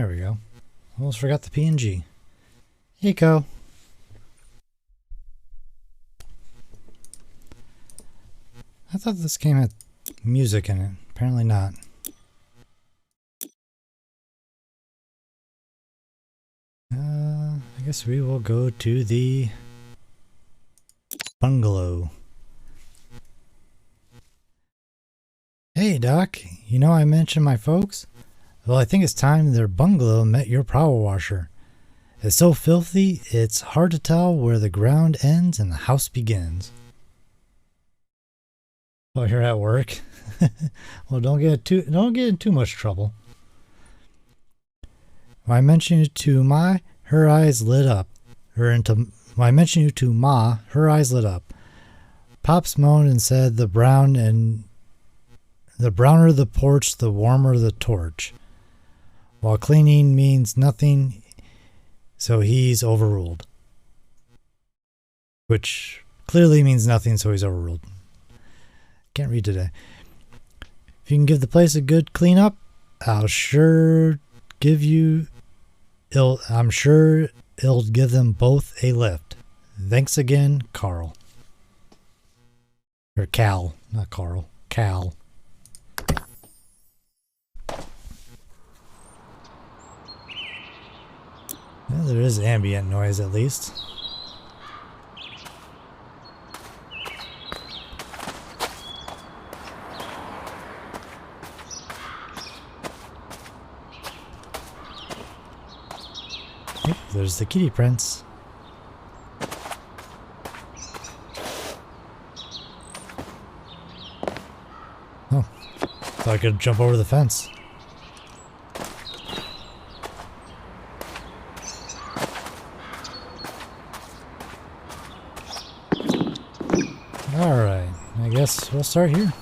There we go. Almost forgot the PNG. Eco. I thought this game had music in it. Apparently not. I guess we will go to the bungalow. Hey Doc, you know I mentioned my folks? Well, I think it's time their bungalow met your power washer. It's so filthy, it's hard to tell where the ground ends and the house begins. Oh, you're at work? Well, don't get in too much trouble. When I mentioned it to Ma, her eyes lit up. When I mentioned you to Ma, her eyes lit up. Pops moaned and said the browner the porch, the warmer the torch. While cleaning means nothing, so he's overruled. Which clearly means nothing, so he's overruled. Can't read today. If you can give the place a good cleanup, I'm sure it'll give them both a lift. Thanks again, Carl. Or Cal, not Carl. Cal. Well, there is ambient noise at least. Yep, there's the kitty prints. Oh, thought I could jump over the fence. Alright, I guess we'll start here.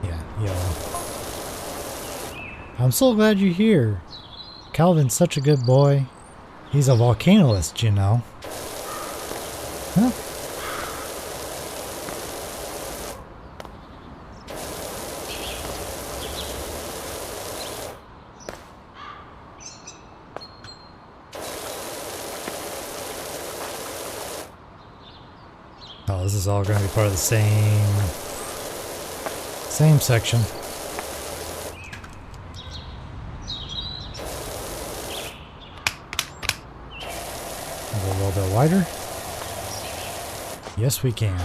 Yeah, yellow. I'm so glad you're here. Calvin's such a good boy. He's a volcanoist, you know. Huh? Oh, this is all going to be part of the same section. Go a little bit wider. Yes, we can.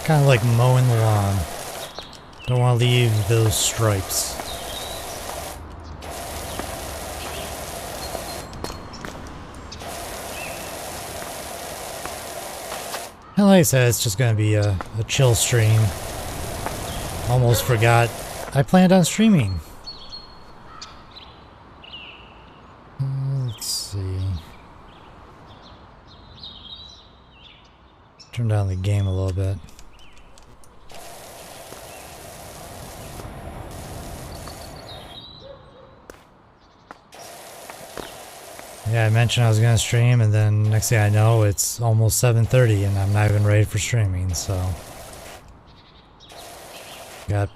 Kind of like mowing the lawn. Don't want to leave those stripes. And like I said, it's just going to be a chill stream. Almost forgot I planned on streaming. Let's see. Turn down the game a little bit. Yeah, I mentioned I was going to stream, and then next thing I know, it's almost 7:30, and I'm not even ready for streaming, so... Got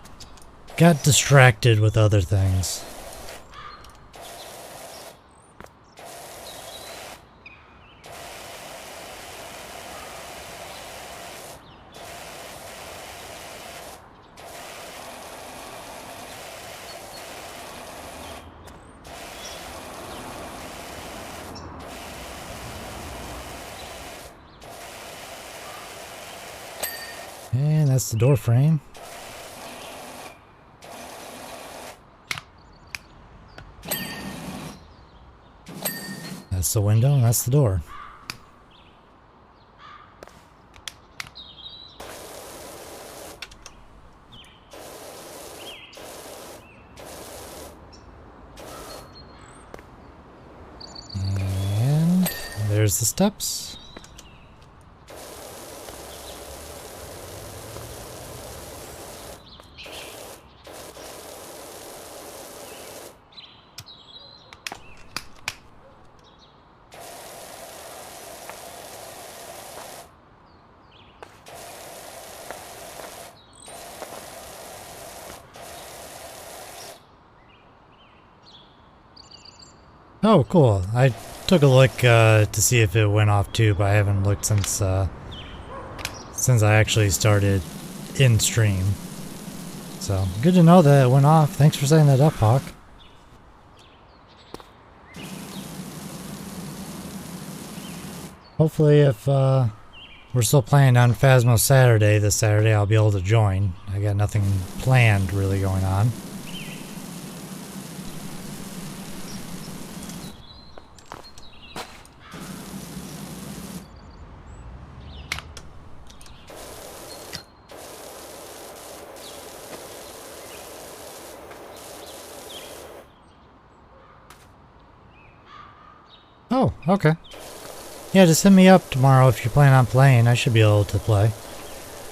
distracted with other things. And that's the door frame. That's the window, and that's the door. there's the steps. Oh, cool. I took a look to see if it went off too, but I haven't looked since I actually started in stream. So, good to know that it went off. Thanks for setting that up, Hawk. Hopefully if we're still playing on Phasmo Saturday, this Saturday I'll be able to join. I got nothing planned really going on. Oh, okay. Yeah, just hit me up tomorrow if you're planning on playing. I should be able to play.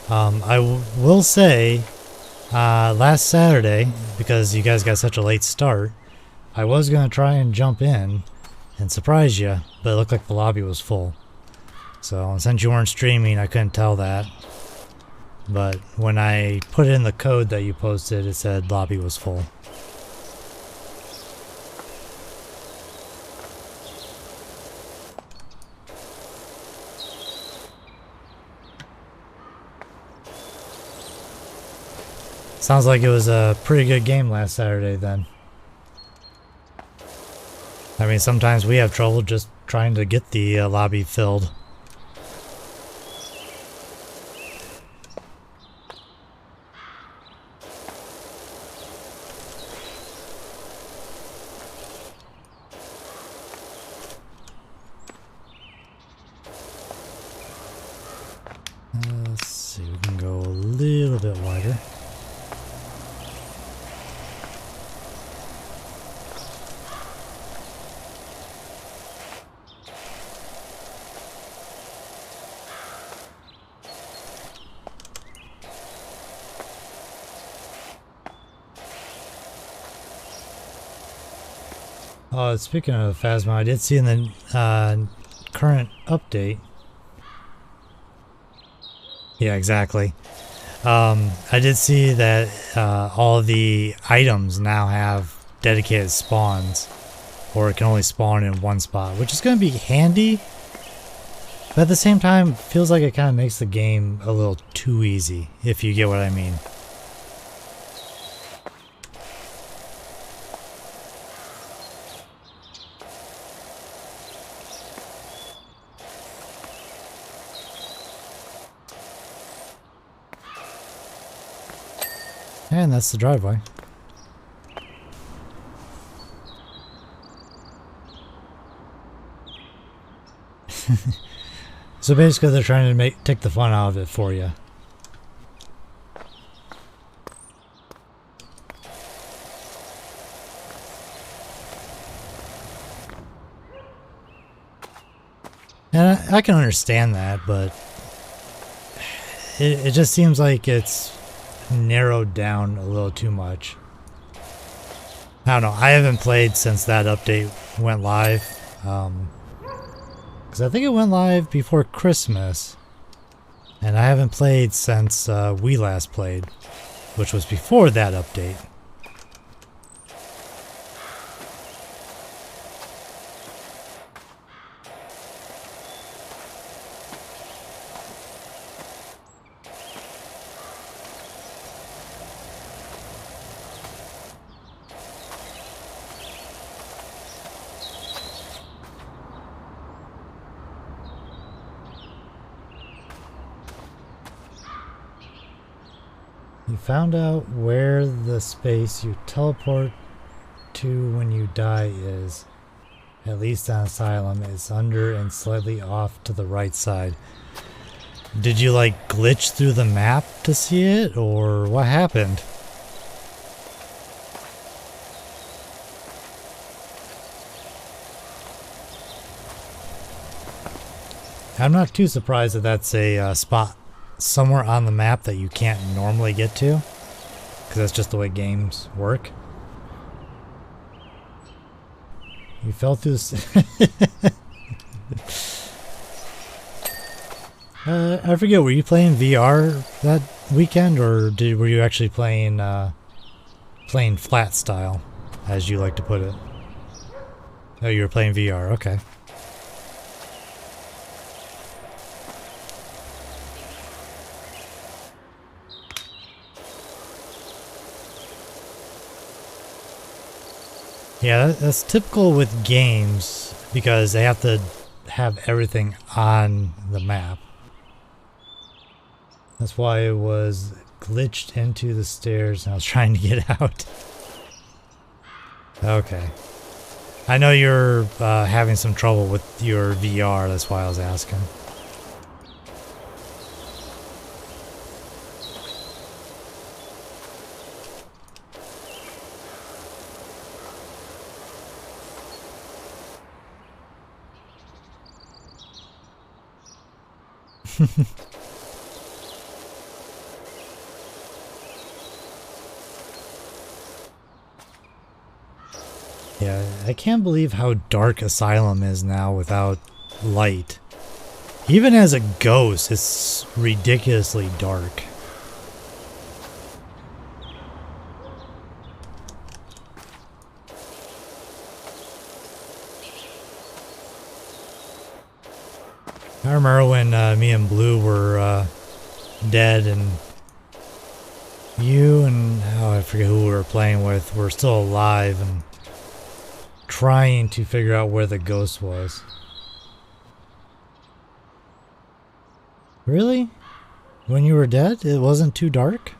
I will say, last Saturday, because you guys got such a late start, I was going to try and jump in and surprise you, but it looked like the lobby was full. So, since you weren't streaming, I couldn't tell that. But when I put in the code that you posted, it said lobby was full. Sounds like it was a pretty good game last Saturday then. I mean, sometimes we have trouble just trying to get the lobby filled. Let's see, we can go a little bit wider. Speaking of Phasmo, I did see in the current update. Yeah, exactly. I did see that all the items now have dedicated spawns, or it can only spawn in one spot, which is going to be handy. But at the same time, feels like it kind of makes the game a little too easy, if you get what I mean. And that's the driveway. So basically they're trying to take the fun out of it for you. And I can understand that, but it just seems like it's narrowed down a little too much. I don't know. I haven't played since that update went live. Because I think it went live before Christmas. And I haven't played since we last played, which was before that update. You found out where the space you teleport to when you die is. At least on Asylum, it's under and slightly off to the right side. Did you like glitch through the map to see it, or what happened? I'm not too surprised that that's a spot somewhere on the map that you can't normally get to, because that's just the way games work. You fell through the... I forget, were you playing VR that weekend, or were you actually playing playing flat style, as you like to put it? Oh, you were playing VR, okay. Yeah, that's typical with games because they have to have everything on the map. That's why it was glitched into the stairs and I was trying to get out. Okay. I know you're having some trouble with your VR, that's why I was asking. Yeah, I can't believe how dark Asylum is now without light. Even as a ghost, it's ridiculously dark. I remember when me and Blue were dead and you and I forget who we were playing with were still alive and trying to figure out where the ghost was. Really? When you were dead, it wasn't too dark?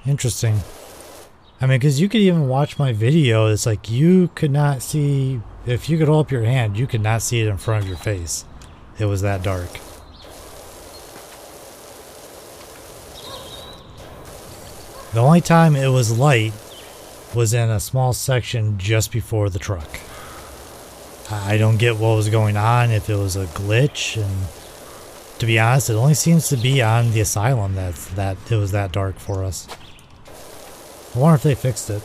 Interesting. I mean, because you could even watch my video, it's like you could not see, if you could hold up your hand, you could not see it in front of your face. It was that dark. The only time it was light was in a small section just before the truck. I don't get what was going on, if it was a glitch, and to be honest, it only seems to be on the Asylum that it was that dark for us. I wonder if they fixed it.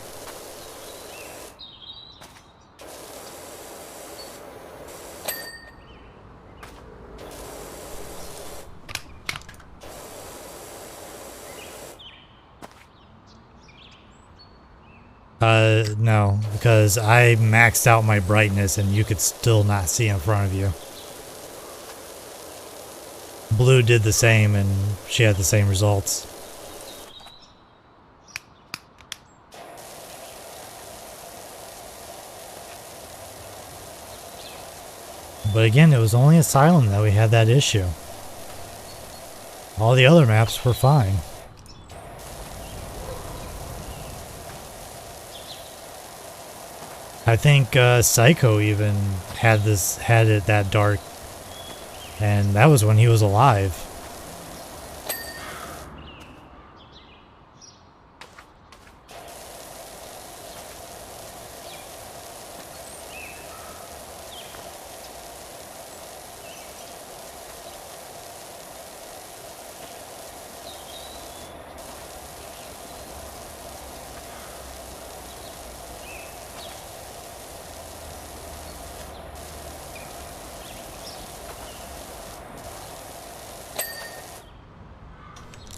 No, because I maxed out my brightness and you could still not see in front of you. Blue did the same and she had the same results. But again, it was only Asylum that we had that issue. All the other maps were fine. I think Psycho even had it that dark, and that was when he was alive.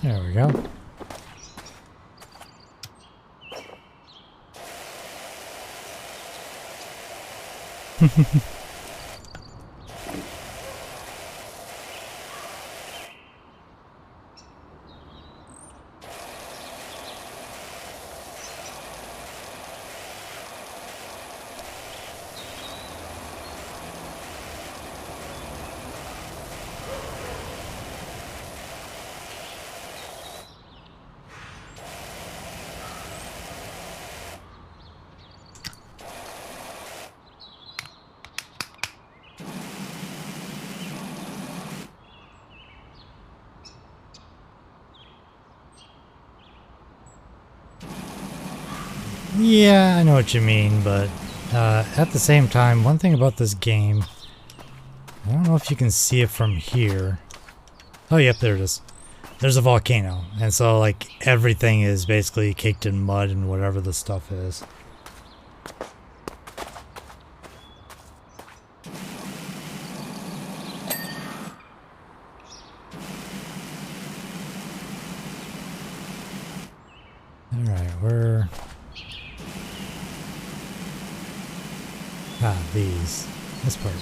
There we go. Yeah, I know what you mean, but at the same time, one thing about this game, I don't know if you can see it from here. Oh, yep, there it is. There's a volcano, and so like everything is basically caked in mud and whatever the stuff is. Alright, we're... Ah, these. This part.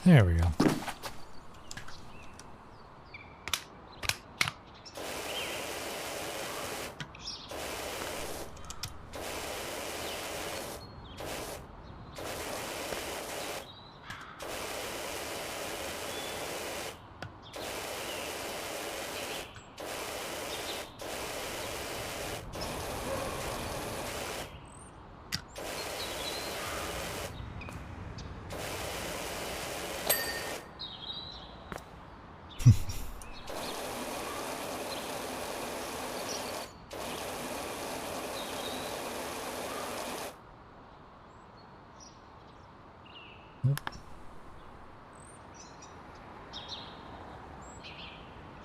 There we go.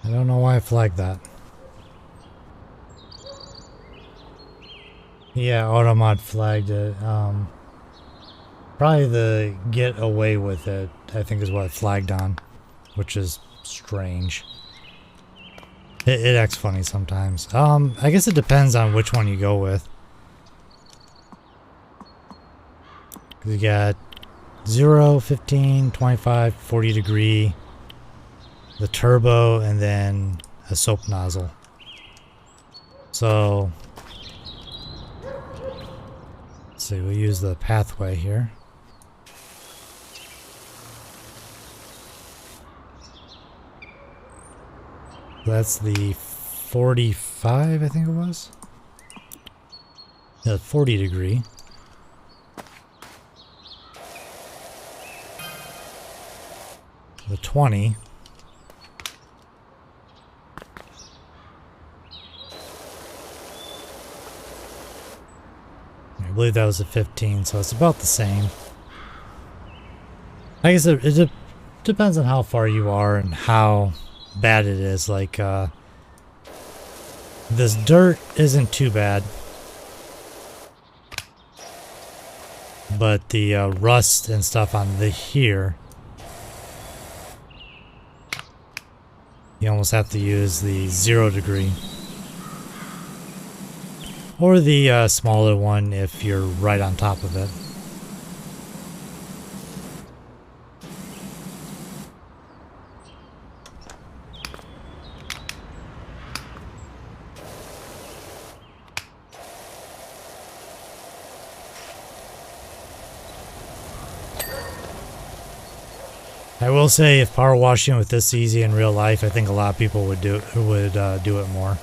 I don't know why I flagged that. Yeah, Automod flagged it. Probably the get away with it, I think is what it flagged on, which is strange. It acts funny sometimes. I guess it depends on which one you go with. You got 0, 15, 25, 40 degree, the turbo, and then a soap nozzle. So, let's see, we'll use the pathway here. That's the 45, I think it was. Yeah, 40 degree. The 20. I believe that was a 15, so it's about the same. I guess it depends on how far you are and how bad it is. Like, this dirt isn't too bad, but the rust and stuff on the here, you almost have to use the 0 degree. Or the smaller one if you're right on top of it. I will say, if power washing with this easy in real life, I think a lot of people would do it more.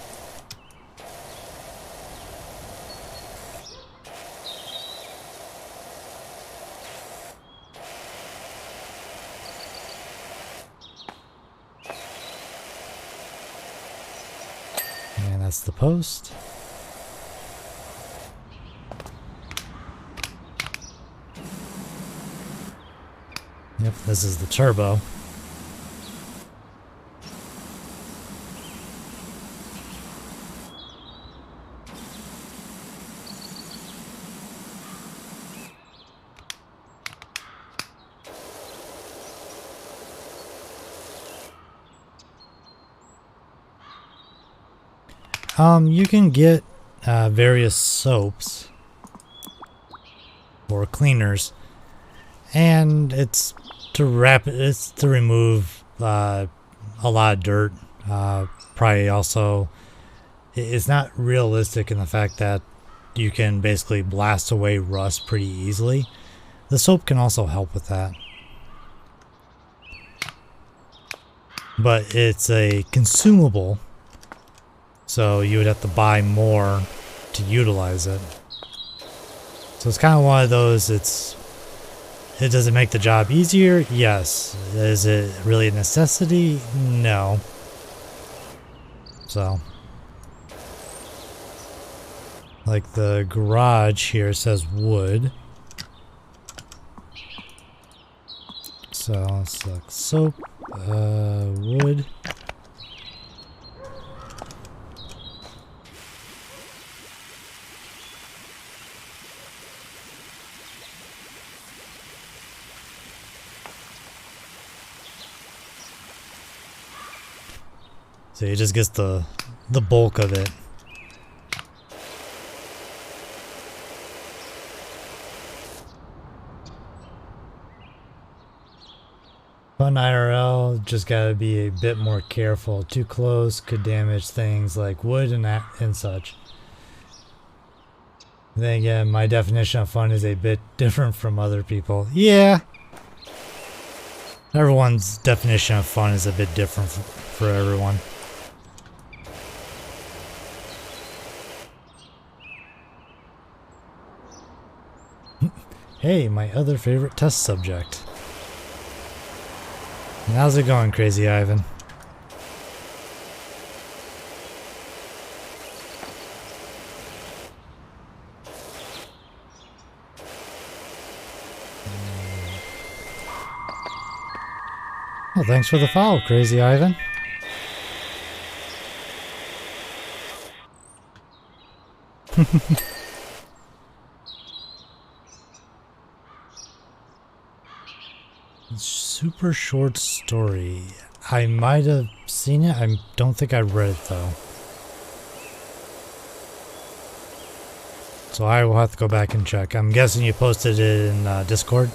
And that's the post. Yep, this is the turbo. You can get various soaps or cleaners, and it's to remove a lot of dirt. Probably also, it's not realistic in the fact that you can basically blast away rust pretty easily. The soap can also help with that, but it's a consumable, so you would have to buy more to utilize it. So it's kind of one of those, Does it make the job easier? Yes. Is it really a necessity? No. So, like the garage here says wood. So let's select soap, wood. So he just gets the bulk of it. Fun IRL, just gotta be a bit more careful. Too close could damage things like wood and such. Then again, my definition of fun is a bit different from other people. Yeah. Everyone's definition of fun is a bit different for everyone. Hey, my other favorite test subject. How's it going, Crazy Ivan? Well, thanks for the follow, Crazy Ivan. Super short story. I might have seen it. I don't think I read it though. So I will have to go back and check. I'm guessing you posted it in Discord.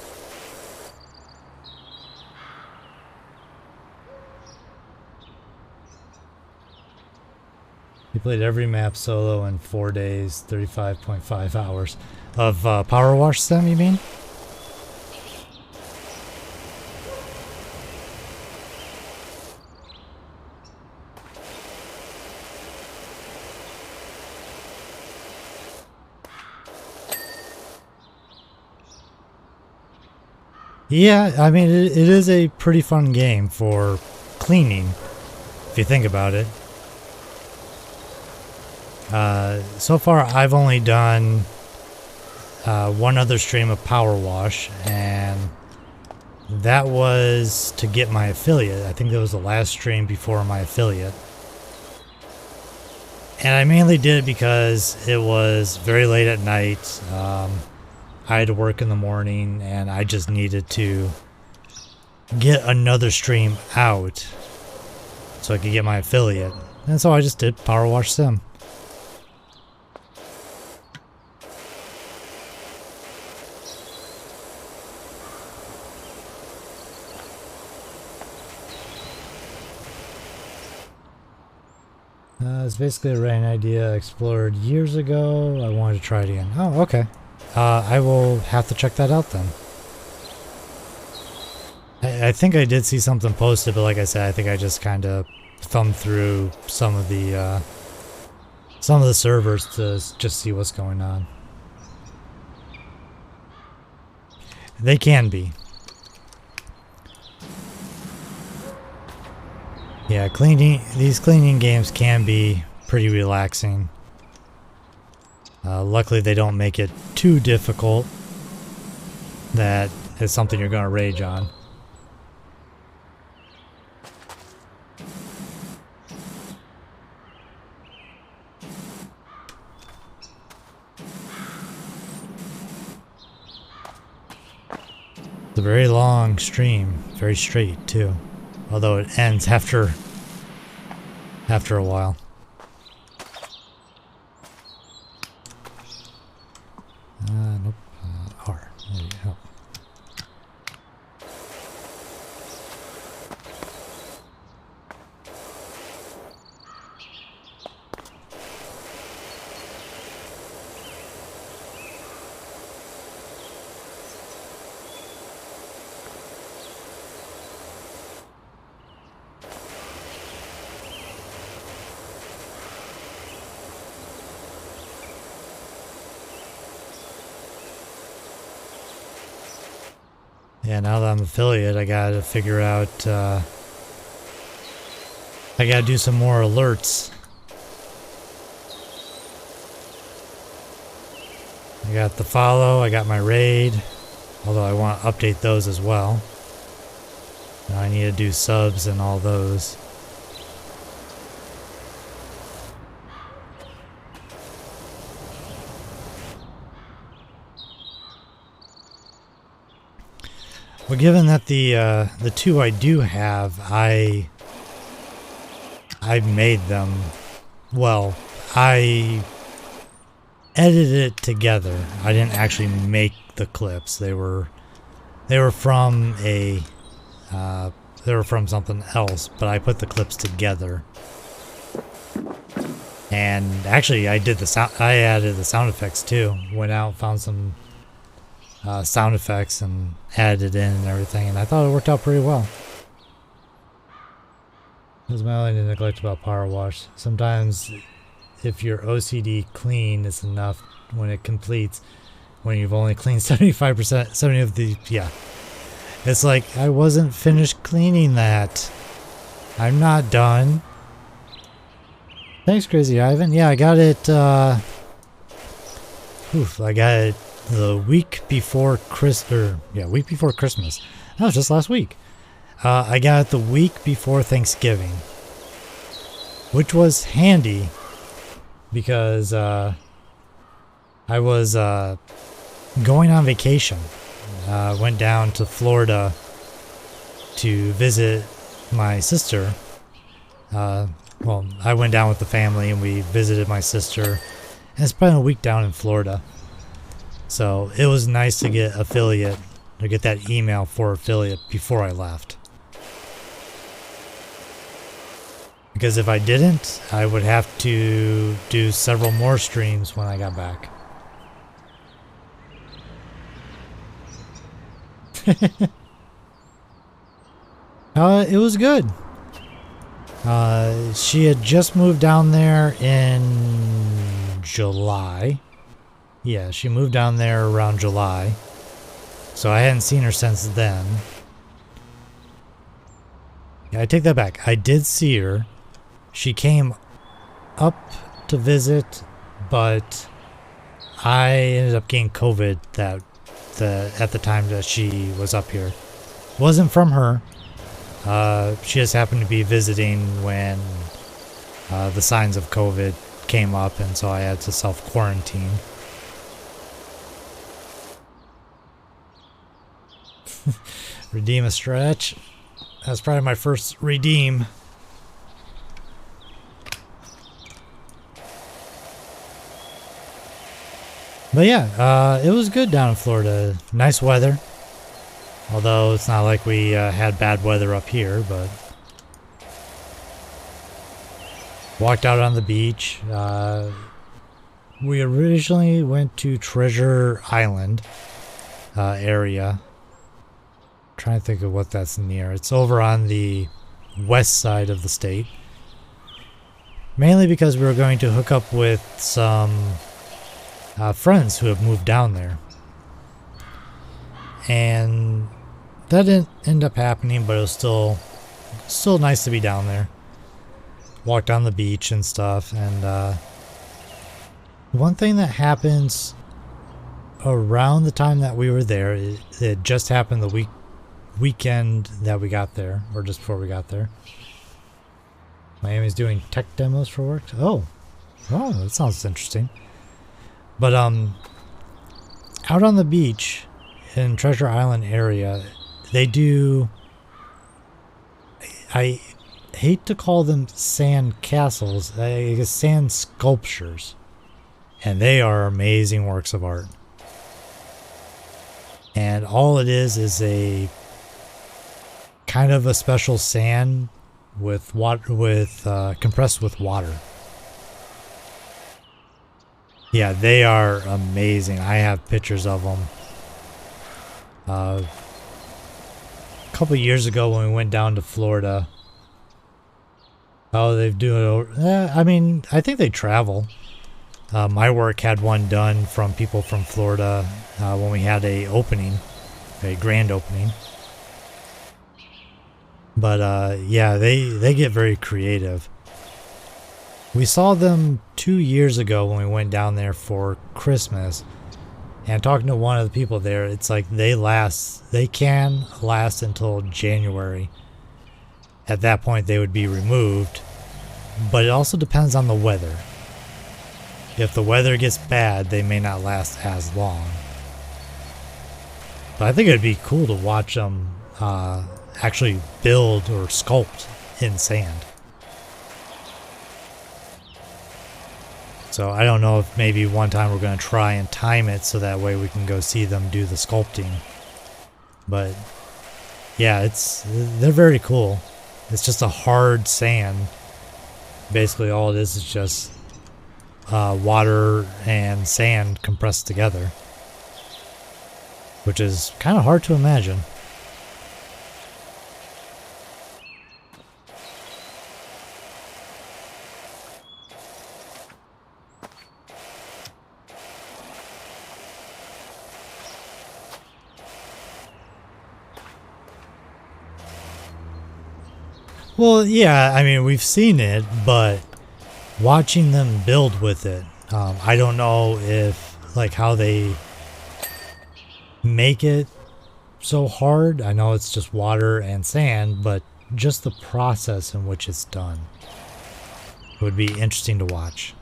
You played every map solo in 4 days, 35.5 hours. Of PowerWash Sim, you mean? Yeah, I mean, it is a pretty fun game for cleaning, if you think about it. So far, I've only done one other stream of PowerWash, and that was to get my affiliate. I think that was the last stream before my affiliate. And I mainly did it because it was very late at night. I had to work in the morning, and I just needed to get another stream out so I could get my affiliate. And so I just did PowerWash Sim. It's basically a rain idea I explored years ago. I wanted to try it again. Oh, okay. I will have to check that out then. I think I did see something posted, but like I said, I think I just kind of thumbed through some of the servers to just see what's going on. They can be. Yeah, these cleaning games can be pretty relaxing. Luckily, they don't make it too difficult that it's something you're going to rage on. It's a very long stream, very straight too, although it ends after a while. Nope. R. There you go. Yeah, now that I'm affiliate, I gotta figure out, I gotta do some more alerts. I got the follow, I got my raid, although I want to update those as well. Now I need to do subs and all those. Well, given that the two I do have, I made them. Well, I edited it together. I didn't actually make the clips. They were from a they were from something else, but I put the clips together. And actually, I did the sound. I added the sound effects too. Went out, found some sound effects and added it in and everything, and I thought it worked out pretty well. That's my only neglect about PowerWash. Sometimes if your OCD clean is enough when it completes, when you've only cleaned 75%, 70 of the, yeah. It's like, I wasn't finished cleaning that. I'm not done. Thanks, Crazy Ivan. Yeah, I got it, I got it the week before week before Christmas. That was just last week. I got it the week before Thanksgiving, which was handy because I was going on vacation. Went down to Florida to visit my sister. Well, I went down with the family and we visited my sister, and spent a week down in Florida. So it was nice to get affiliate, or get that email for affiliate before I left. Because if I didn't, I would have to do several more streams when I got back. It was good. She had just moved down there in July. Yeah, she moved down there around July. So I hadn't seen her since then. Yeah, I take that back. I did see her. She came up to visit, but I ended up getting COVID at the time that she was up here. Wasn't from her. She just happened to be visiting when the signs of COVID came up, and so I had to self-quarantine. Redeem a stretch. That's probably my first redeem. But yeah, it was good down in Florida. Nice weather. Although it's not like we had bad weather up here, but walked out on the beach. We originally went to Treasure Island area. Trying to think of what that's near. It's over on the west side of the state. Mainly because we were going to hook up with some friends who have moved down there. And that didn't end up happening, but it was still nice to be down there. Walked on the beach and stuff. And one thing that happens around the time that we were there, it just happened the weekend that we got there, or just before we got there. Miami's doing tech demos for work. Oh, that sounds interesting. But out on the beach in Treasure Island area, they do, I hate to call them sand castles, I guess sand sculptures, and they are amazing works of art. And all it is a kind of a special sand with water, compressed with water. Yeah, they are amazing. I have pictures of them. A couple years ago when we went down to Florida. Oh, they do it. I mean, I think they travel. My work had one done from people from Florida when we had a a grand opening. But yeah, they get very creative. We saw them 2 years ago when we went down there for Christmas, and talking to one of the people there, it's like they can last until January. At that point they would be removed, but it also depends on the weather. If the weather gets bad, they may not last as long. But I think it'd be cool to watch them actually build or sculpt in sand. So I don't know if maybe one time we're going to try and time it so that way we can go see them do the sculpting. But yeah, they're very cool. It's just a hard sand. Basically all it is just water and sand compressed together, which is kind of hard to imagine. Well, yeah, I mean, we've seen it, but watching them build with it, I don't know if, like, how they make it so hard. I know it's just water and sand, but just the process in which it's done would be interesting to watch.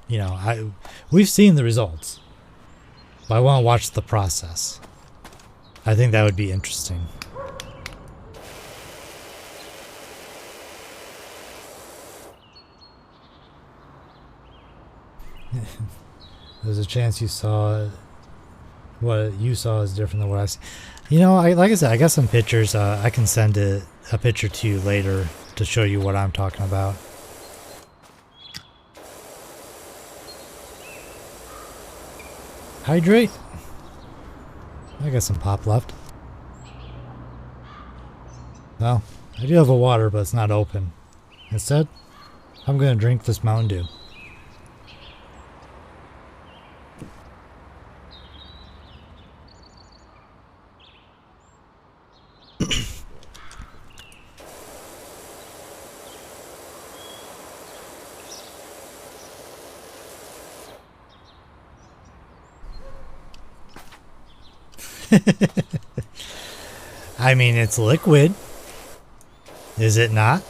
You know, we've seen the results, but I want to watch the process. I think that would be interesting. There's a chance you saw what you saw is different than what I see. You know, like I said, I got some pictures. I can send a picture to you later to show you what I'm talking about. Hydrate. I got some pop left. Well, I do have a water, but it's not open. Instead, I'm going to drink this Mountain Dew. I mean, it's liquid. Is it not?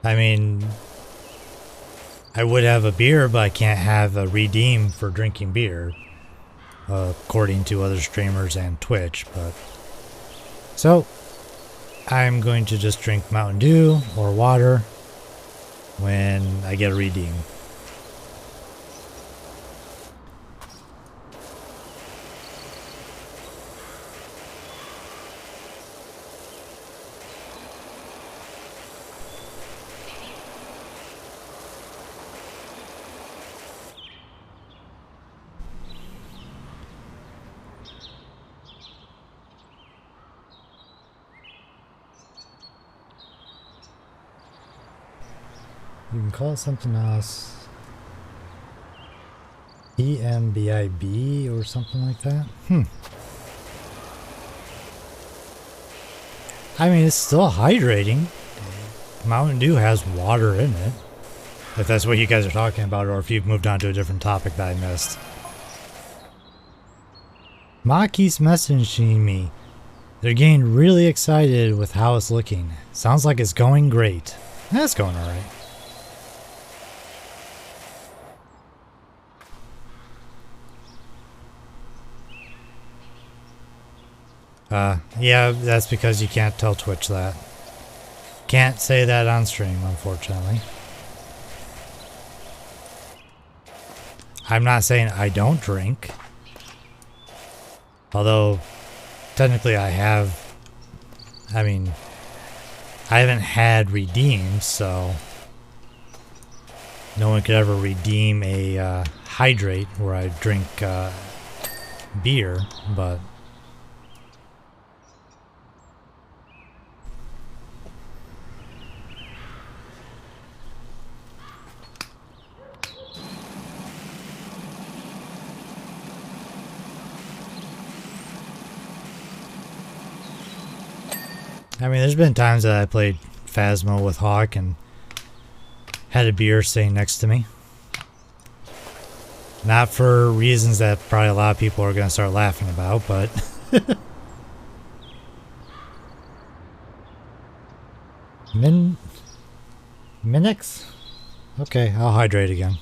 I mean, I would have a beer, but I can't have a redeem for drinking beer, according to other streamers and Twitch. But so I'm going to just drink Mountain Dew or water when I get a redeem. You can call it something else. EMBIB or something like that. I mean, it's still hydrating. Mountain Dew has water in it. If that's what you guys are talking about, or if you've moved on to a different topic that I missed. Ma keeps messaging me. They're getting really excited with how it's looking. Sounds like it's going great. That's going alright. Yeah, that's because you can't tell Twitch that. Can't say that on stream, unfortunately. I'm not saying I don't drink. Although, technically I have. I mean, I haven't had redeems, so no one could ever redeem a hydrate where I drink beer, but I mean, there's been times that I played Phasmo with Hawk and had a beer sitting next to me. Not for reasons that probably a lot of people are going to start laughing about, but Minix? Okay, I'll hydrate again.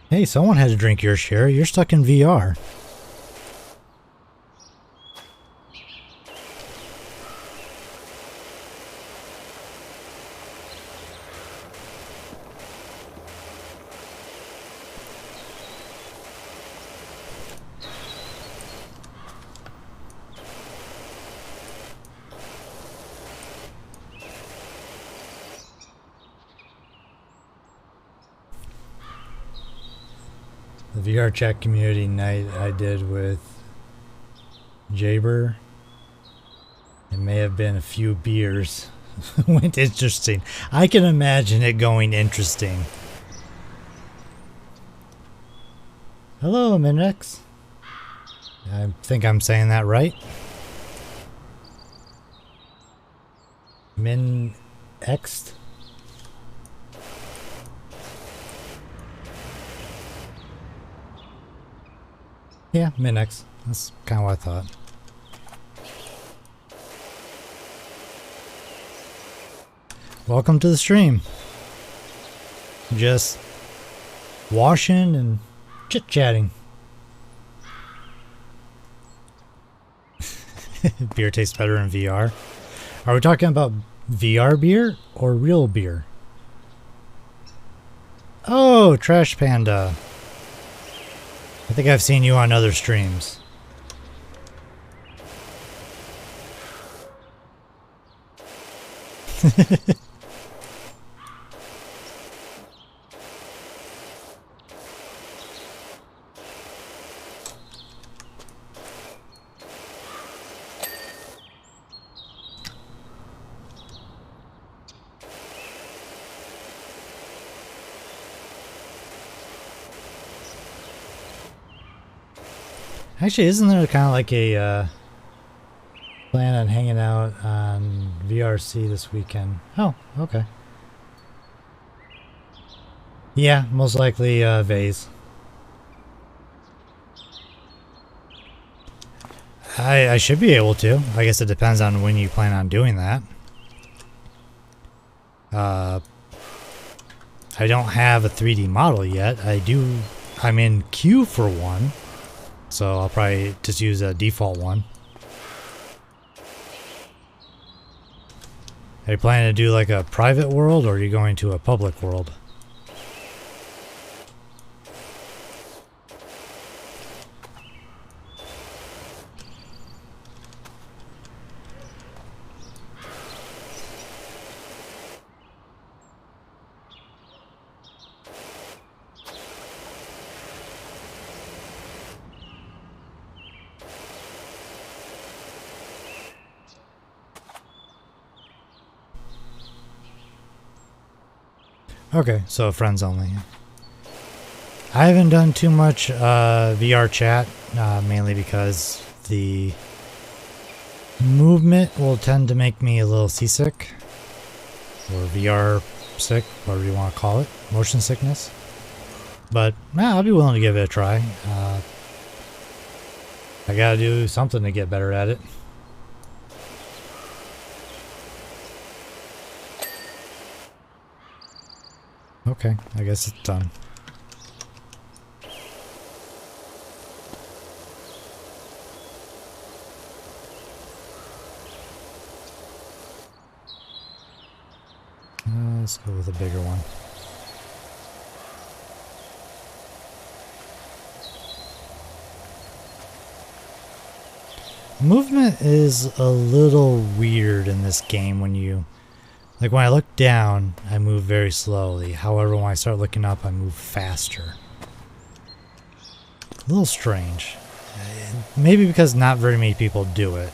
Hey, someone had to drink your share. You're stuck in VR. The VR chat community night I did with Jaber, it may have been a few beers. Went interesting. I can imagine it going interesting. Hello, Minix. I think I'm saying that right. Min-Ext? Yeah, Minix. That's kind of what I thought. Welcome to the stream. Just washing and chit-chatting. Beer tastes better in VR. Are we talking about VR beer or real beer? Oh, Trash Panda. I think I've seen you on other streams. Actually, isn't there kind of like a plan on hanging out on VRC this weekend? Oh, okay. Yeah, most likely Vase. I should be able to. I guess it depends on when you plan on doing that. I don't have a 3D model yet. I'm in queue for one. So I'll probably just use a default one. Are you planning to do like a private world or are you going to a public world? Okay, so friends only. I haven't done too much VR chat, mainly because the movement will tend to make me a little seasick, or VR sick, whatever you want to call it, motion sickness. But I'll be willing to give it a try. I gotta do something to get better at it. Okay, I guess it's done. Let's go with a bigger one. Movement is a little weird in this game when you Like when I look down, I move very slowly. However, when I start looking up, I move faster. A little strange. Maybe because not very many people do it.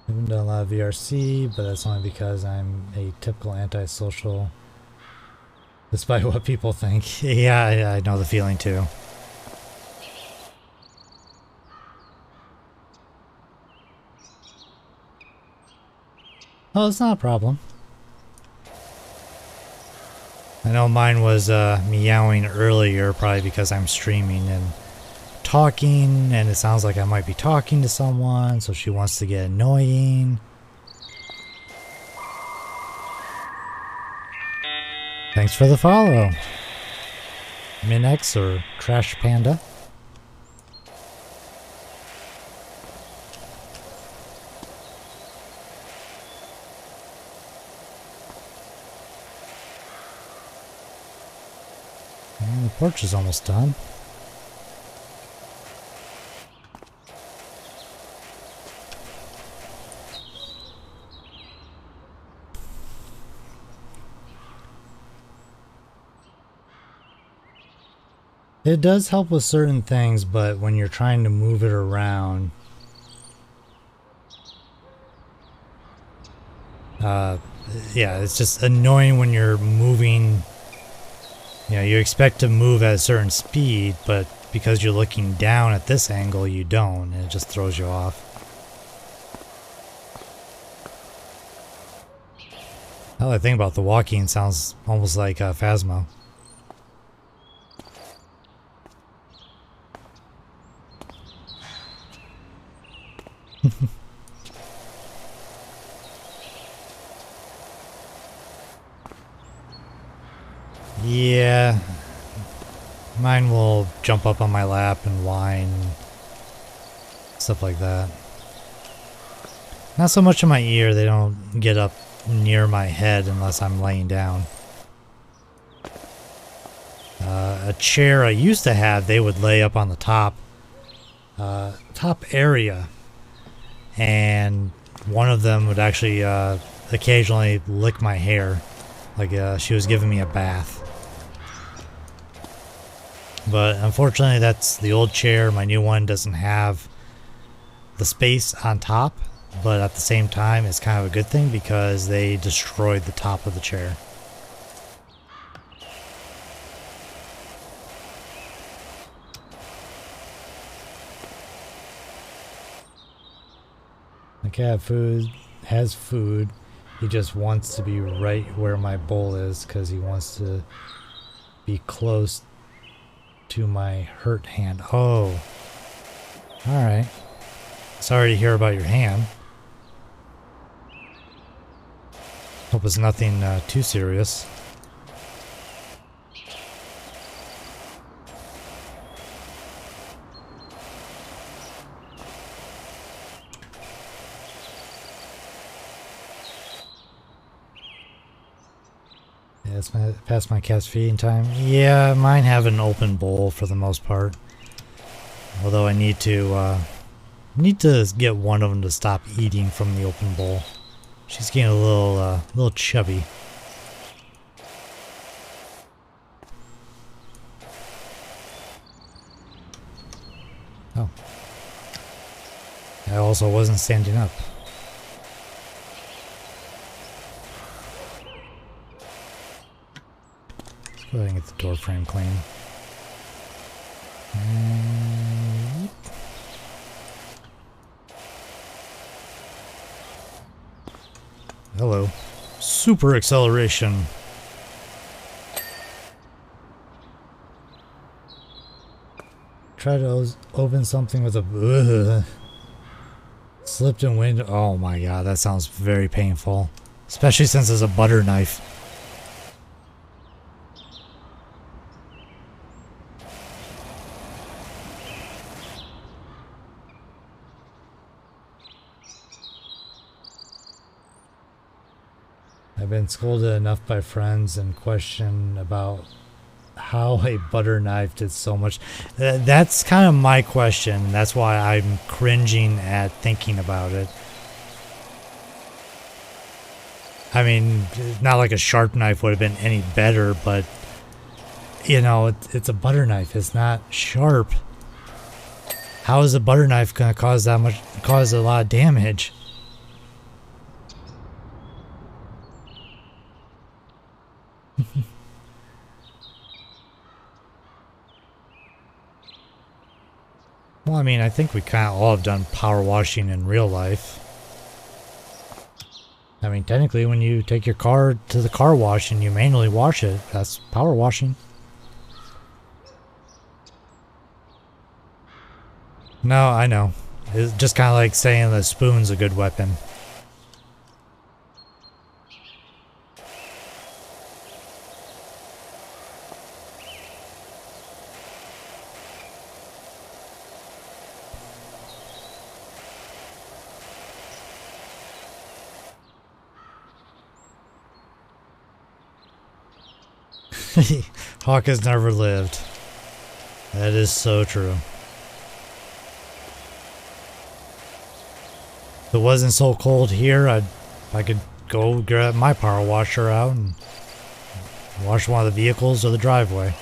I haven't done a lot of VRC, but that's only because I'm a typical antisocial. Despite what people think. Yeah, I know the feeling too. Oh, it's not a problem. I know mine was meowing earlier, probably because I'm streaming and talking, and it sounds like I might be talking to someone, so she wants to get annoying. Thanks for the follow, Minex or Trash Panda. And the porch is almost done. It does help with certain things, but when you're trying to move it around, yeah, it's just annoying when you're moving. You know, you expect to move at a certain speed, but because you're looking down at this angle, you don't, and it just throws you off. Now that I think about the walking, sounds almost like Phasmo. Yeah, mine will jump up on my lap and whine, stuff like that. Not so much in my ear, they don't get up near my head unless I'm laying down. A chair I used to have, they would lay up on the top area, and one of them would actually occasionally lick my hair, like she was giving me a bath. But unfortunately, that's the old chair. My new one doesn't have the space on top, but at the same time, it's kind of a good thing because they destroyed the top of the chair. The cat has food. He just wants to be right where my bowl is because he wants to be close to my hurt hand. Oh. Alright. Sorry to hear about your hand. Hope it's nothing too serious. Yeah, it's past my cat's feeding time. Yeah, mine have an open bowl for the most part. Although I need to get one of them to stop eating from the open bowl. She's getting a little chubby. Oh. I also wasn't standing up. Let's go ahead and get the door frame clean. And hello. Super acceleration. Try to open something with a... Slipped in wind. Oh my god, that sounds very painful. Especially since it's a butter knife. I've been scolded enough by friends and questioned about how a butter knife did so much. That's kind of my question. That's why I'm cringing at thinking about it. I mean, not like a sharp knife would have been any better, but you know, it's a butter knife. It's not sharp. How is a butter knife going to cause a lot of damage? Well, I mean, I think we kind of all have done power washing in real life. I mean, technically, when you take your car to the car wash and you manually wash it, that's power washing. No, I know. It's just kind of like saying the spoon's a good weapon. Hawk has never lived. That is so true. If it wasn't so cold here, I could go grab my power washer out and wash one of the vehicles or the driveway.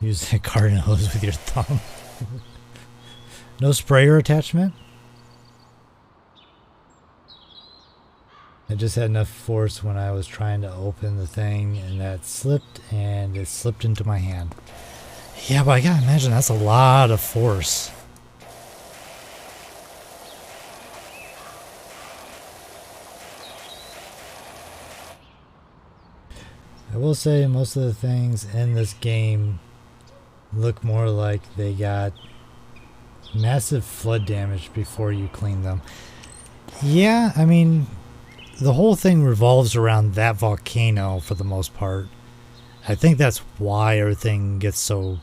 Use a garden hose with your thumb. No sprayer attachment? I just had enough force when I was trying to open the thing and that slipped and it slipped into my hand. Yeah, but I gotta imagine that's a lot of force. I will say most of the things in this game look more like they got massive flood damage before you clean them. Yeah, I mean, the whole thing revolves around that volcano for the most part. I think that's why everything gets so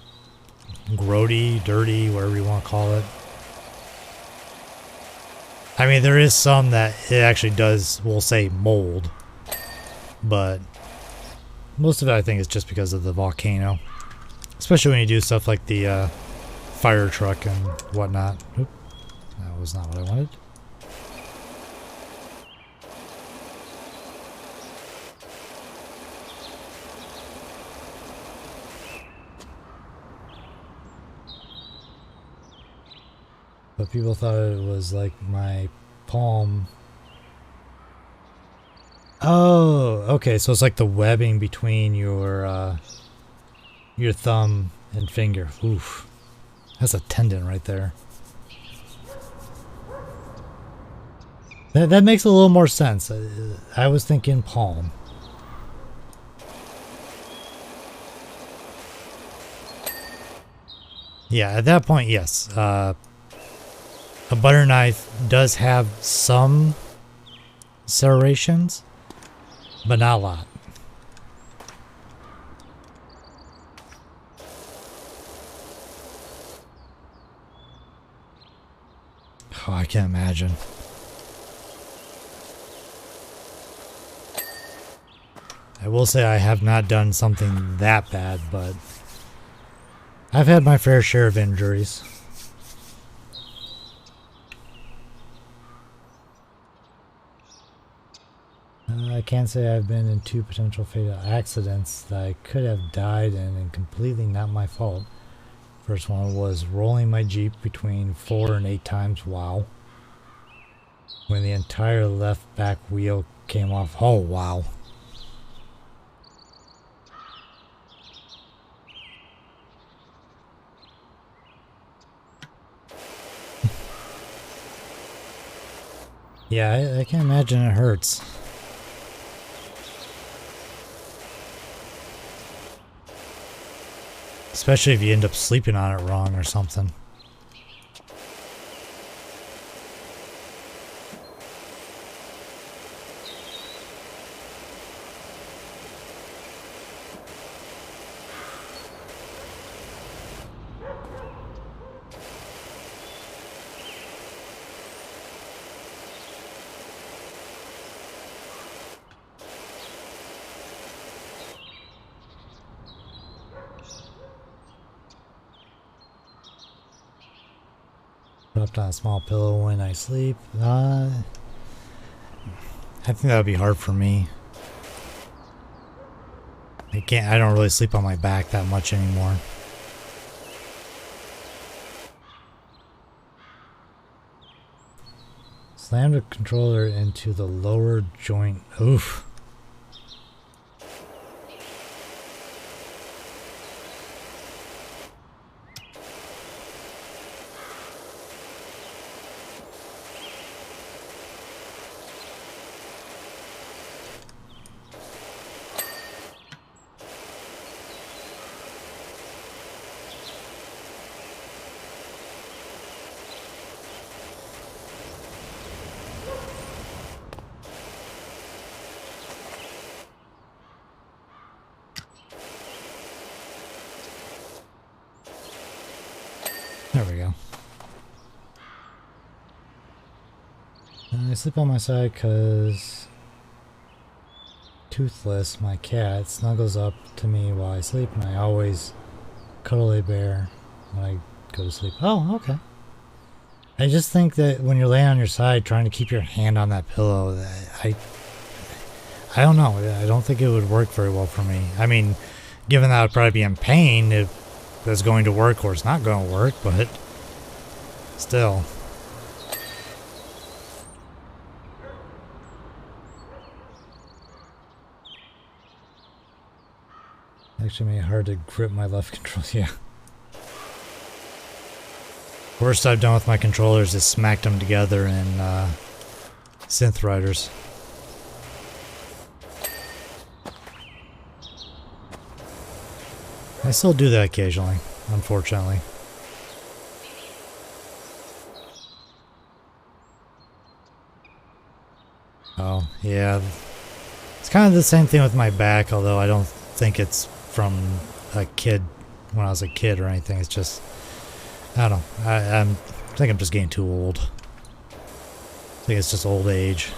grody, dirty, whatever you want to call it. I mean, there is some that it actually does, we'll say, mold. But most of it, I think, is just because of the volcano. Especially when you do stuff like the fire truck and whatnot. Oop, that was not what I wanted. But people thought it was like my palm. Oh, okay. So it's like the webbing between your thumb and finger. Oof, that's a tendon right there. That makes a little more sense. I was thinking palm. Yeah, at that point, yes. A butter knife does have some serrations, but not a lot. Oh, I can't imagine. I will say I have not done something that bad, but I've had my fair share of injuries. I can't say I've been in 2 potential fatal accidents that I could have died in and completely not my fault. First one was rolling my Jeep between 4 and 8 times, wow. When the entire left back wheel came off, oh wow. Yeah, I can't imagine it hurts. Especially if you end up sleeping on it wrong or something. Dropped on a small pillow when I sleep. I think that would be hard for me. I don't really sleep on my back that much anymore. Slam the controller into the lower joint. Oof. There we go. I sleep on my side because Toothless, my cat, snuggles up to me while I sleep, and I always cuddle a bear when I go to sleep. Oh, okay. I just think that when you're laying on your side trying to keep your hand on that pillow, I don't know. I don't think it would work very well for me. I mean, given that I would probably be in pain if it's going to work or it's not going to work, but still. Actually made it hard to grip my left controller. Yeah. Worst I've done with my controllers is smacked them together in Synth Riders. I still do that occasionally, unfortunately. Oh, yeah. It's kind of the same thing with my back, although I don't think it's from a kid, when I was a kid or anything. It's just, I don't know. I think I'm just getting too old. I think it's just old age.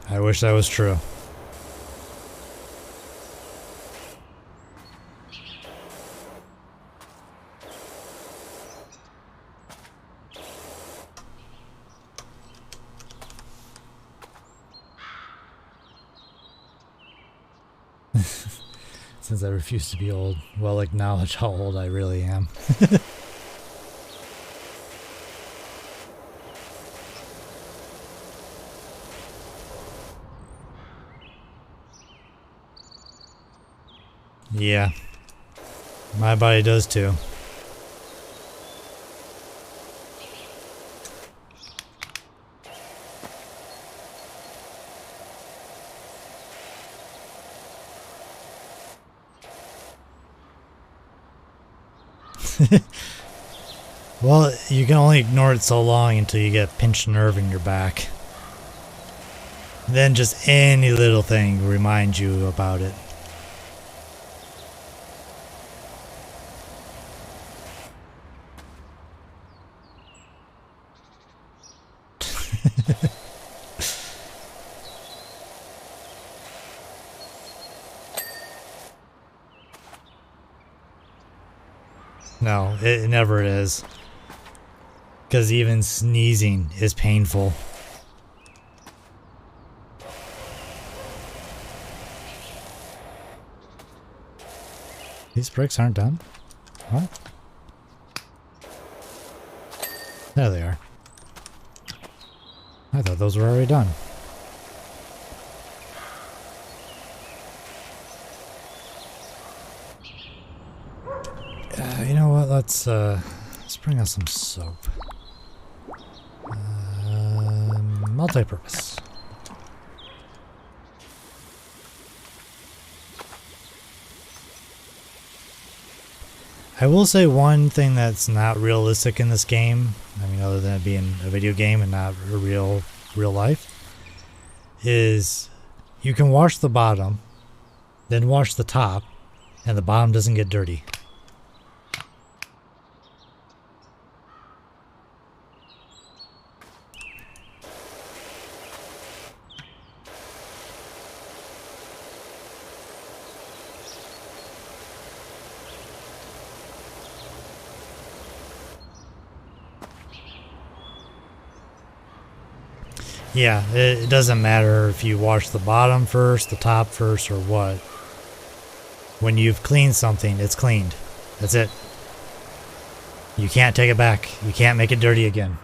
I wish that was true. Since I refuse to be old, well, acknowledge how old I really am. Yeah, my body does too. Well, you can only ignore it so long until you get a pinched nerve in your back. Then just any little thing reminds you about it. No, it never is. Because even sneezing is painful. These bricks aren't done? What? There they are. I thought those were already done. You know what? Let's bring out some soap. Multi-purpose. I will say one thing that's not realistic in this game, I mean, other than it being a video game and not a real life, is you can wash the bottom, then wash the top, and the bottom doesn't get dirty. Yeah, it doesn't matter if you wash the bottom first, the top first, or what. When you've cleaned something, it's cleaned. That's it. You can't take it back. You can't make it dirty again.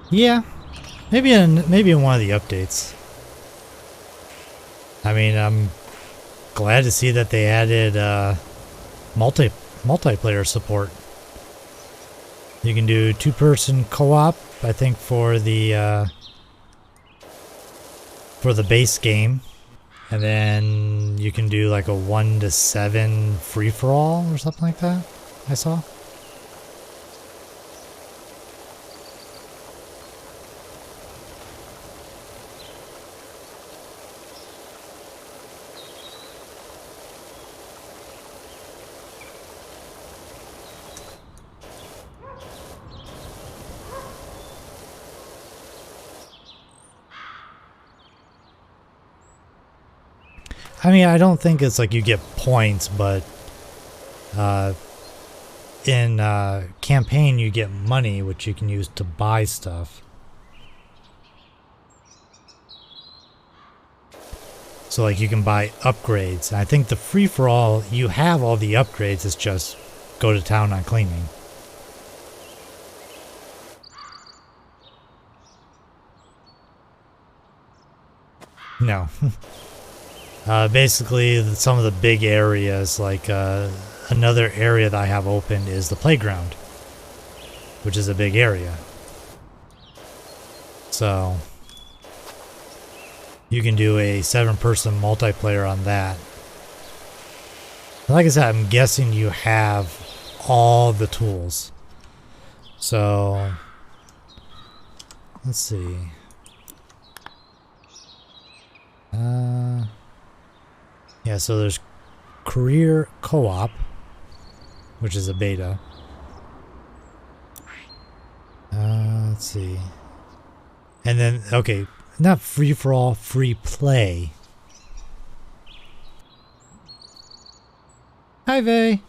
Yeah, maybe in one of the updates. I mean, I'm glad to see that they added multiplayer support. You can do 2-person co-op, I think, for the base game, and then you can do like a 1 to 7 free-for-all or something like that. I saw. I mean, I don't think it's like you get points, but in campaign you get money, which you can use to buy stuff. So like you can buy upgrades. And I think the free-for-all, you have all the upgrades, it's just go to town on cleaning. No. Basically, some of the big areas, like another area that I have open is the playground, which is a big area. So you can do a 7-person multiplayer on that. Like I said, I'm guessing you have all the tools. So let's see. Yeah, so there's career co-op, which is a beta. Let's see. And then, okay, not free for all, free play. Hi, Vay.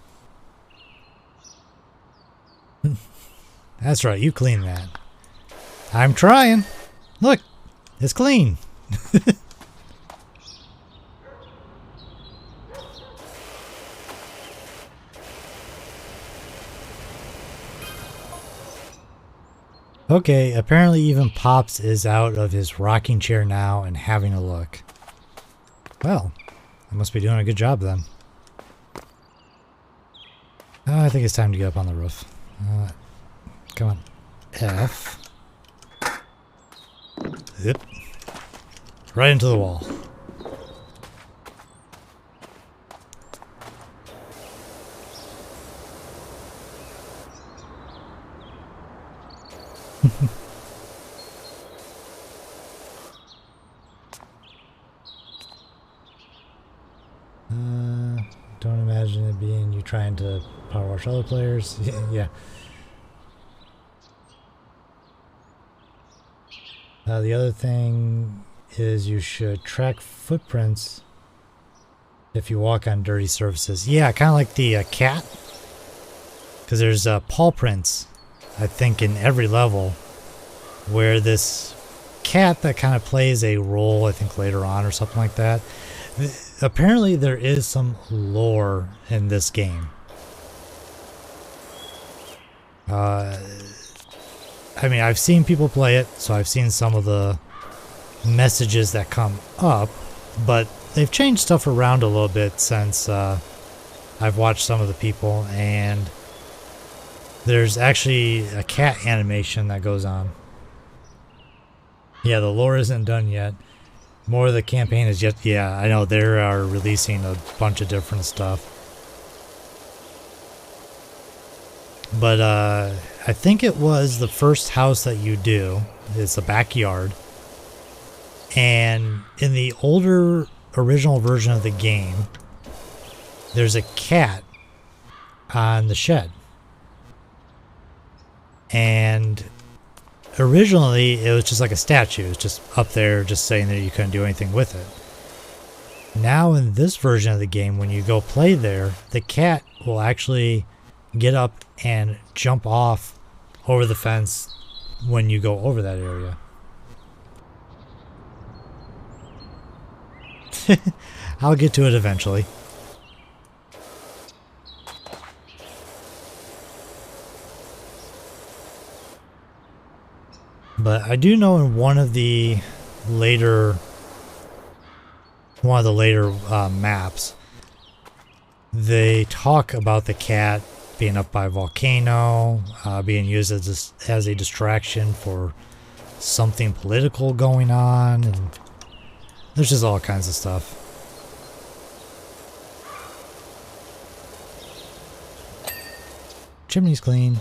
That's right, you clean that. I'm trying. Look, it's clean. Okay, apparently even Pops is out of his rocking chair now and having a look. Well, I must be doing a good job then. I think it's time to get up on the roof. Come on. F. Yep. Right into the wall. Don't imagine it being you trying to power wash other players. Yeah. The other thing is you should track footprints if you walk on dirty surfaces. Yeah, kind of like the cat. Because there's paw prints, I think, in every level where this cat that kind of plays a role, I think, later on or something like that. Apparently there is some lore in this game. I mean, I've seen people play it, so I've seen some of the messages that come up, but they've changed stuff around a little bit since I've watched some of the people, and there's actually a cat animation that goes on. Yeah, the lore isn't done yet. More of the campaign is yet. Yeah, I know they are releasing a bunch of different stuff. But I think it was the first house that you do. It's the backyard. And in the older original version of the game, there's a cat on the shed. And originally, it was just like a statue. It was just up there, just saying that you couldn't do anything with it. Now, in this version of the game, when you go play there, the cat will actually get up and jump off over the fence when you go over that area. I'll get to it eventually. But I do know in one of the later maps, they talk about the cat being up by a volcano, being used as a distraction for something political going on, and there's just all kinds of stuff. Chimney's clean.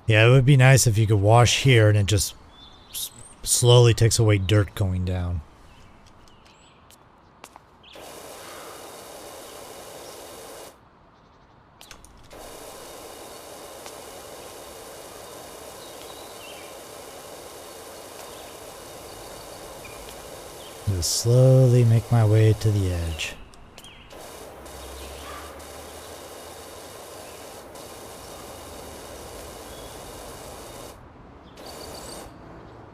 Yeah, it would be nice if you could wash here and it just slowly takes away dirt going down. Just slowly make my way to the edge.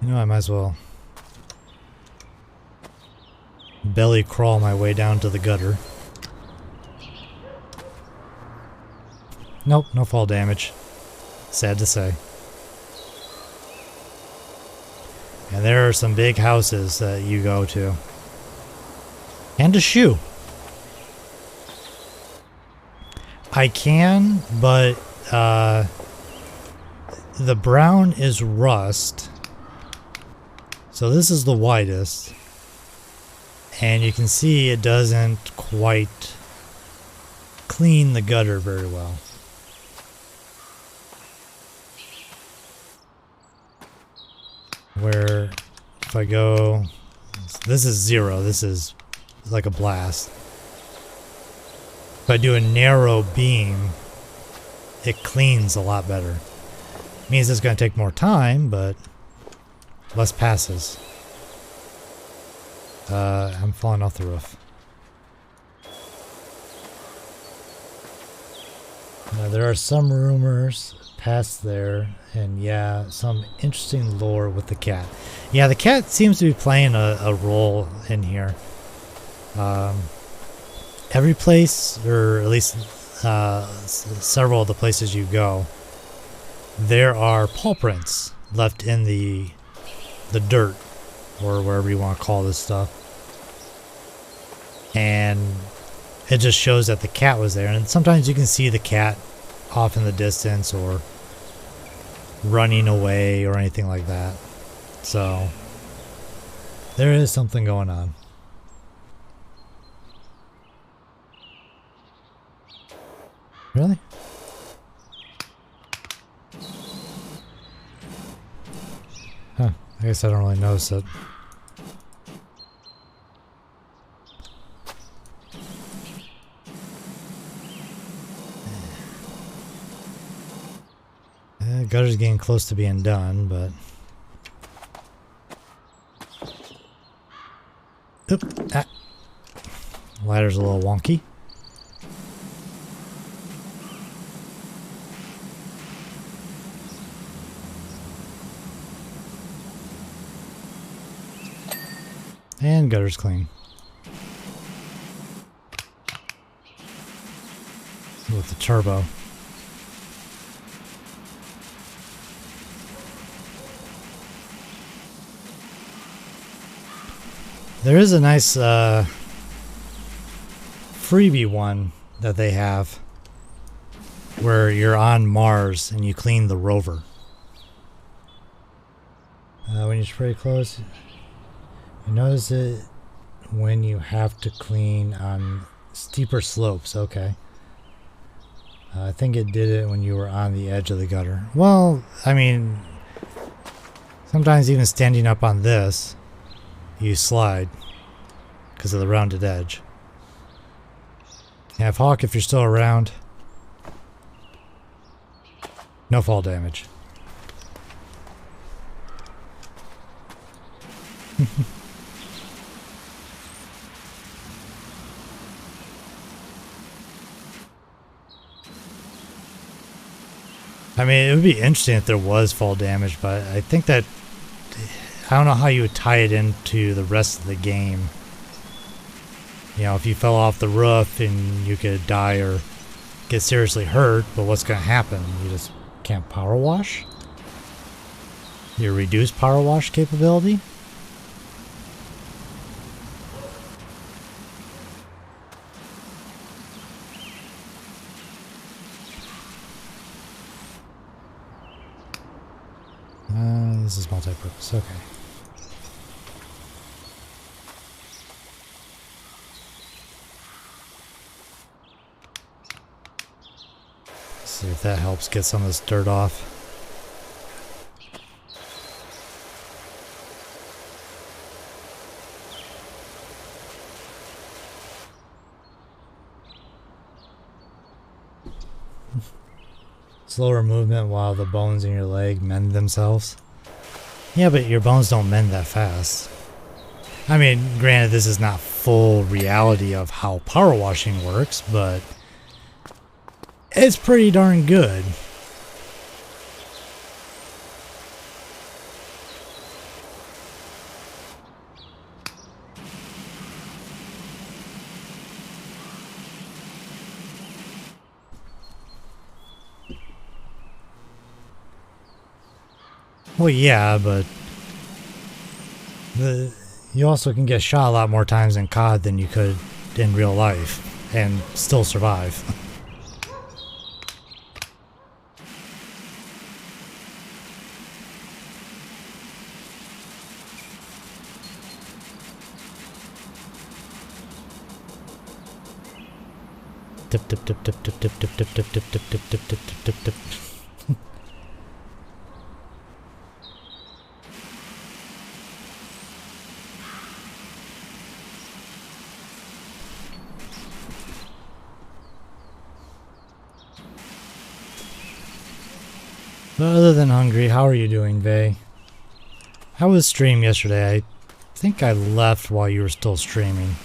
You know, I might as well belly crawl my way down to the gutter. Nope, no fall damage. Sad to say. And there are some big houses that you go to. And a shoe. I can, but the brown is rust. So this is the widest, and you can see it doesn't quite clean the gutter very well. Where if I go, this is 0, this is like a blast. If I do a narrow beam, it cleans a lot better. Means it's going to take more time, but less passes. I'm falling off the roof. Now, there are some rumors past there, and yeah, some interesting lore with the cat. Yeah, the cat seems to be playing a role in here. Every place, or at least several of the places you go, there are paw prints left in the dirt, or wherever you want to call this stuff, and it just shows that the cat was there. And sometimes you can see the cat off in the distance or running away or anything like that, so there is something going on. Really? Huh, I guess I don't really notice it. Gutter's getting close to being done, but... Oop! Ah! Ladder's a little wonky. And gutter's clean. With the turbo. There is a nice freebie one that they have where you're on Mars and you clean the rover. When you spray close, you notice it when you have to clean on steeper slopes. Okay. I think it did it when you were on the edge of the gutter. Well, I mean, sometimes even standing up on this, you slide because of the rounded edge. Yeah, Hawk, if you're still around, no fall damage. I mean, it would be interesting if there was fall damage, but I think that I don't know how you would tie it into the rest of the game. You know, if you fell off the roof and you could die or get seriously hurt, but what's going to happen? You just can't power wash? Your reduced power wash capability? This is multi-purpose, okay. Let's see if that helps get some of this dirt off. Slower movement while the bones in your leg mend themselves. Yeah, but your bones don't mend that fast. I mean, granted, this is not full reality of how power washing works, but it's pretty darn good. Well, yeah, but you also can get shot a lot more times in COD than you could in real life and still survive. Tip tip tip tip tip tip tip tip tip tip tip tip tip tip tip tip. But other than hungry, how are you doing, Vay? How was stream yesterday? I think I left while you were still streaming.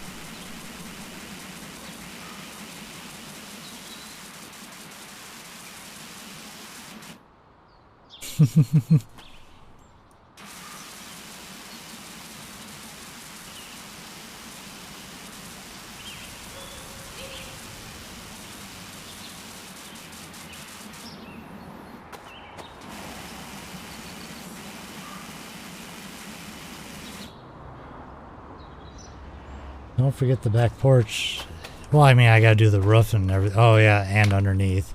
Don't forget the back porch. Well, I mean, I gotta do the roof and everything. Oh, yeah, and underneath.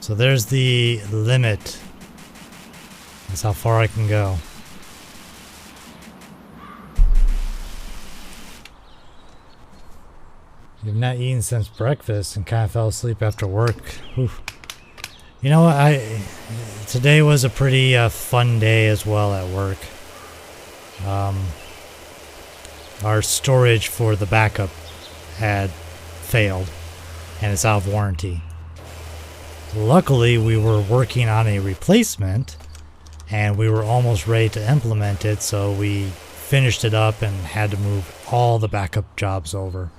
So there's the limit. That's how far I can go. You've not eaten since breakfast and kind of fell asleep after work. Oof. You know what? Today was a pretty fun day as well at work. Our storage for the backup had failed, and it's out of warranty. Luckily, we were working on a replacement, and we were almost ready to implement it, so we finished it up and had to move all the backup jobs over.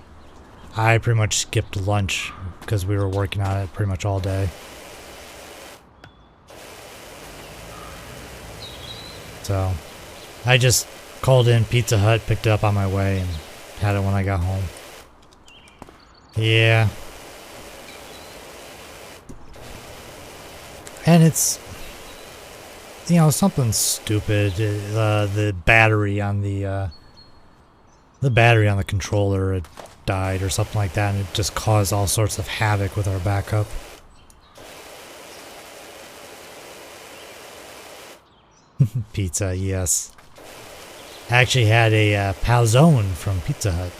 I pretty much skipped lunch because we were working on it pretty much all day. So I just called in Pizza Hut, picked it up on my way, and had it when I got home. Yeah. And it's, you know, something stupid. The battery on the controller had died or something like that, and it just caused all sorts of havoc with our backup. Pizza, yes. I actually had a calzone from Pizza Hut,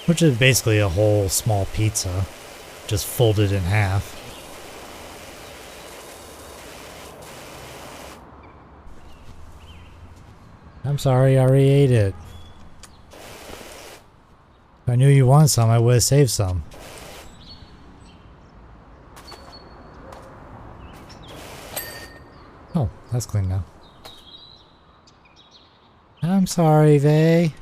which is basically a whole small pizza, just folded in half. I'm sorry, I already ate it. If I knew you wanted some, I would have saved some. Oh, That's clean now. I'm sorry, Vay.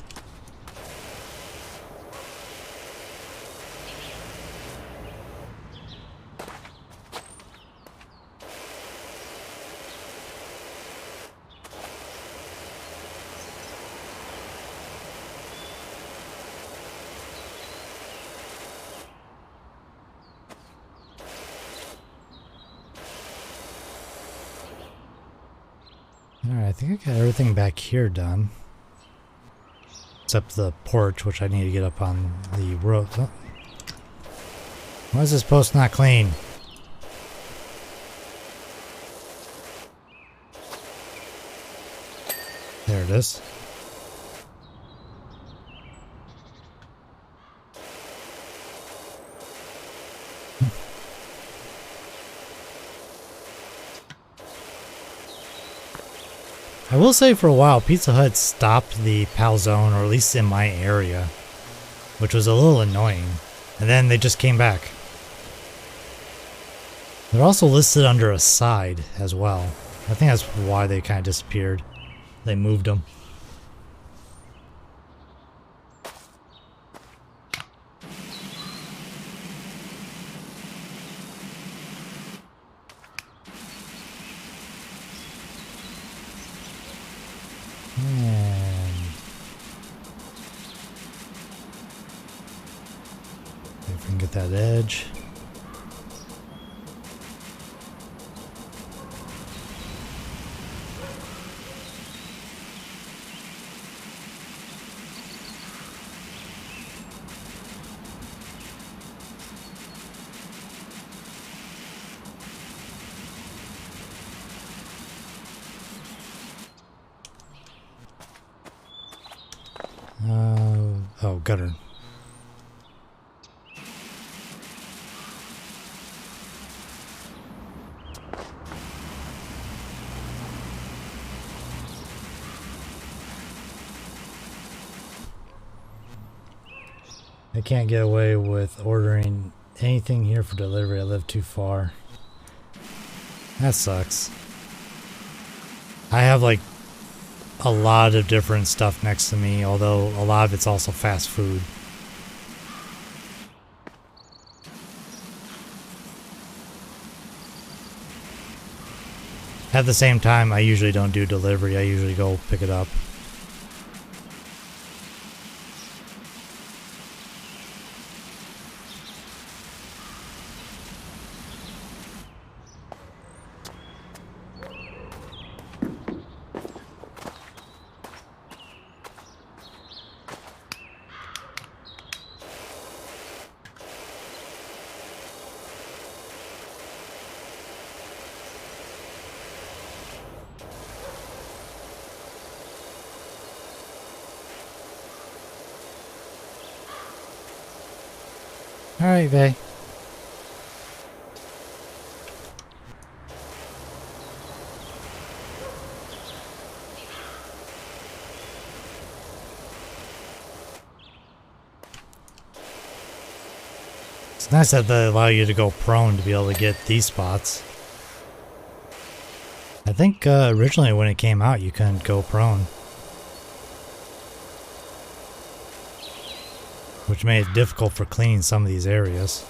Alright, I think I got everything back here done. Except the porch, which I need to get up on the roof. Oh. Why is this post not clean? There it is. I will say for a while, Pizza Hut stopped the PAL zone, or at least in my area, which was a little annoying. And then they just came back. They're also listed under a side as well. I think that's why they kind of disappeared. They moved them. If we can get that edge. Oh, gutter. I can't get away with ordering anything here for delivery. I live too far. That sucks. I have like a lot of different stuff next to me, although a lot of it's also fast food. At the same time, I usually don't do delivery. I usually go pick it up. Alright, Vay. It's nice that they allow you to go prone to be able to get these spots. I think originally when it came out you couldn't go prone, which made it difficult for cleaning some of these areas.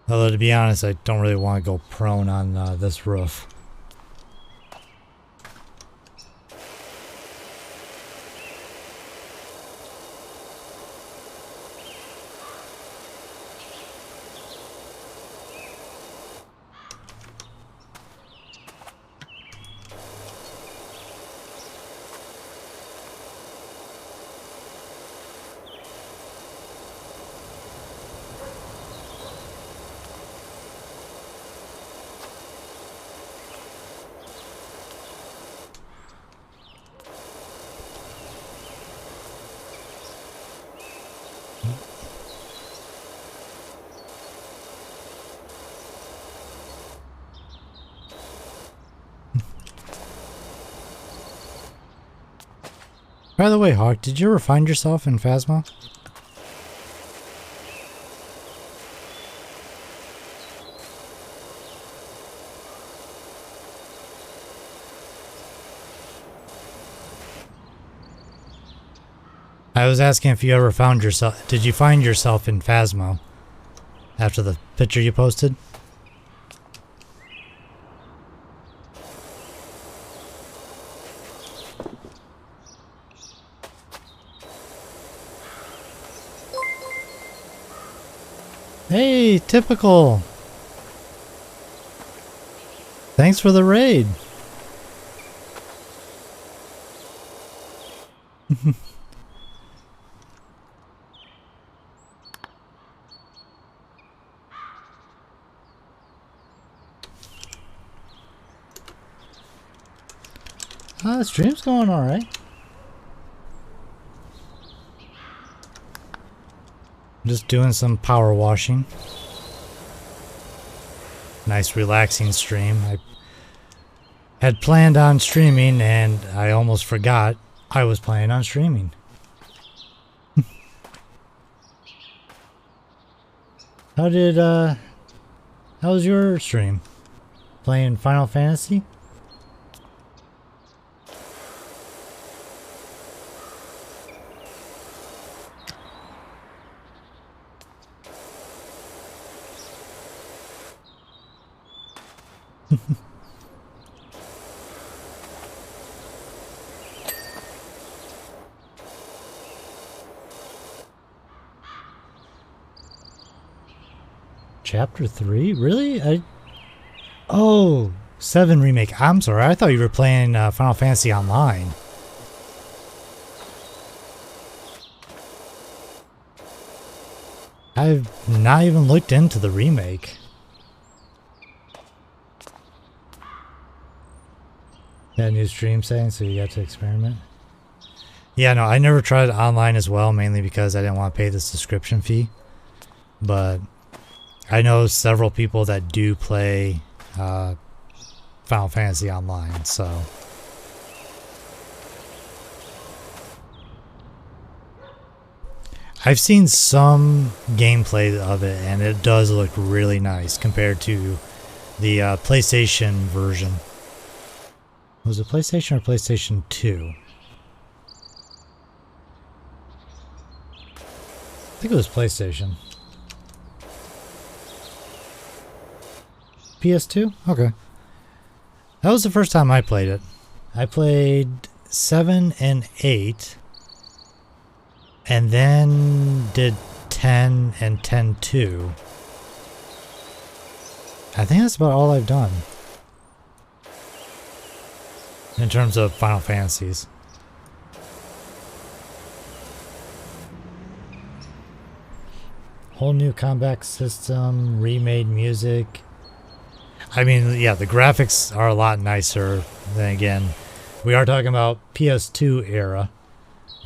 Although to be honest, I don't really want to go prone on this roof. By the way, Hawk, did you ever find yourself in Phasma? I was asking if you ever found yourself... Did you find yourself in Phasmo after the picture you posted? Hey, typical. Thanks for the raid. The stream's going all right. Just doing some power washing. Nice relaxing stream. I had planned on streaming and I almost forgot I was planning on streaming. How was your stream? Playing Final Fantasy? Chapter 3? Really? Oh, 7 remake. I'm sorry. I thought you were playing Final Fantasy Online. I've not even looked into the remake. That new stream setting, so you got to experiment? Yeah, no, I never tried online as well, mainly because I didn't want to pay the subscription fee. But I know several people that do play Final Fantasy Online, so... I've seen some gameplay of it, and it does look really nice compared to the PlayStation version. Was it PlayStation or PlayStation 2? I think it was PlayStation. PS2? Okay. That was the first time I played it. I played 7 and 8. And then did 10 and 10-2. I think that's about all I've done. In terms of Final Fantasies. Whole new combat system, remade music. I mean, yeah, the graphics are a lot nicer. Then again, we are talking about PS2 era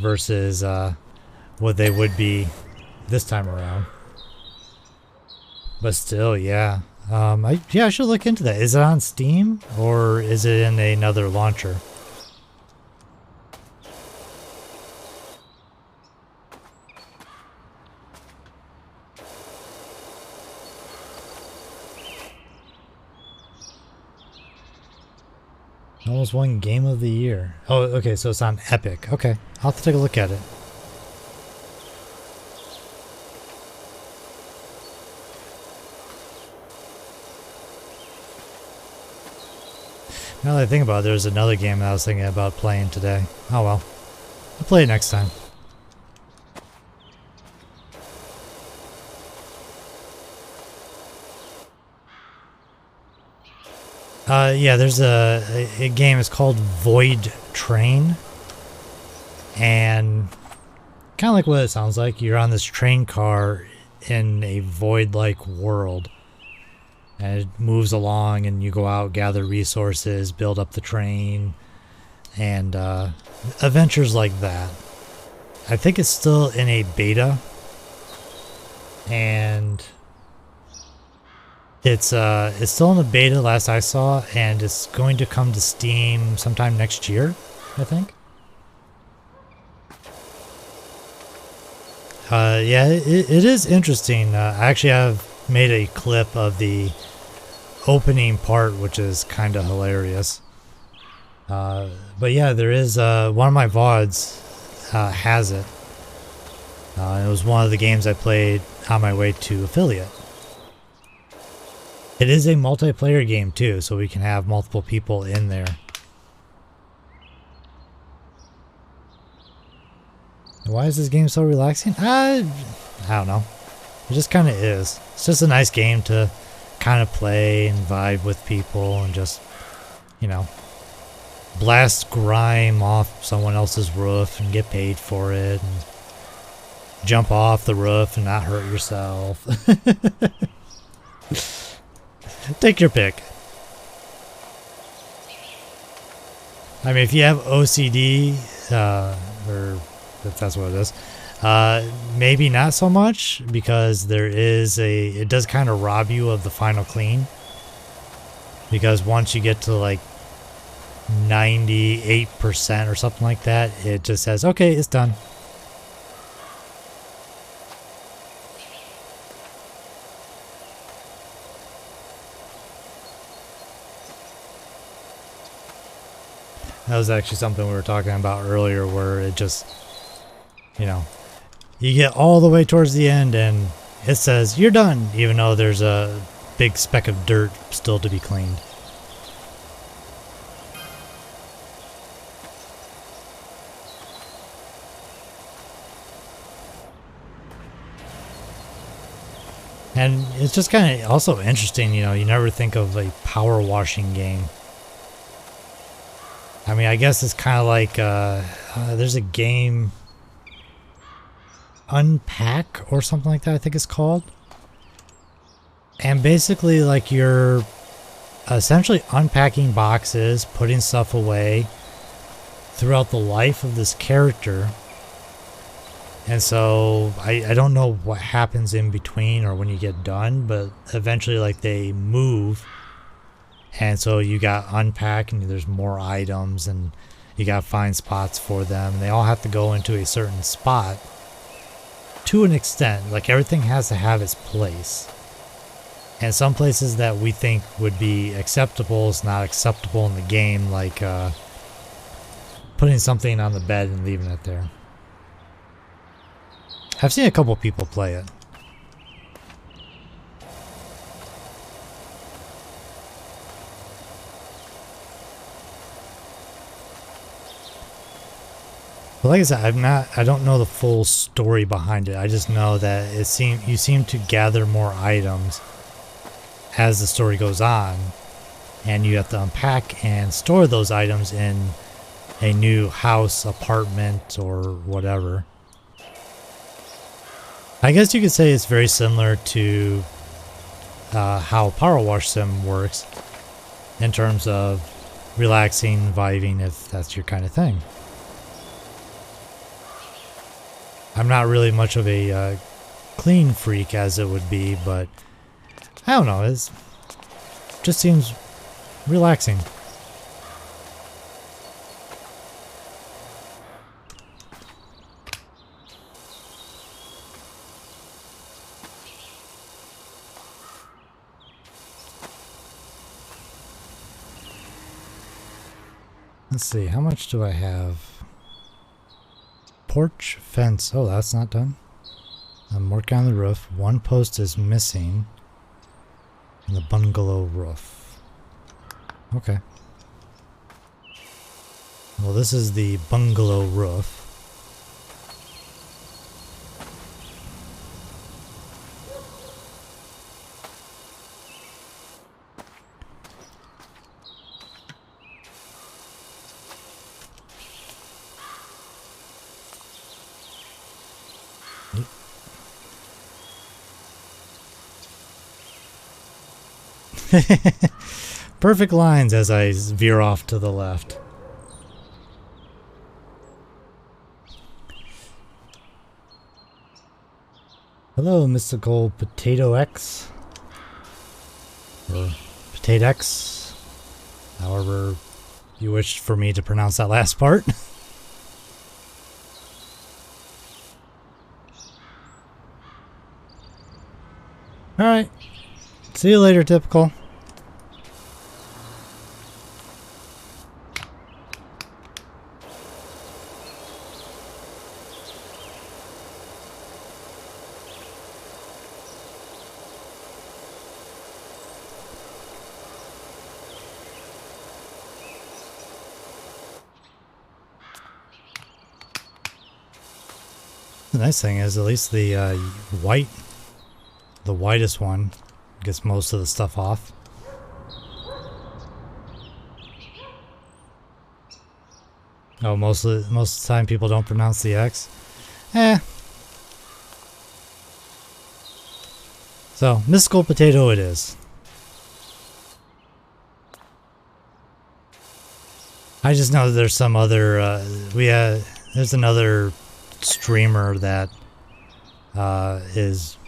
versus what they would be this time around. But still, yeah. I should look into that. Is it on Steam or is it in another launcher? Almost won Game of the Year. Oh, okay, so it's on Epic. Okay, I'll have to take a look at it. Now that I think about it, there's another game that I was thinking about playing today. Oh well. I'll play it next time. Yeah, there's a game, it's called Void Train. And kind of like what it sounds like. You're on this train car in a void-like world. And it moves along and you go out, gather resources, build up the train, and adventures like that. I think it's still in a beta, and it's still in the beta last I saw, and it's going to come to Steam sometime next year, I think. Yeah, it is interesting. I actually have made a clip of the opening part, which is kind of hilarious. But yeah, there is one of my VODs has it, It was one of the games I played on my way to affiliate. It is a multiplayer game too, so we can have multiple people in there. Why is this game so relaxing? I don't know. It just kind of is. It's just a nice game to kind of play and vibe with people and just, you know, blast grime off someone else's roof and get paid for it and jump off the roof and not hurt yourself. Take your pick. I mean, if you have OCD, or if that's what it is, maybe not so much, because it does kind of rob you of the final clean. Because once you get to like 98% or something like that, it just says, okay, it's done. That was actually something we were talking about earlier, where it just, you know, you get all the way towards the end and it says you're done, even though there's a big speck of dirt still to be cleaned. And it's just kind of also interesting, you know, you never think of a power washing game. I mean, I guess it's kind of like, there's a game, Unpack or something like that, I think it's called. And basically, like, you're essentially unpacking boxes, putting stuff away throughout the life of this character. And so, I don't know what happens in between or when you get done, but eventually, like, they move. And so you got unpack and there's more items and you got to find spots for them. And they all have to go into a certain spot to an extent. Like, everything has to have its place. And some places that we think would be acceptable is not acceptable in the game. Like putting something on the bed and leaving it there. I've seen a couple people play it. But like I said, I don't know the full story behind it. I just know that you seem to gather more items as the story goes on, and you have to unpack and store those items in a new house, apartment, or whatever. I guess you could say it's very similar to how PowerWash Sim works in terms of relaxing, vibing, if that's your kind of thing. I'm not really much of a clean freak as it would be, but I don't know, it just seems relaxing. Let's see, how much do I have? Porch fence. Oh, that's not done. I'm working on the roof. One post is missing. And the bungalow roof. Okay. Well, this is the bungalow roof. Perfect lines as I veer off to the left. Hello, mystical Potato X. Or Potato X. However you wish for me to pronounce that last part. Alright. See you later, typical. The nice thing is at least the the whitest one gets most of the stuff off. Oh, most of the time people don't pronounce the X. So, mystical potato it is. I just know that there's some other, there's another streamer that is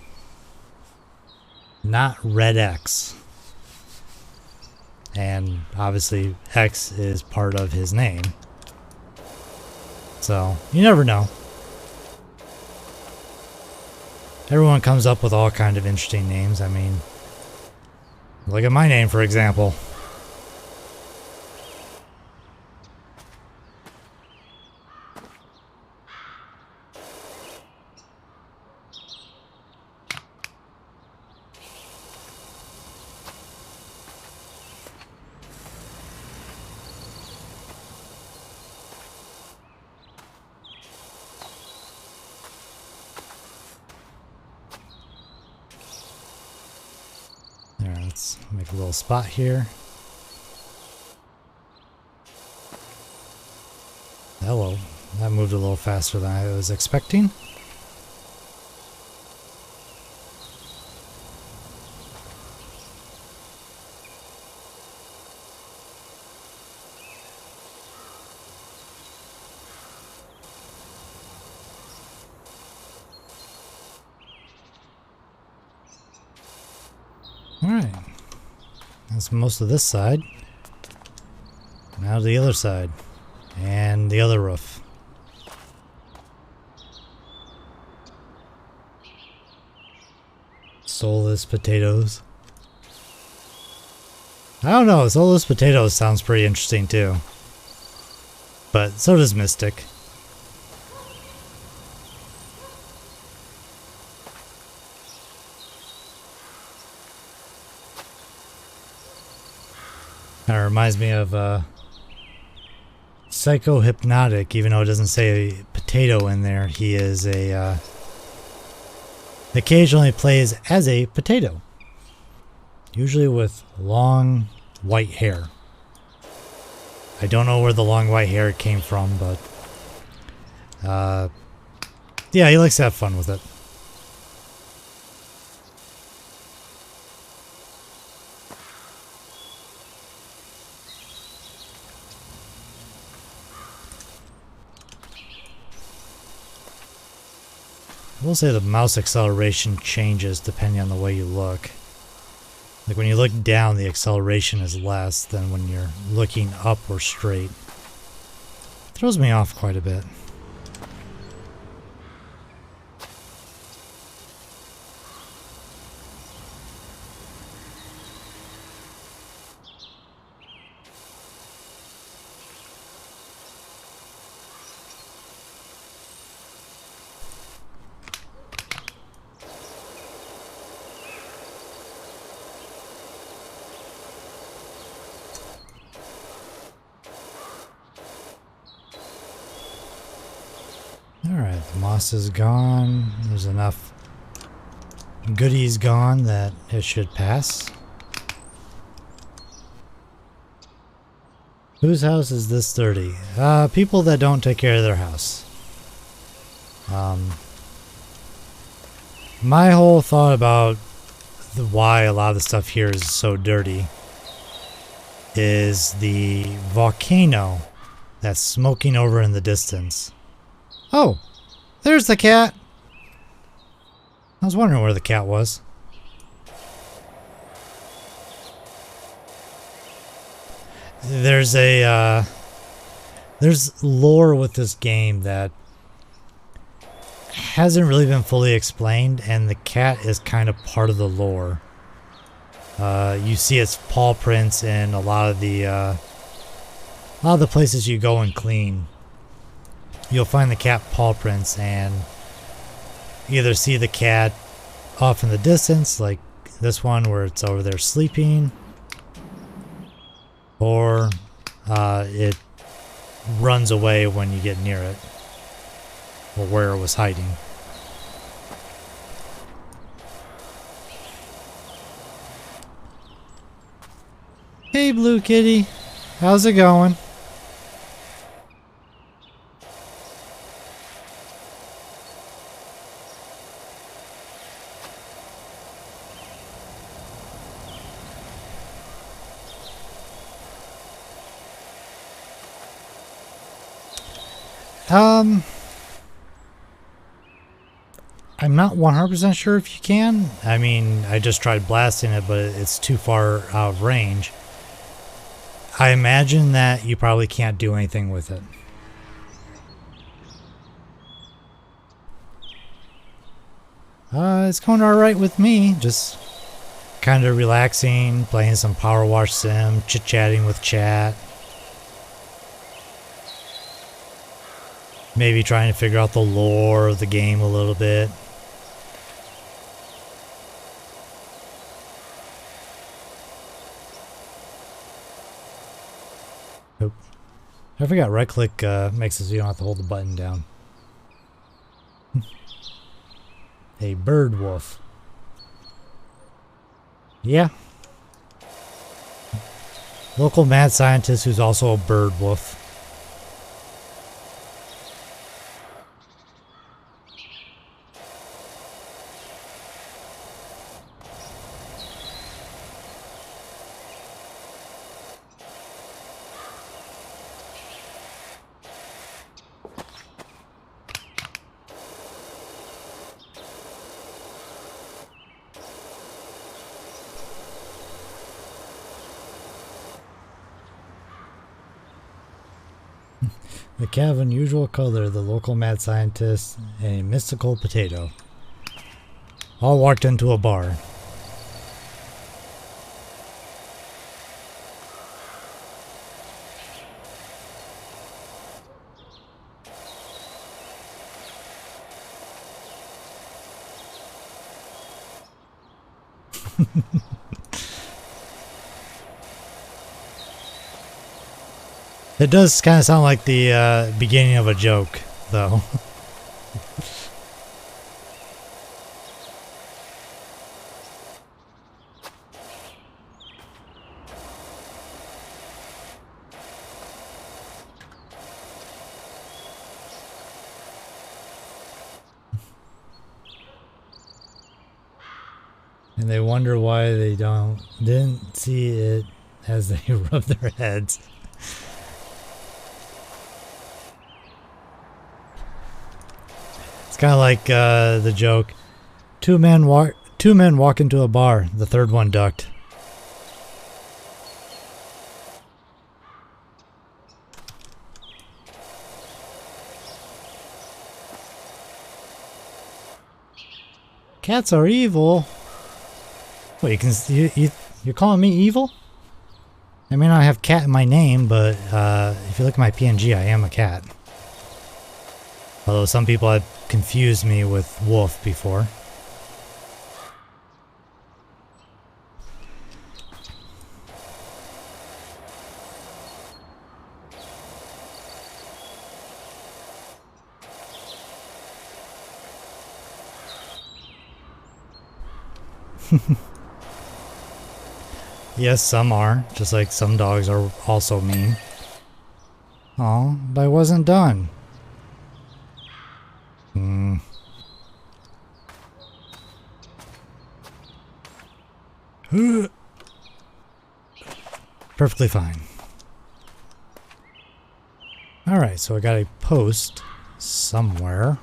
not Red X. And obviously X is part of his name. So, you never know. Everyone comes up with all kind of interesting names. I mean, look at my name, for example. Alright, let's make a little spot here. Hello. That moved a little faster than I was expecting. Alright. That's most of this side. Now the other side. And the other roof. Soulless potatoes. I don't know, soulless potatoes sounds pretty interesting too. But so does Mystic. That reminds me of Psycho-Hypnotic, even though it doesn't say a potato in there. He is a occasionally plays as a potato, usually with long white hair. I don't know where the long white hair came from, but yeah, he likes to have fun with it. I will say the mouse acceleration changes depending on the way you look. Like when you look down, the acceleration is less than when you're looking up or straight. Throws me off quite a bit. Alright, the moss is gone. There's enough goodies gone that it should pass. Whose house is this dirty? People that don't take care of their house. My whole thought about why a lot of the stuff here is so dirty is the volcano that's smoking over in the distance. Oh, there's the cat. I was wondering where the cat was. There's lore with this game that hasn't really been fully explained, and the cat is kind of part of the lore. You see its paw prints in a lot of the places you go and clean. You'll find the cat paw prints, and either see the cat off in the distance, like this one where it's over there sleeping, or it runs away when you get near it, or where it was hiding. Hey, Blue Kitty. How's it going? I'm not 100% sure if you can. I mean, I just tried blasting it, but it's too far out of range. I imagine that you probably can't do anything with it. It's going alright with me. Just kind of relaxing, playing some PowerWash Sim, chit-chatting with chat. Maybe trying to figure out the lore of the game a little bit. Oop. I forgot right click makes it so you don't have to hold the button down. A bird wolf. Yeah. Local mad scientist who's also a bird wolf. The cat of unusual color, the local mad scientist, and a mystical potato. All walked into a bar. It does kind of sound like the beginning of a joke, though. And they wonder why they didn't see it as they rub their heads. It's kind of like the joke. Two men walk into a bar. The third one ducked. Cats are evil. Wait, you're calling me evil? I mean, I have cat in my name, but if you look at my PNG, I am a cat. Although some people have confused me with wolf before. Yes, some are. Just like some dogs are also mean. Oh, but I wasn't done. Perfectly fine. Alright, so I got a post somewhere.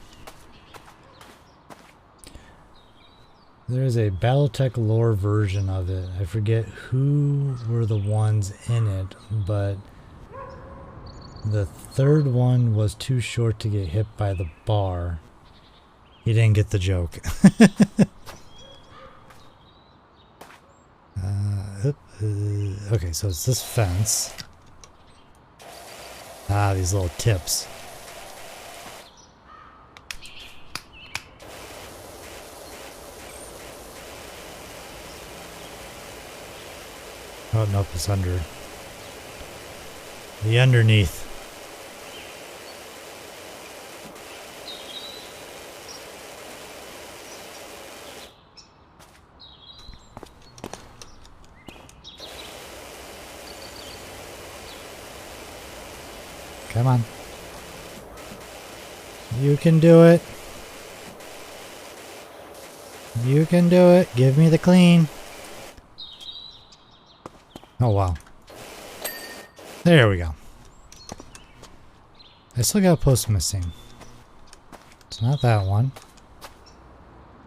There's a Battletech lore version of it. I forget who were the ones in it, but the third one was too short to get hit by the bar. He didn't get the joke. Okay, so it's this fence. Ah, these little tips. Oh, nope, it's under. The underneath. Come on. You can do it. You can do it. Give me the clean. Oh, wow. There we go. I still got a post missing. It's not that one.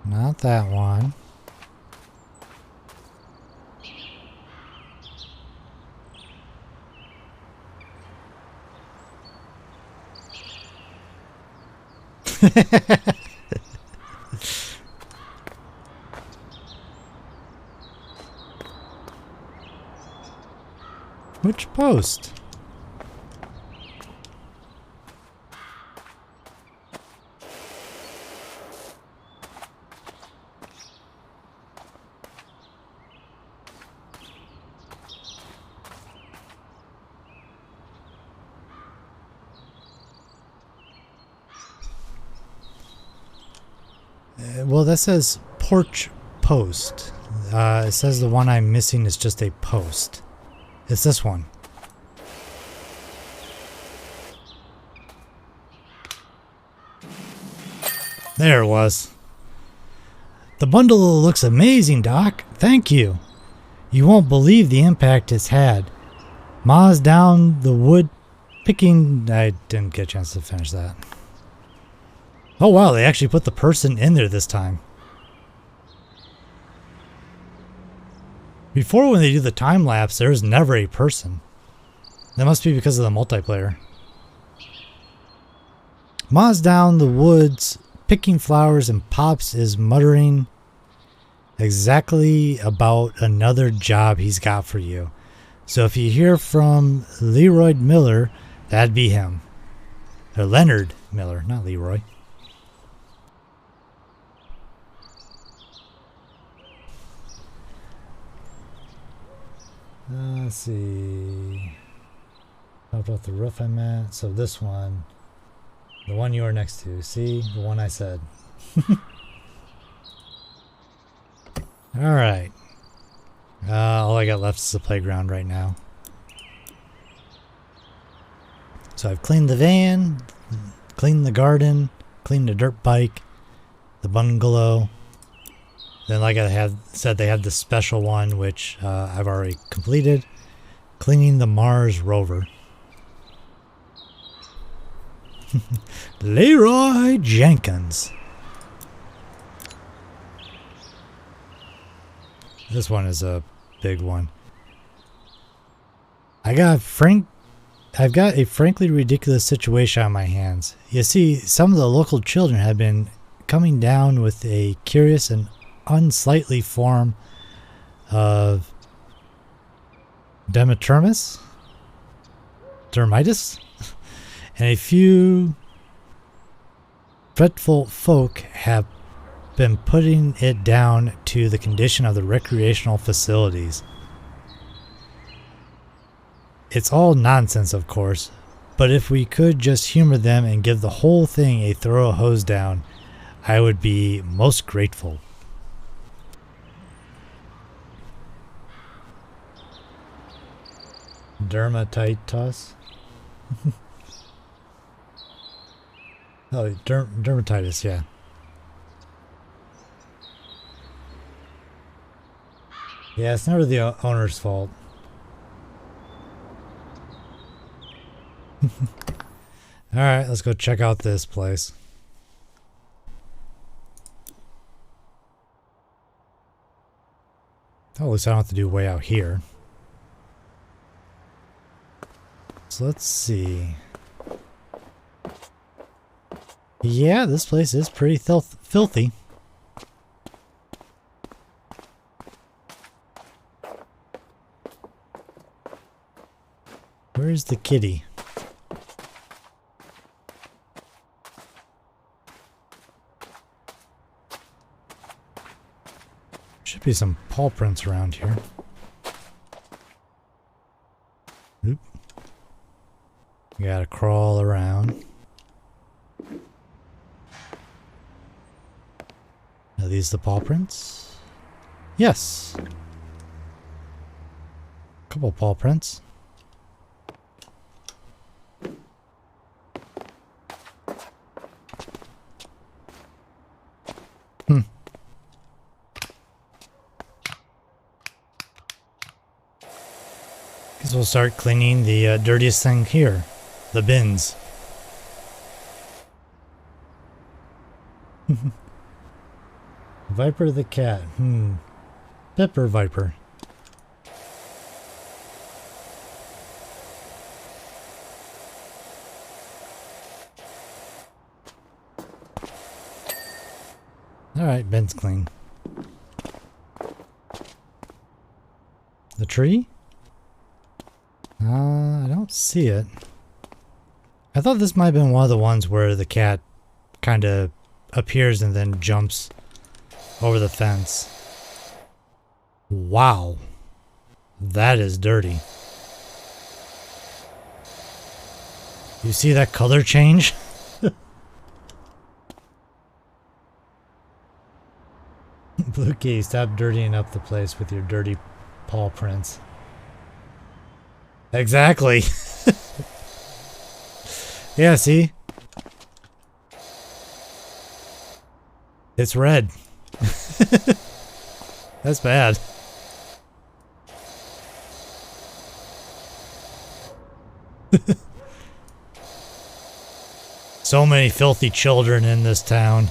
Not that one. Which post? Well, that says porch post. It says the one I'm missing is just a post. It's this one. There it was. The bundle looks amazing, Doc. Thank you. You won't believe the impact it's had. Ma's down the wood picking... I didn't get a chance to finish that. Oh wow, they actually put the person in there this time. Before, when they do the time lapse, there's never a person. That must be because of the multiplayer. Ma's down the woods picking flowers and Pops is muttering exactly about another job he's got for you. So if you hear from Leroy Miller, that'd be him. Or Leonard Miller, not Leroy. Let's see. Talked about the roof I'm at. So this one. The one you were next to. See? The one I said. Alright. All I got left is the playground right now. So I've cleaned the van, cleaned the garden, cleaned the dirt bike, the bungalow. Then, like I had said, they had the special one, which I've already completed. Cleaning the Mars rover. Leroy Jenkins. This one is a big one. I've got a frankly ridiculous situation on my hands. You see, some of the local children have been coming down with a curious and unsightly form of dermitis, and a few fretful folk have been putting it down to the condition of the recreational facilities. It's all nonsense, of course, but if we could just humor them and give the whole thing a thorough hose down, I would be most grateful. Dermatitis. Oh, dermatitis, yeah. Yeah, it's never the owner's fault. Alright, let's go check out this place. Oh, at least I don't have to do way out here. So let's see. Yeah, this place is pretty filthy. Where's the kitty? Should be some paw prints around here. Oop. You gotta crawl around. Are these the paw prints? Yes. Couple paw prints. Hmm. Guess we'll start cleaning the dirtiest thing here. The bins. Viper the cat. Pepper Viper. Alright, bin's clean. The tree? I don't see it. I thought this might have been one of the ones where the cat kind of appears and then jumps over the fence. Wow. That is dirty. You see that color change? Blue Key, stop dirtying up the place with your dirty paw prints. Exactly. Yeah, see? It's red. That's bad. So many filthy children in this town.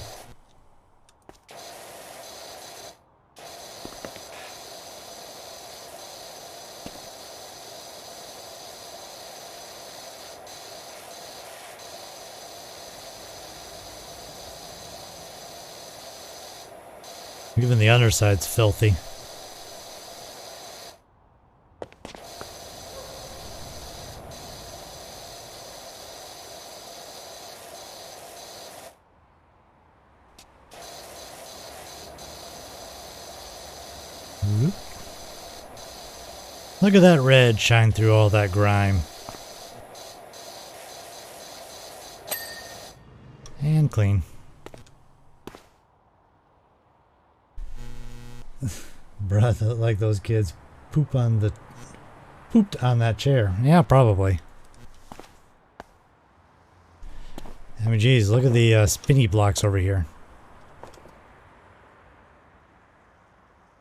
Even the underside's filthy. Look at that red shine through all that grime. And clean. Bruh, like those kids pooped on that chair. Yeah, probably. I mean, geez, look at the spinny blocks over here.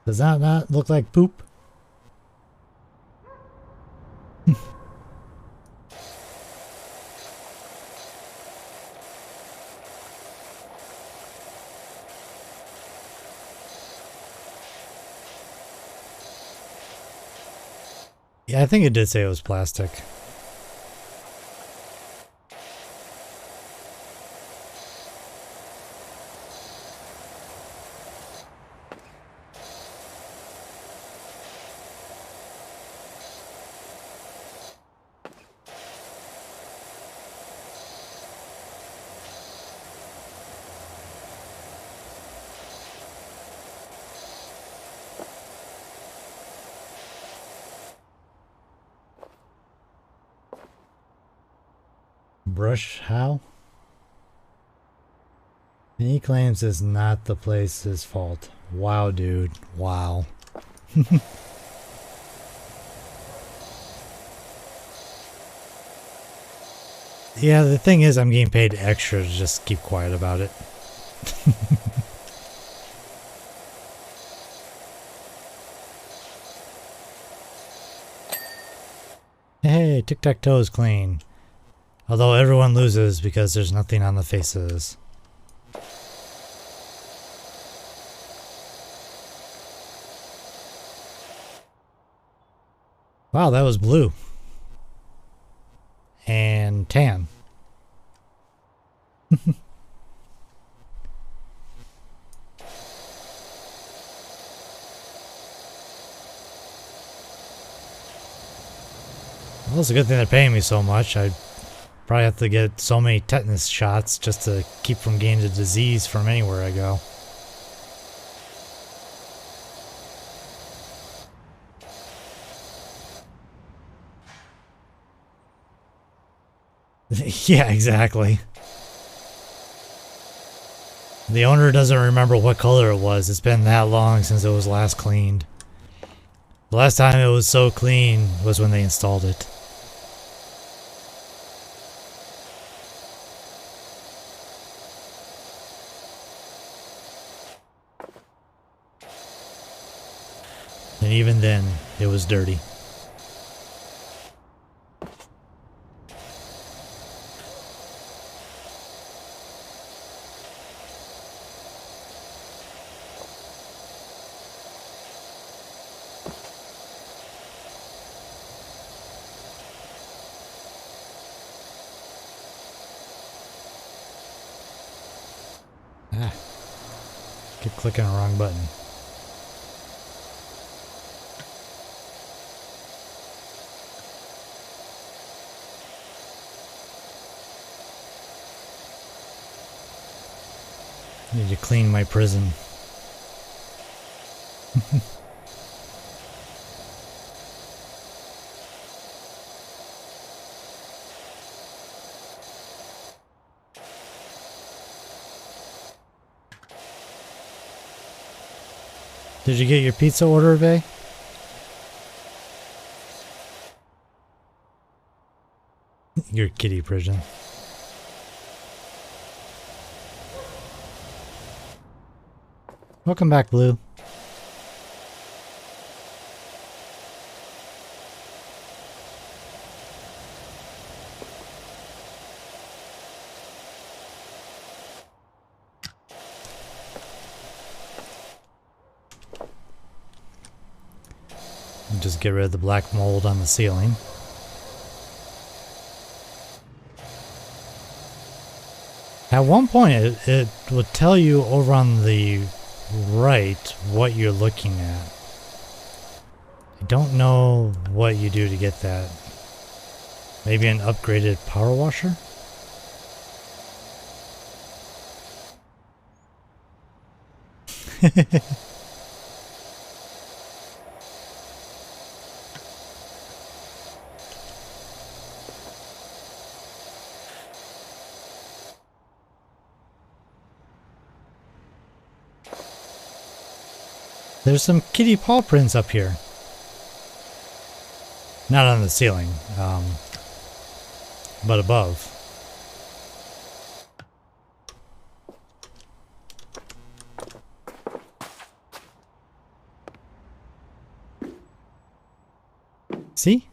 Does that not look like poop? Yeah, I think it did say it was plastic. Brush how? And he claims it's not the place's fault. Wow, dude. Wow. Yeah, the thing is I'm getting paid extra to just keep quiet about it. Hey, tic-tac-toe is clean. Although everyone loses because there's nothing on the faces. Wow, that was blue. And tan. Well, it's a good thing they're paying me so much. I probably have to get so many tetanus shots just to keep from getting the disease from anywhere I go. Yeah, exactly. The owner doesn't remember what color it was. It's been that long since it was last cleaned. The last time it was so clean was when they installed it. And even then, it was dirty. Ah, keep clicking the wrong button. Need to clean my prison. Did you get your pizza order, Vay? Your kitty prison. Welcome back, Blue. Just get rid of the black mold on the ceiling. At one point, it would tell you over on the right what you're looking at. I don't know what you do to get that. Maybe an upgraded power washer? There's some kitty paw prints up here. Not on the ceiling, but above. See?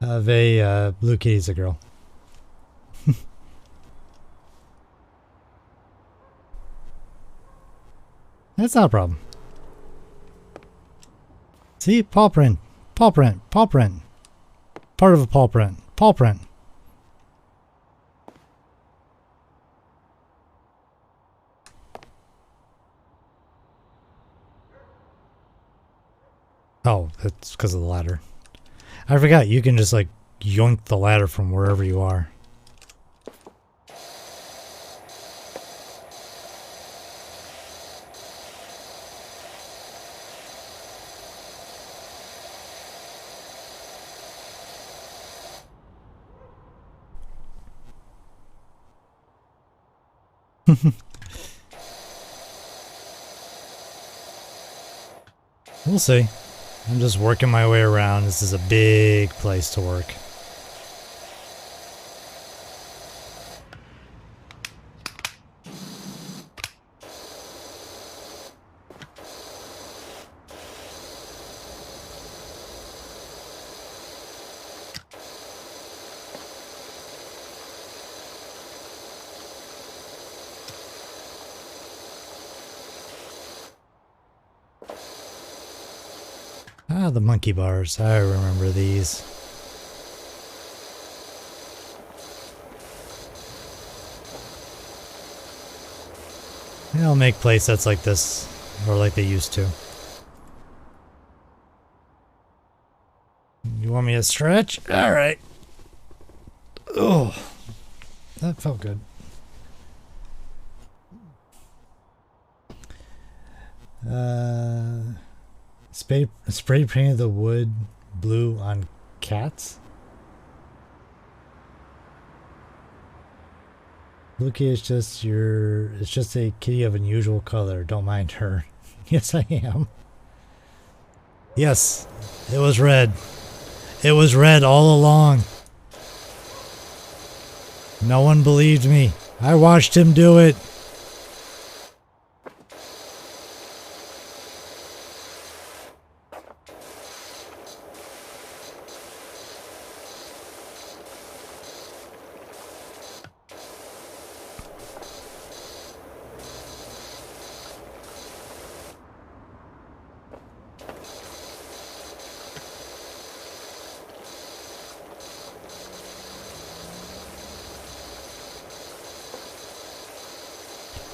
Blue kitty's a girl. That's not a problem. See? Paw print. Paw print. Paw print. Part of a paw print. Paw print. Oh, that's because of the ladder. I forgot you can just like yoink the ladder from wherever you are. We'll see. I'm just working my way around. This is a big place to work. Ah, the monkey bars. I remember these. They'll make play sets like this, or like they used to. You want me to stretch? Alright. Oh, that felt good. Spray painted the wood blue on cats. Luki is just it's just a kitty of unusual color. Don't mind her. Yes, I am. Yes, it was red. It was red all along. No one believed me. I watched him do it.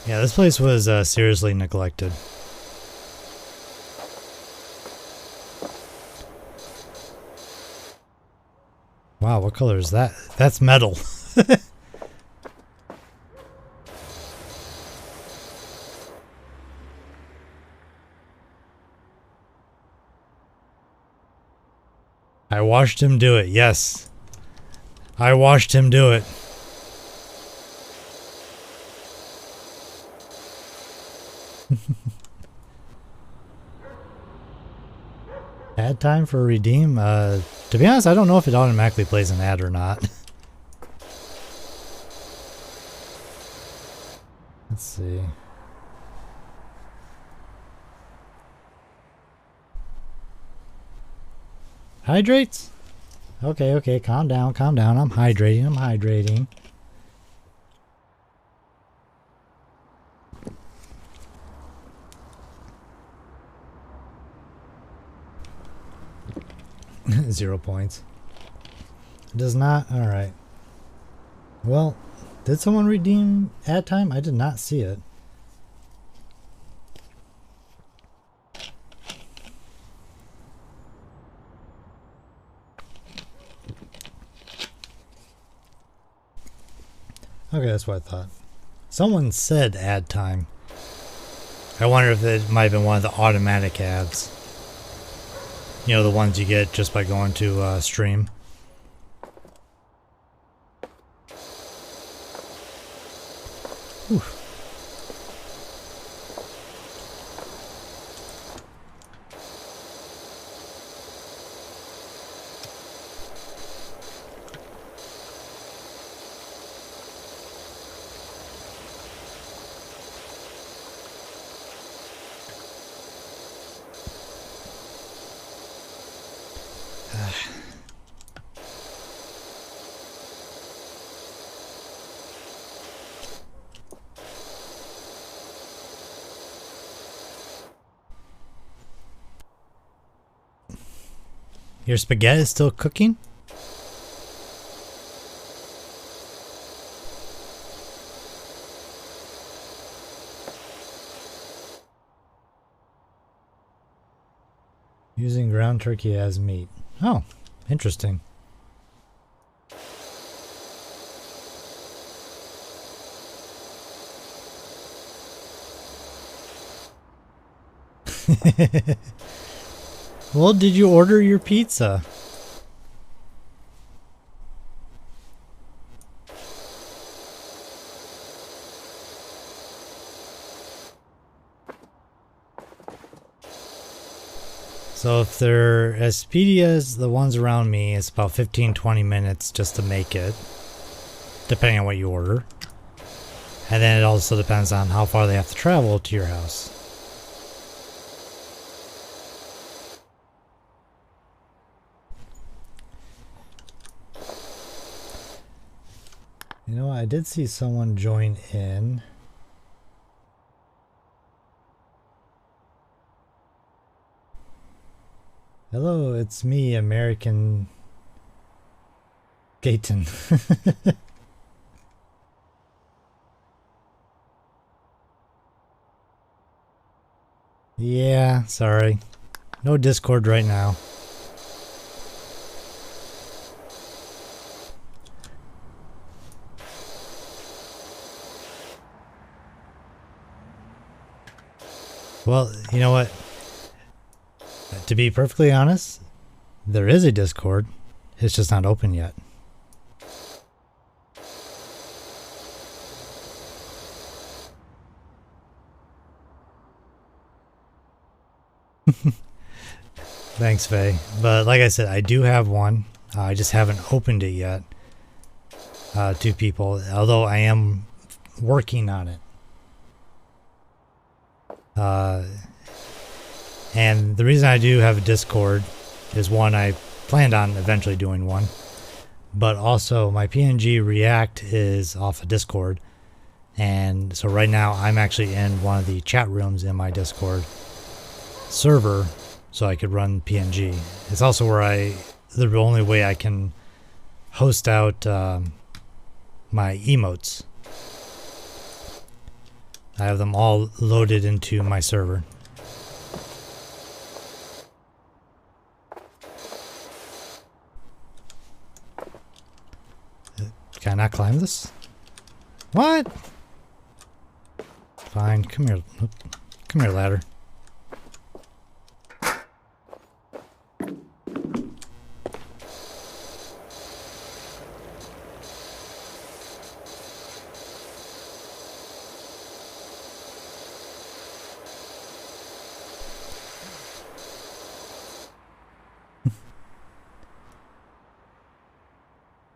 Yeah, this place was seriously neglected. Wow, what color is that? That's metal. I watched him do it, yes. I watched him do it. Ad time for redeem? To be honest, I don't know if it automatically plays an ad or not. Let's see. Hydrates? Okay, okay, calm down, calm down. I'm hydrating, I'm hydrating. Zero points. It does not? Alright. Well, did someone redeem ad time? I did not see it. Okay, that's what I thought. Someone said ad time. I wonder if it might have been one of the automatic ads. You know, the ones you get just by going to stream. Whew. Your spaghetti is still cooking? Using ground turkey as meat. Oh, interesting. Well, did you order your pizza? So if they're as speedy as the ones around me, it's about 15-20 minutes just to make it, depending on what you order. And then it also depends on how far they have to travel to your house. You know, I did see someone join in. Hello, it's me, American Gayton. Yeah, sorry. No Discord right now. Well, you know what? To be perfectly honest, there is a Discord. It's just not open yet. Thanks, Faye. But like I said, I do have one. I just haven't opened it yet to people. Although I am working on it. And the reason I do have a Discord is, one, I planned on eventually doing one, but also my PNG React is off of Discord. And so right now I'm actually in one of the chat rooms in my Discord server so I could run PNG. It's also where the only way I can host out my emotes. I have them all loaded into my server. Can I not climb this? What? Fine, come here. Come here, ladder.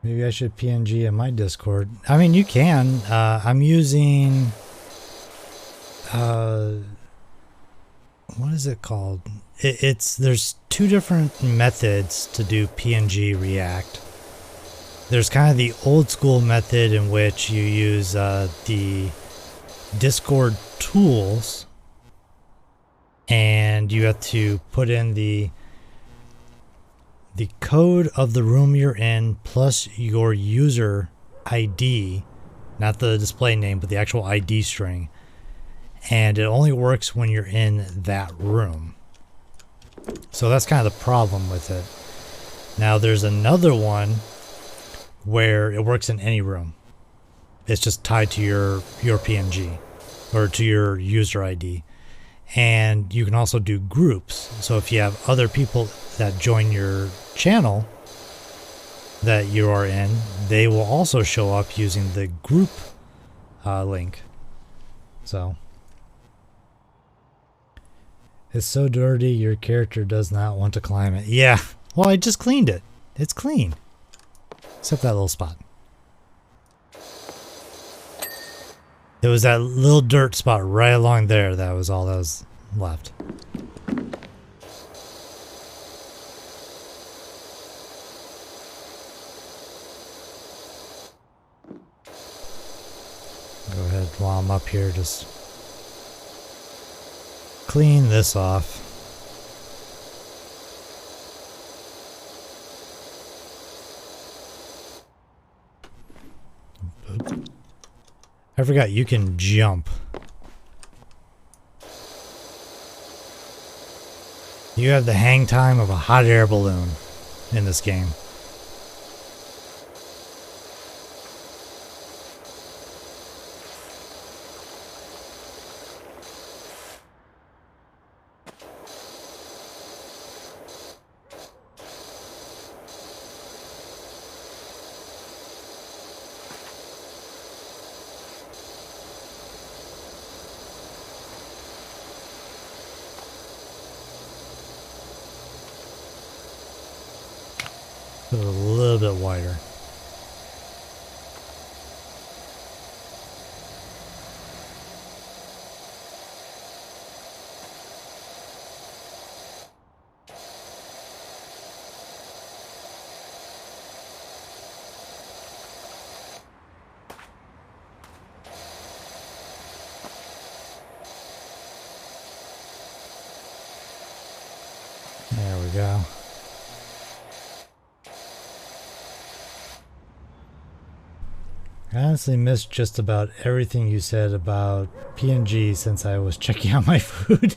Maybe I should PNG in my Discord. I mean, you can. I'm using... what is it called? There's two different methods to do PNG React. There's kind of the old school method in which you use the Discord tools, and you have to put in the code of the room you're in plus your user ID, not the display name, but the actual ID string. And it only works when you're in that room. So that's kind of the problem with it. Now there's another one where it works in any room. It's just tied to your PNG or to your user ID. And you can also do groups. So if you have other people that join your channel that you are in, they will also show up using the group link. So it's so dirty your character does not want to climb it. Yeah, well, I just cleaned it. It's clean. Except that little spot. It was that little dirt spot right along there that was all that was left. Go ahead while I'm up here, just clean this off. I forgot you can jump. You have the hang time of a hot air balloon in this game. A little bit wider. There we go. I honestly missed just about everything you said about PNG since I was checking out my food.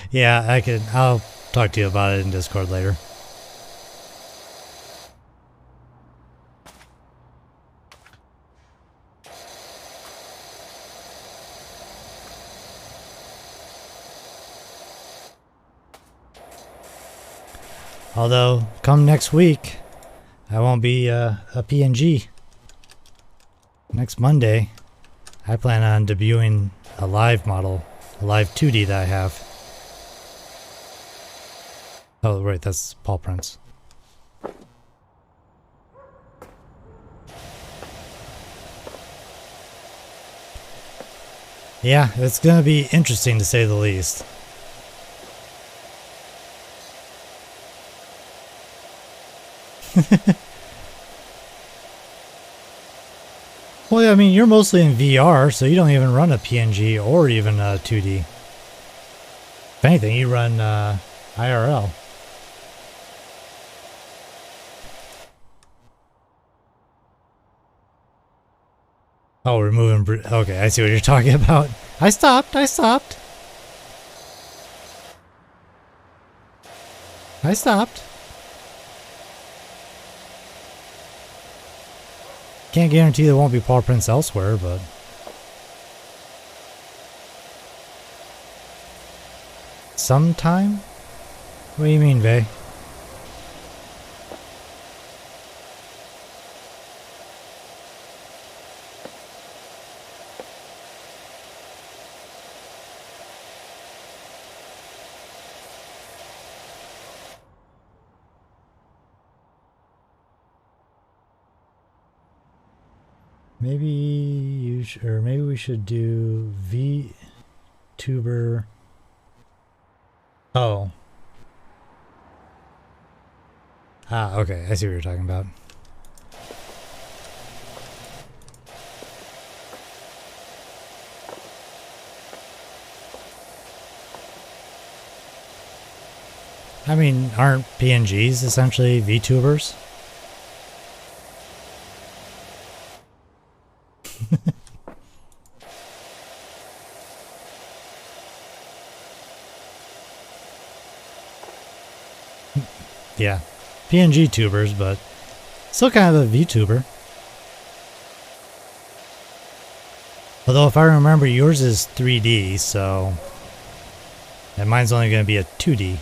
Yeah, I'll talk to you about it in Discord later. Although, come next week, I won't be a PNG. Next Monday, I plan on debuting a live model, a live 2D that I have. Oh, right, that's Paul Prince. Yeah, it's gonna be interesting to say the least. Well, I mean, you're mostly in VR, so you don't even run a PNG or even a 2D. If anything, you run IRL. Oh, we're moving. Okay, I see what you're talking about. I stopped. I stopped. I stopped. Can't guarantee there won't be paw prints elsewhere, but... Sometime? What do you mean, Vay? Maybe you should, or maybe we should do VTuber. Oh. Ah, okay. I see what you're talking about. I mean, aren't PNGs essentially VTubers? Yeah, PNG tubers, but still kind of a VTuber. Although if I remember, yours is 3D, so... And mine's only going to be a 2D.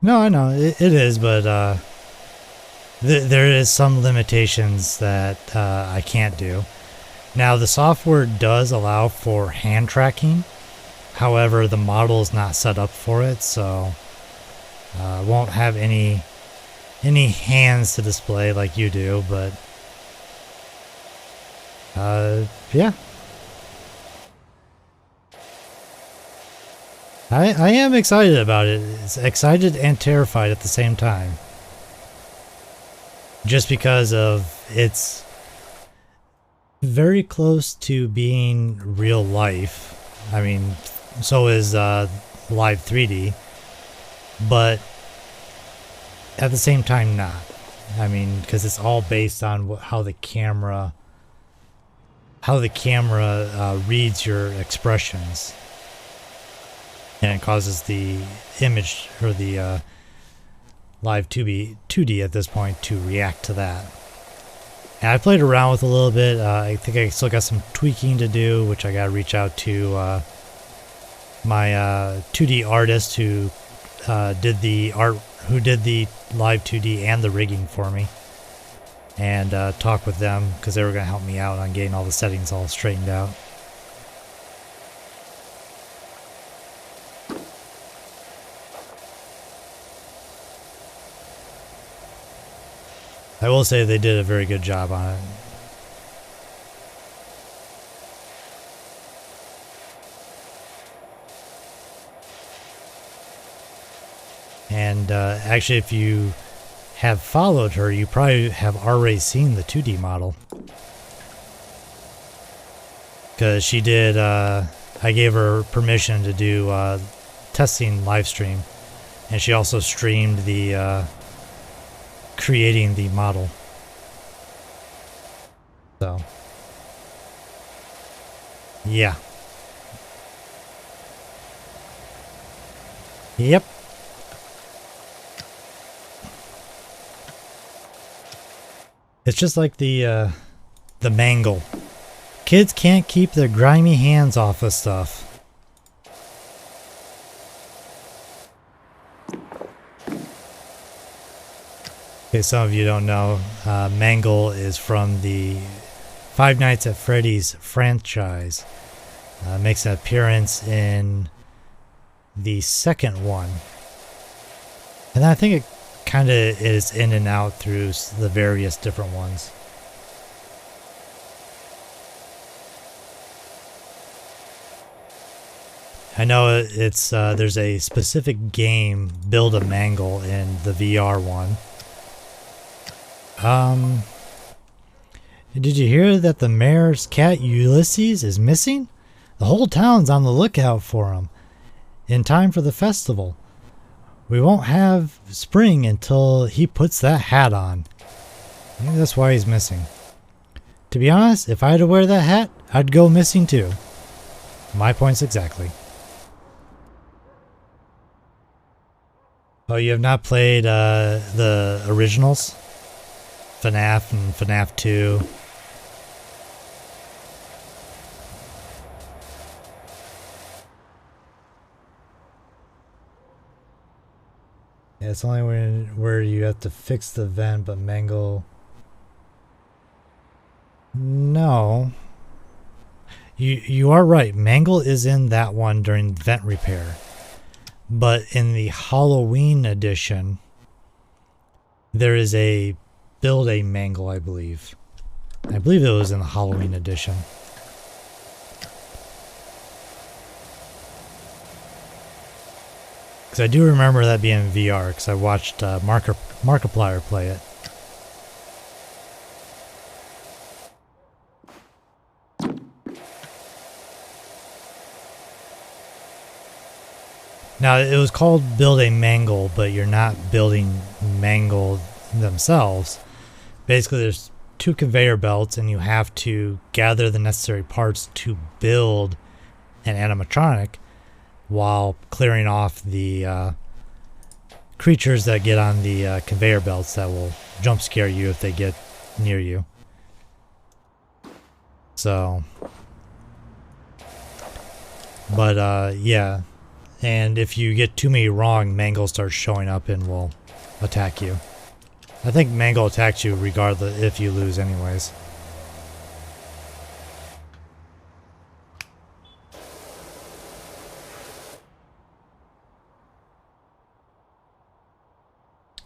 No, I know, it is, but there is some limitations that I can't do. Now, the software does allow for hand tracking. However, the model is not set up for it, so won't have any hands to display like you do, but yeah. I am excited about it. It's excited and terrified at the same time. Just because of it's very close to being real life. I mean, so is live 3D, but at the same time not. I mean, because it's all based on how the camera reads your expressions. And it causes the image, or the live 2D at this point, to react to that. And I played around with a little bit. I think I still got some tweaking to do, which I got to reach out to my 2D artist who did the live 2D and the rigging for me, and talk with them because they were going to help me out on getting all the settings all straightened out. I will say they did a very good job on it. And actually, if you have followed her, you probably have already seen the 2D model. Because she did, I gave her permission to do testing live stream. And she also streamed the creating the model. So, yeah. Yep. It's just like the mangle. Kids can't keep their grimy hands off of stuff. Okay, some of you don't know, Mangle is from the Five Nights at Freddy's franchise. Makes an appearance in the second one. And I think it kind of is in and out through the various different ones. I know it's there's a specific game, Build a Mangle, in the VR one. Did you hear that the mayor's cat Ulysses is missing? The whole town's on the lookout for him. In time for the festival. We won't have spring until he puts that hat on. Maybe that's why he's missing. To be honest, if I had to wear that hat, I'd go missing too. My points exactly. Oh, you have not played the originals? FNAF and FNAF 2. Yeah, it's only where you have to fix the vent, but Mangle... No. You are right. Mangle is in that one during vent repair. But in the Halloween edition, there is a Build a Mangle, I believe. I believe it was in the Halloween edition. Because I do remember that being in VR, because I watched Markiplier play it. Now, it was called Build a Mangle, but you're not building Mangle themselves. Basically, there's two conveyor belts, and you have to gather the necessary parts to build an animatronic while clearing off the creatures that get on the conveyor belts that will jump scare you if they get near you. So, but yeah. And if you get too many wrong, Mangle starts showing up and will attack you. I think Mangle attacks you regardless if you lose anyways.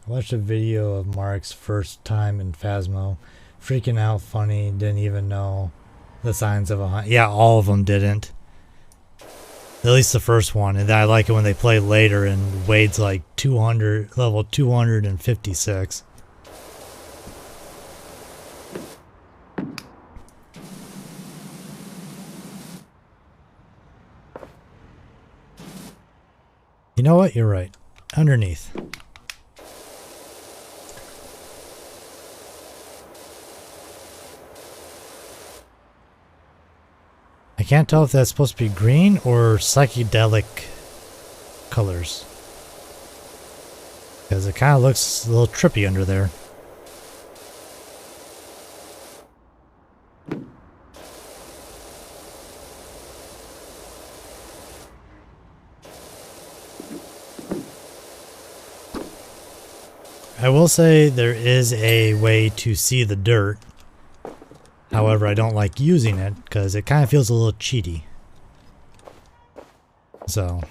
I watched a video of Mark's first time in Phasmo. Freaking out funny, didn't even know the signs of a hunt. Yeah, all of them didn't. At least the first one, and I like it when they play later and Wade's like 200, level 256. You know what? You're right. Underneath. I can't tell if that's supposed to be green or psychedelic colors. Because it kind of looks a little trippy under there. I will say there is a way to see the dirt. However, I don't like using it because it kind of feels a little cheaty. So,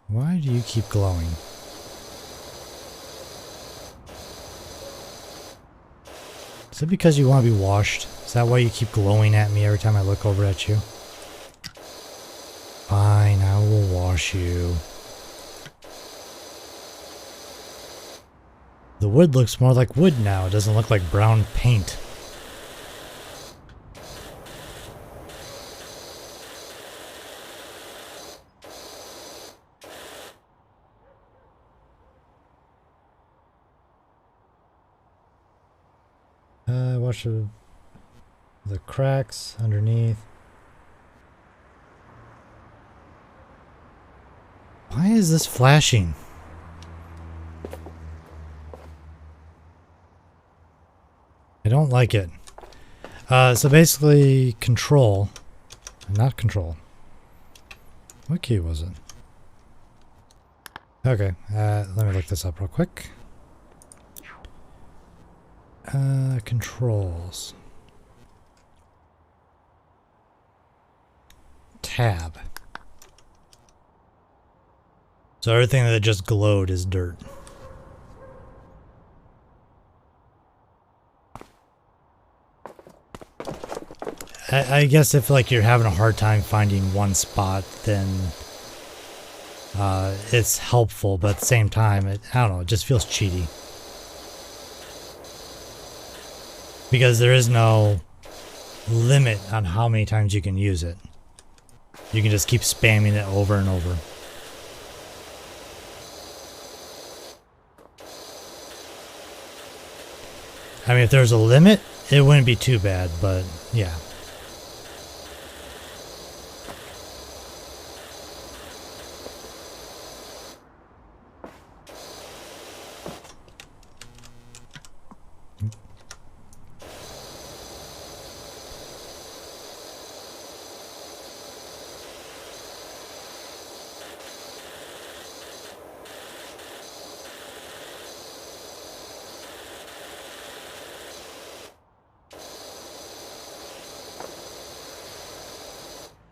why do you keep glowing? Is it because you want to be washed? Is that why you keep glowing at me every time I look over at you? Fine, I will wash you. The wood looks more like wood now. It doesn't look like brown paint. Watch the cracks underneath. Why is this flashing? I don't like it. So basically, control. Not control. What key was it? Okay, let me look this up real quick. Controls. Tab. So everything that just glowed is dirt. I guess if like you're having a hard time finding one spot, then it's helpful, but at the same time, I don't know, it just feels cheaty. Because there is no limit on how many times you can use it. You can just keep spamming it over and over. I mean, if there's a limit, it wouldn't be too bad, but yeah.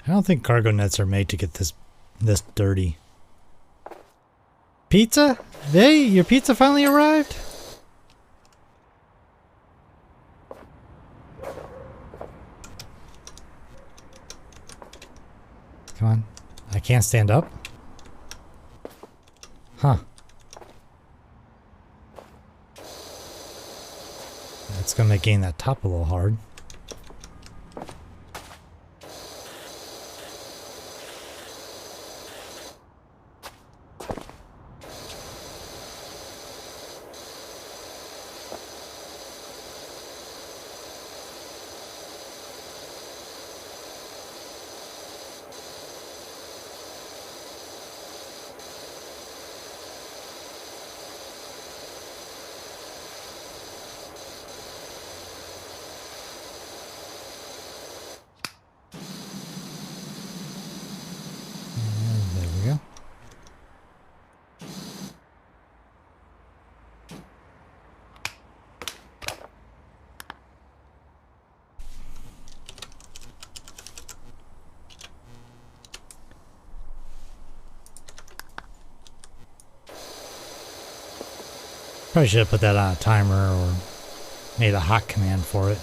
I don't think cargo nets are made to get this dirty. Pizza? Hey, your pizza finally arrived? Come on. I can't stand up? Huh. That's gonna make getting that top a little hard. Probably should have put that on a timer or made a hot command for it.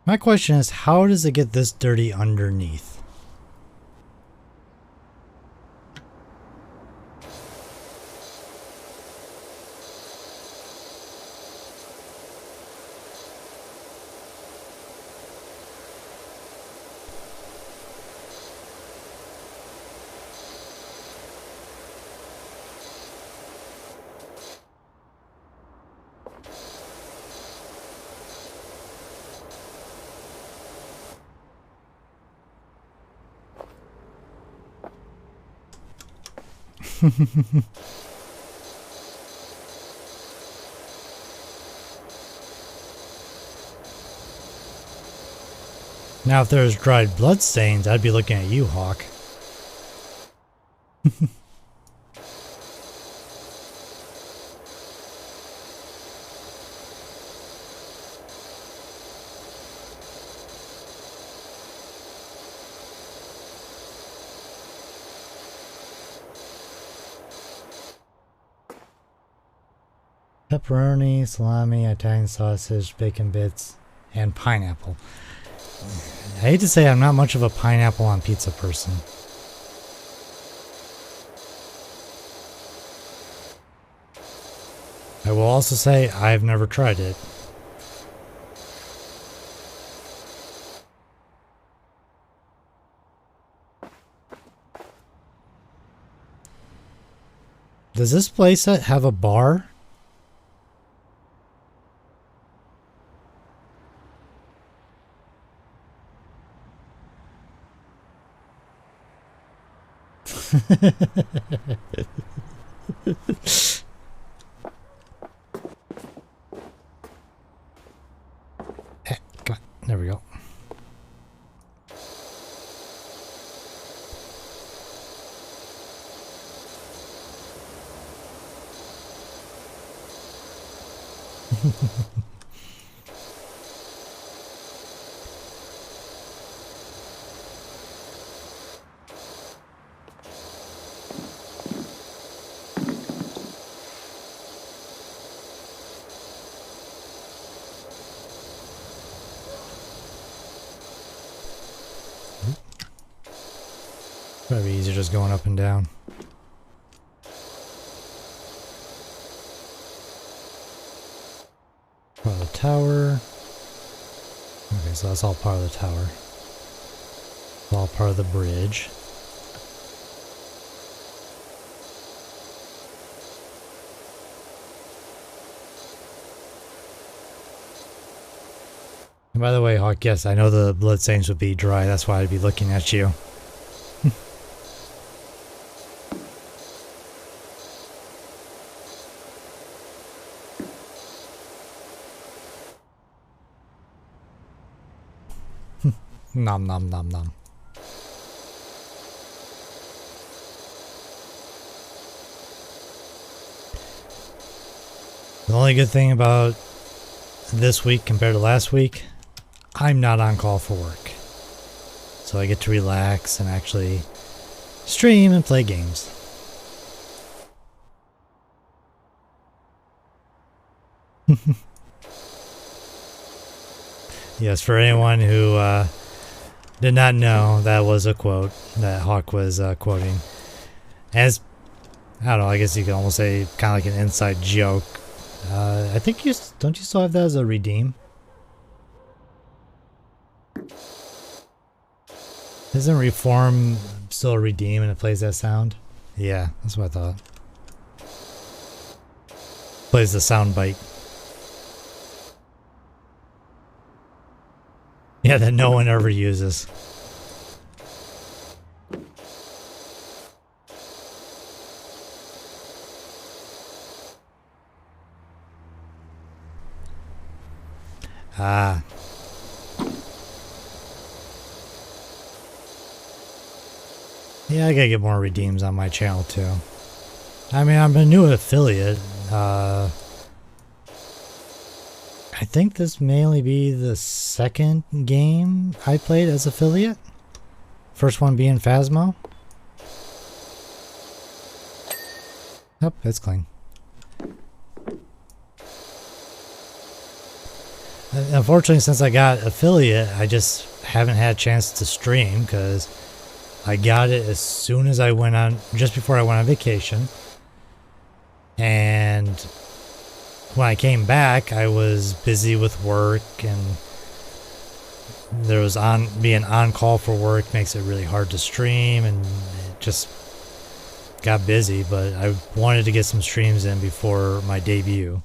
My question is, how does it get this dirty underneath? Now if there's dried blood stains, I'd be looking at you, Hawk. Pepperoni, salami, Italian sausage, bacon bits, and pineapple. I hate to say I'm not much of a pineapple on pizza person. I will also say I've never tried it. Does this place have a bar? Come on. There we go. Probably easier just going up and down. Part of the tower. Okay, so that's all part of the tower. It's all part of the bridge. And by the way, Hawk, yes, I know the bloodstains would be dry. That's why I'd be looking at you. Nom nom nom nom. The only good thing about this week compared to last week, I'm not on call for work. So I get to relax and actually stream and play games. Yes, for anyone who did not know, that was a quote that Hawk was quoting. As, I don't know, I guess you could almost say kind of like an inside joke. I think don't you still have that as a redeem? Isn't Reform still a redeem and it plays that sound? Yeah, that's what I thought. Plays the sound bite. Yeah, that no one ever uses. Ah. Yeah, I gotta get more redeems on my channel too. I mean, I'm a new affiliate. I think this may only be the second game I played as affiliate. First one being Phasmo. Oh, it's clean. Unfortunately, since I got affiliate, I just haven't had a chance to stream because I got it as soon as I went on, just before I went on vacation. And when I came back, I was busy with work, and there was being on call for work makes it really hard to stream, and it just got busy. But I wanted to get some streams in before my debut.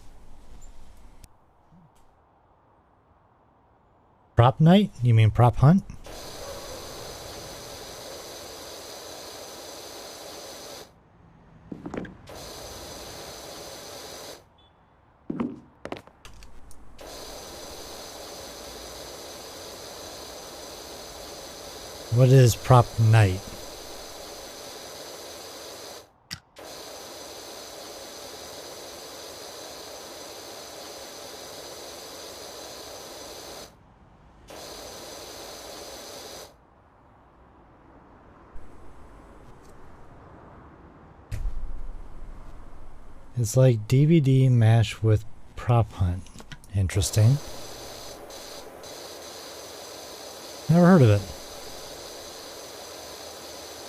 Prop night? You mean prop hunt? What is prop night? It's like DVD mash with prop hunt. Interesting. Never heard of it.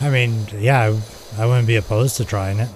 I mean, yeah, I wouldn't be opposed to trying it.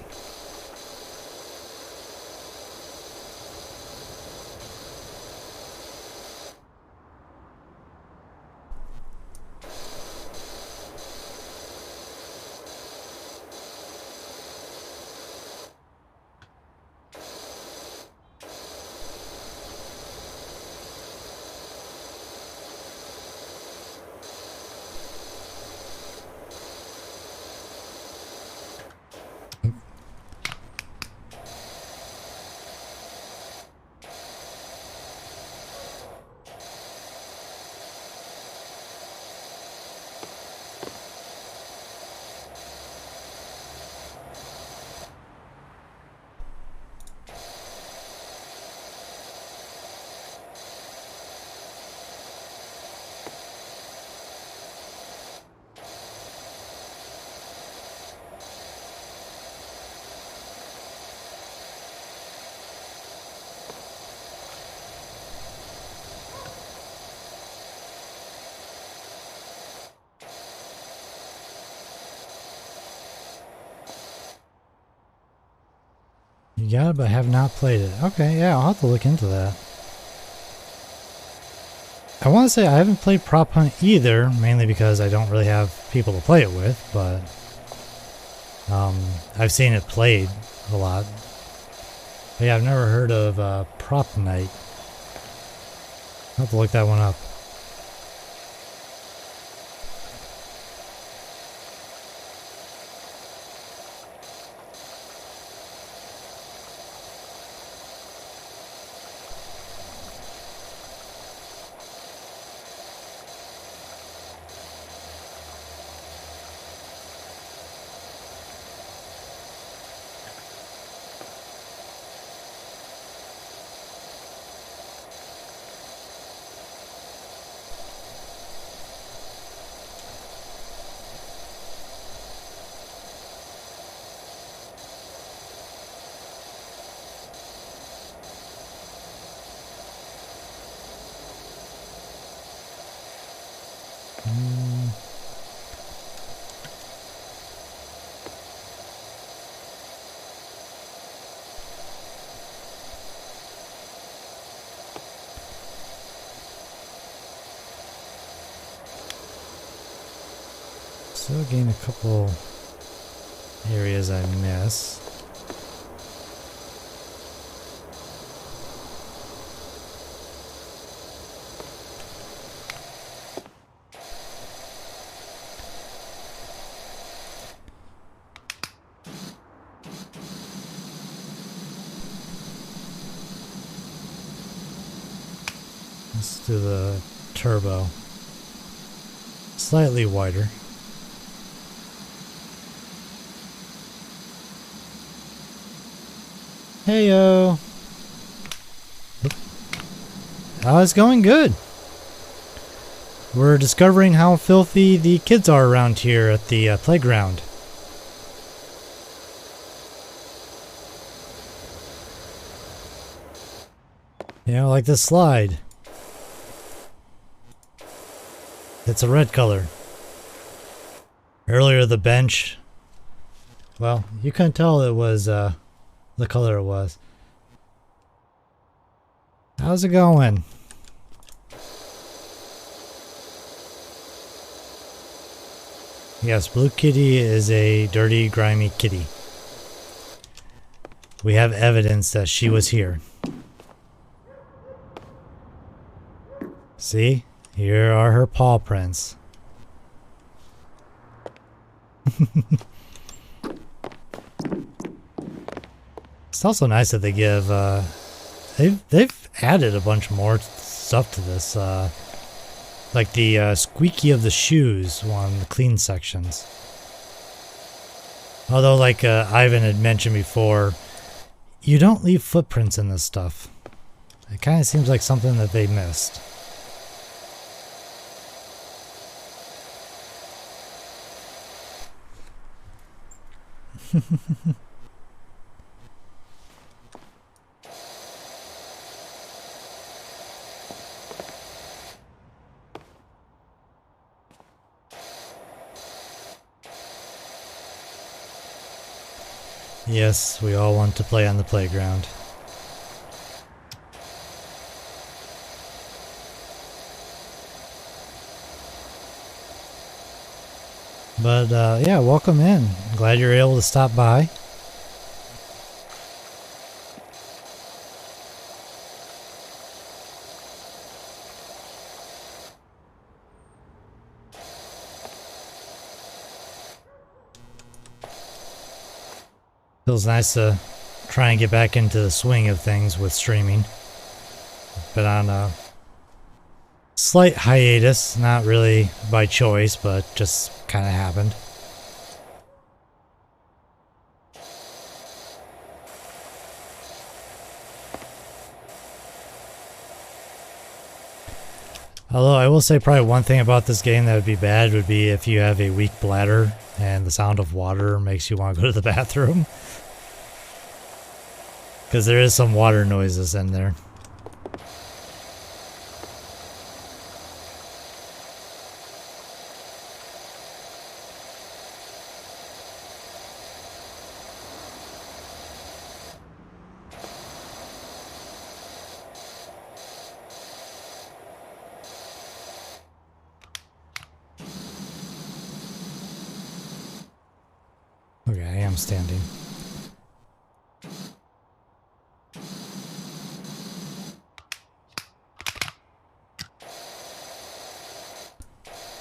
You got it, but have not played it. Okay, yeah, I'll have to look into that. I want to say I haven't played Prop Hunt either, mainly because I don't really have people to play it with, but I've seen it played a lot. But yeah, I've never heard of Prop Night. I'll have to look that one up. Still gain a couple areas I miss. Let's do the turbo. Slightly wider. Heyo! Oh, it's going good. We're discovering how filthy the kids are around here at the playground. You know, like this slide. It's a red color. Earlier the bench, well, you couldn't tell it was the color it was. How's it going? Yes, Blue Kitty is a dirty, grimy kitty. We have evidence that she was here. See? Here are her paw prints. It's also nice that they give they've added a bunch more stuff to this, like the squeaky of the shoes on the clean sections. Although, like Ivan had mentioned before, you don't leave footprints in this stuff. It kind of seems like something that they missed. Yes, we all want to play on the playground. But yeah, welcome in. Glad you're able to stop by. Feels nice to try and get back into the swing of things with streaming. Been on a slight hiatus, not really by choice, but just kind of happened. Although I will say probably one thing about this game that would be bad would be if you have a weak bladder and the sound of water makes you want to go to the bathroom. Because there is some water noises in there. standing.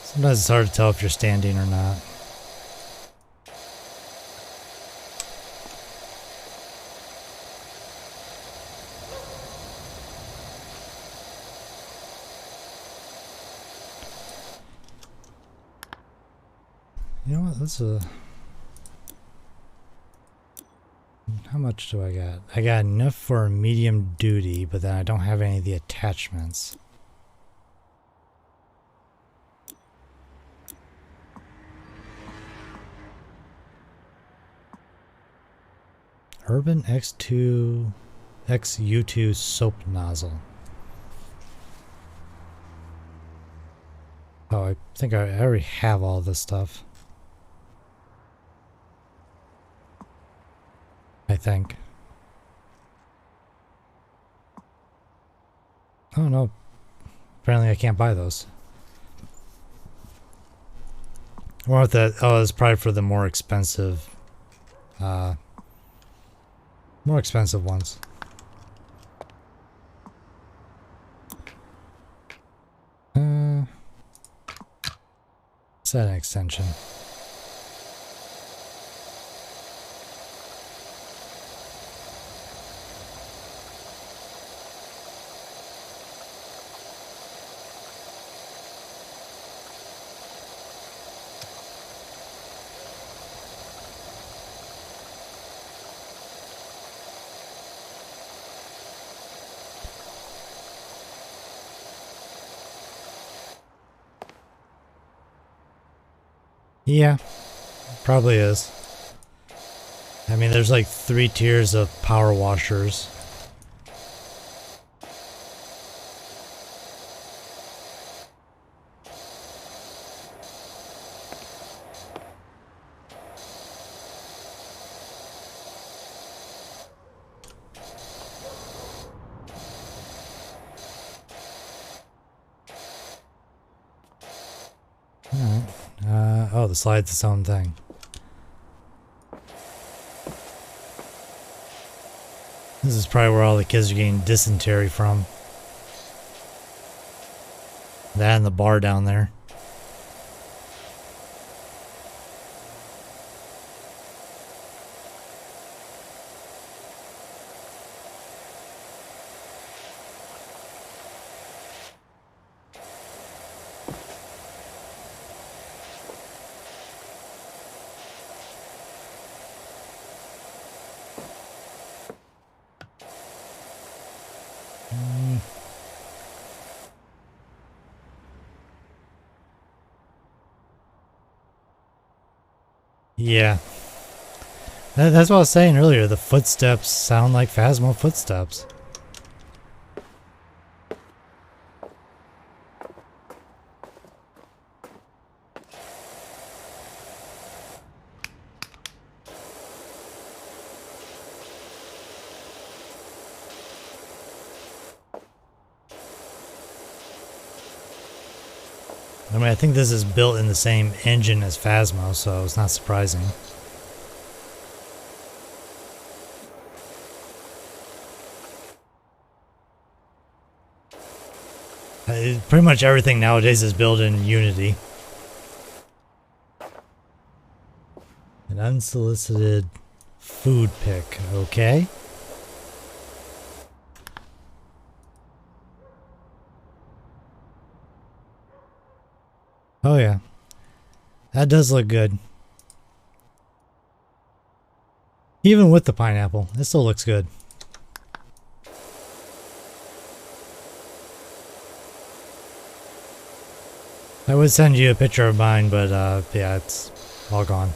Sometimes it's hard to tell if you're standing or not. You know what? That's a... How much do I got? I got enough for medium duty, but then I don't have any of the attachments. Urban X2 XU2 soap nozzle. Oh, I think I already have all this stuff. I think. Oh no. Apparently I can't buy those. Or if that, oh, it's probably for the more expensive ones. Is that an extension? Yeah, probably is. I mean, there's like 3 tiers of power washers. Alright. Oh, the slide's its own thing. This is probably where all the kids are getting dysentery from. That and the bar down there. Yeah. That's what I was saying earlier. The footsteps sound like Phasmo footsteps. I mean, I think this is built in the same engine as Phasmo, so it's not surprising. Pretty much everything nowadays is built in Unity. An unsolicited food pick, okay? Oh yeah. That does look good. Even with the pineapple, it still looks good. I would send you a picture of mine, but yeah, it's all gone.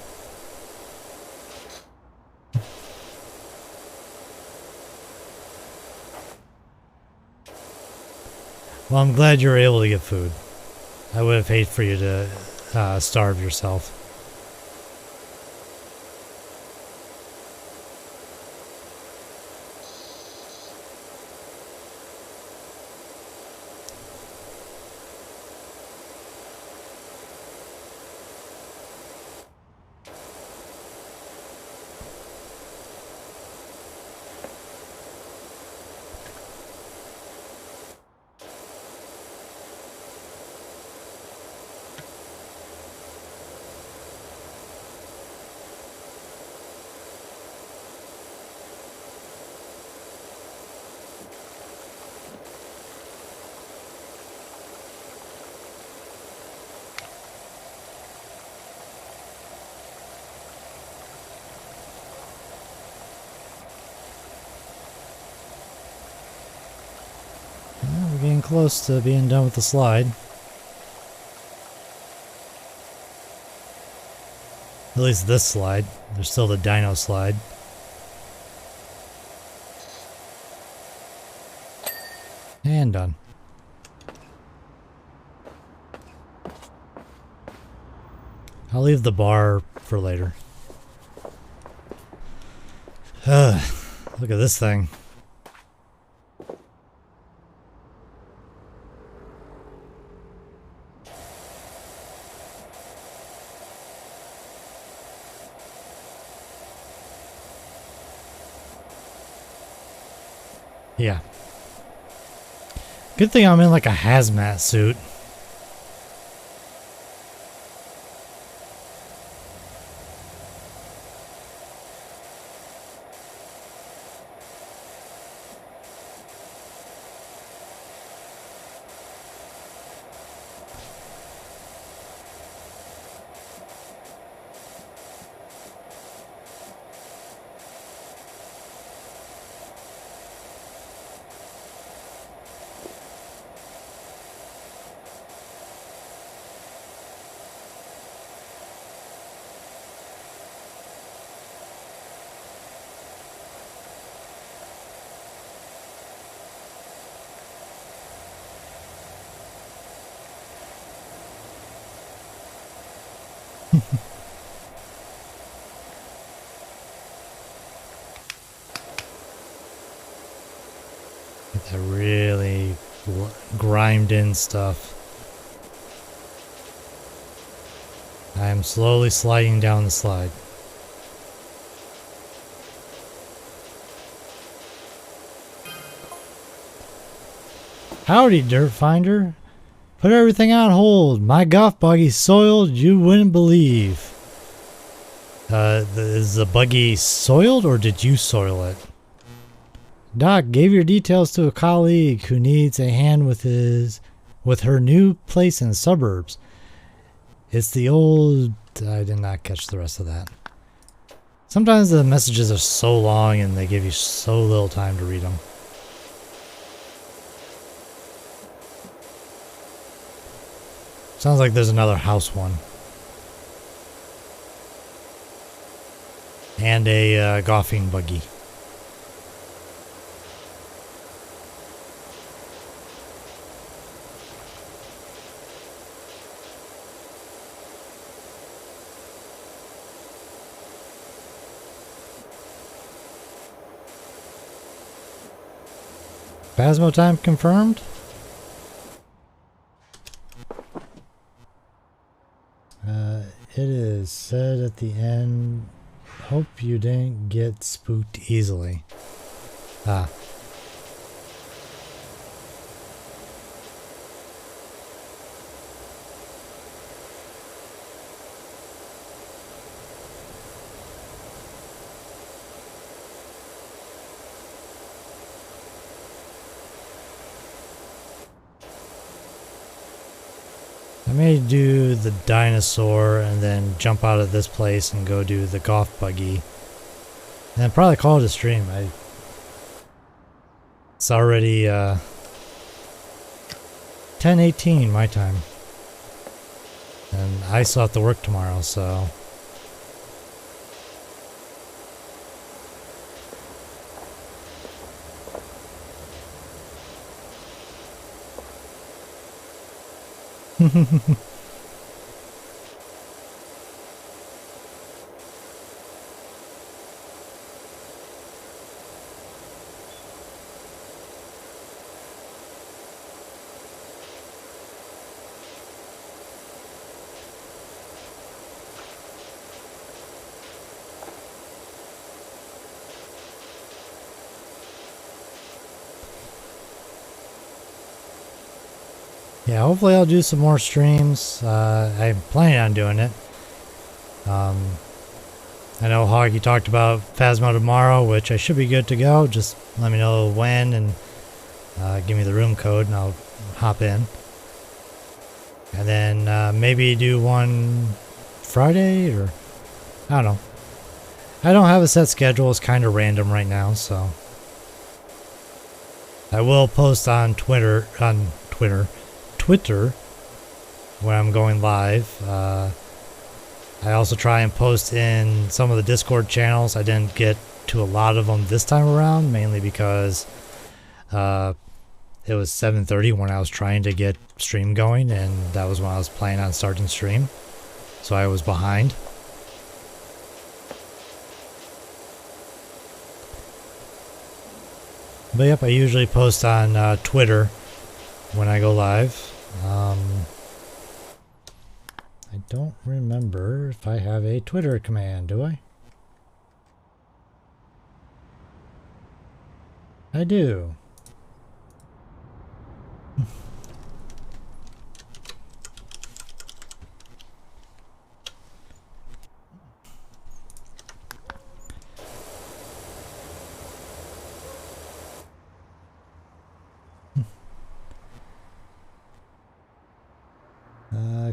Well, I'm glad you were able to get food. I would have hated for you to starve yourself. close to being done with the slide. At least this slide. There's still the dino slide. And done. I'll leave the bar for later. Look at this thing. Yeah. Good thing I'm in like a hazmat suit. It's a really grimed in stuff. I am slowly sliding down the slide. Howdy, Dirt Finder. Put everything on hold. My golf buggy's soiled, you wouldn't believe. Is the buggy soiled or did you soil it? Doc gave your details to a colleague who needs a hand with her new place in the suburbs. It's the old... I did not catch the rest of that. Sometimes the messages are so long and they give you so little time to read them. Sounds like there's another house one. And a golfing buggy. Phasmo time confirmed? It is said at the end, hope you didn't get spooked easily. Ah. I may do the dinosaur and then jump out of this place and go do the golf buggy. And then probably call it a stream. It's already 10:18 my time. And I still have to work tomorrow, so... Yeah, hopefully I'll do some more streams. I'm planning on doing it. I know Hoggy talked about Phasmo tomorrow, which I should be good to go. Just let me know when and give me the room code and I'll hop in. And then maybe do one Friday or... I don't know. I don't have a set schedule. It's kind of random right now, so... I will post on Twitter, on Twitter when I'm going live. I also try and post in some of the Discord channels. I didn't get to a lot of them this time around, mainly because it was 7:30 when I was trying to get stream going, and that was when I was planning on starting stream, so I was behind. But yep, I usually post on Twitter when I go live. I don't remember if I have a Twitter command, do I? I do.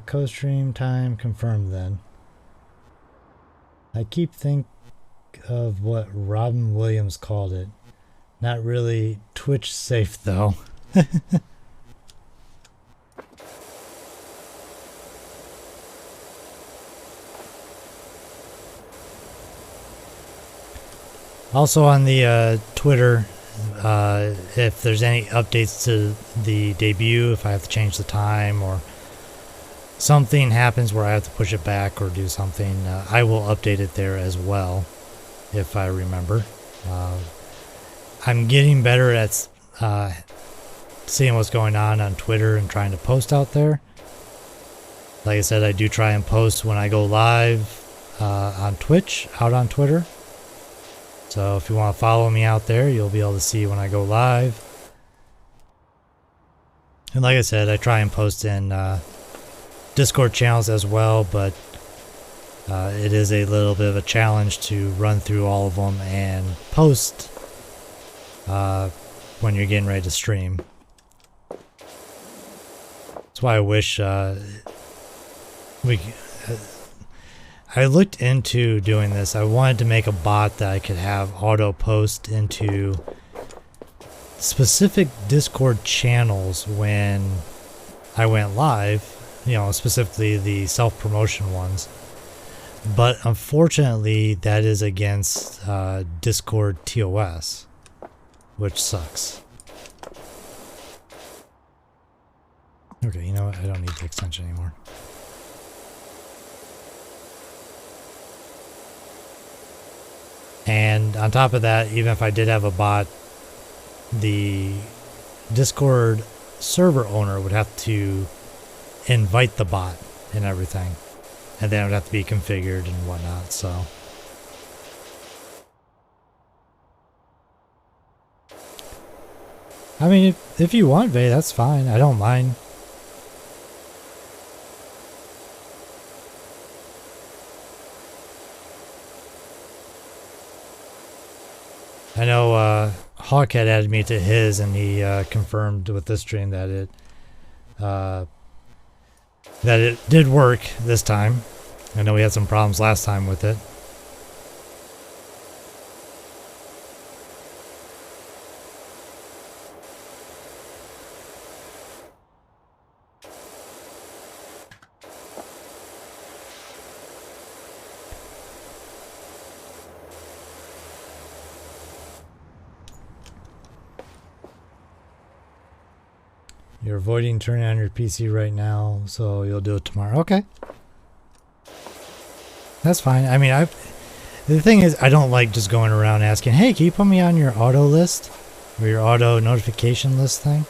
Co-stream time confirmed then. I keep think of what Robin Williams called it. Not really Twitch safe though. Also on the Twitter, if there's any updates to the debut, if I have to change the time or something happens where I have to push it back or do something, I will update it there as well, if I remember. I'm getting better at seeing what's going on Twitter and trying to post out there. Like I said, I do try and post when I go live on Twitch, out on Twitter. So if you want to follow me out there, you'll be able to see when I go live. And like I said, I try and post in Discord channels as well, but it is a little bit of a challenge to run through all of them and post when you're getting ready to stream. That's why I wish I looked into doing this. I wanted to make a bot that I could have auto post into specific Discord channels when I went live. You know, specifically the self-promotion ones. But unfortunately, that is against Discord TOS, which sucks. Okay, you know what? I don't need the extension anymore. And on top of that, even if I did have a bot, the Discord server owner would have to invite the bot and everything, and then it would have to be configured and whatnot. So I mean, if you want, Vay, that's fine. I don't mind. I know Hawk had added me to his, and he confirmed with this stream that it did work this time. I know we had some problems last time with it. You're avoiding turning on your PC right now, so you'll do it tomorrow. Okay. That's fine. I mean, the thing is, I don't like just going around asking, hey, can you put me on your auto list? Or your auto notification list thing?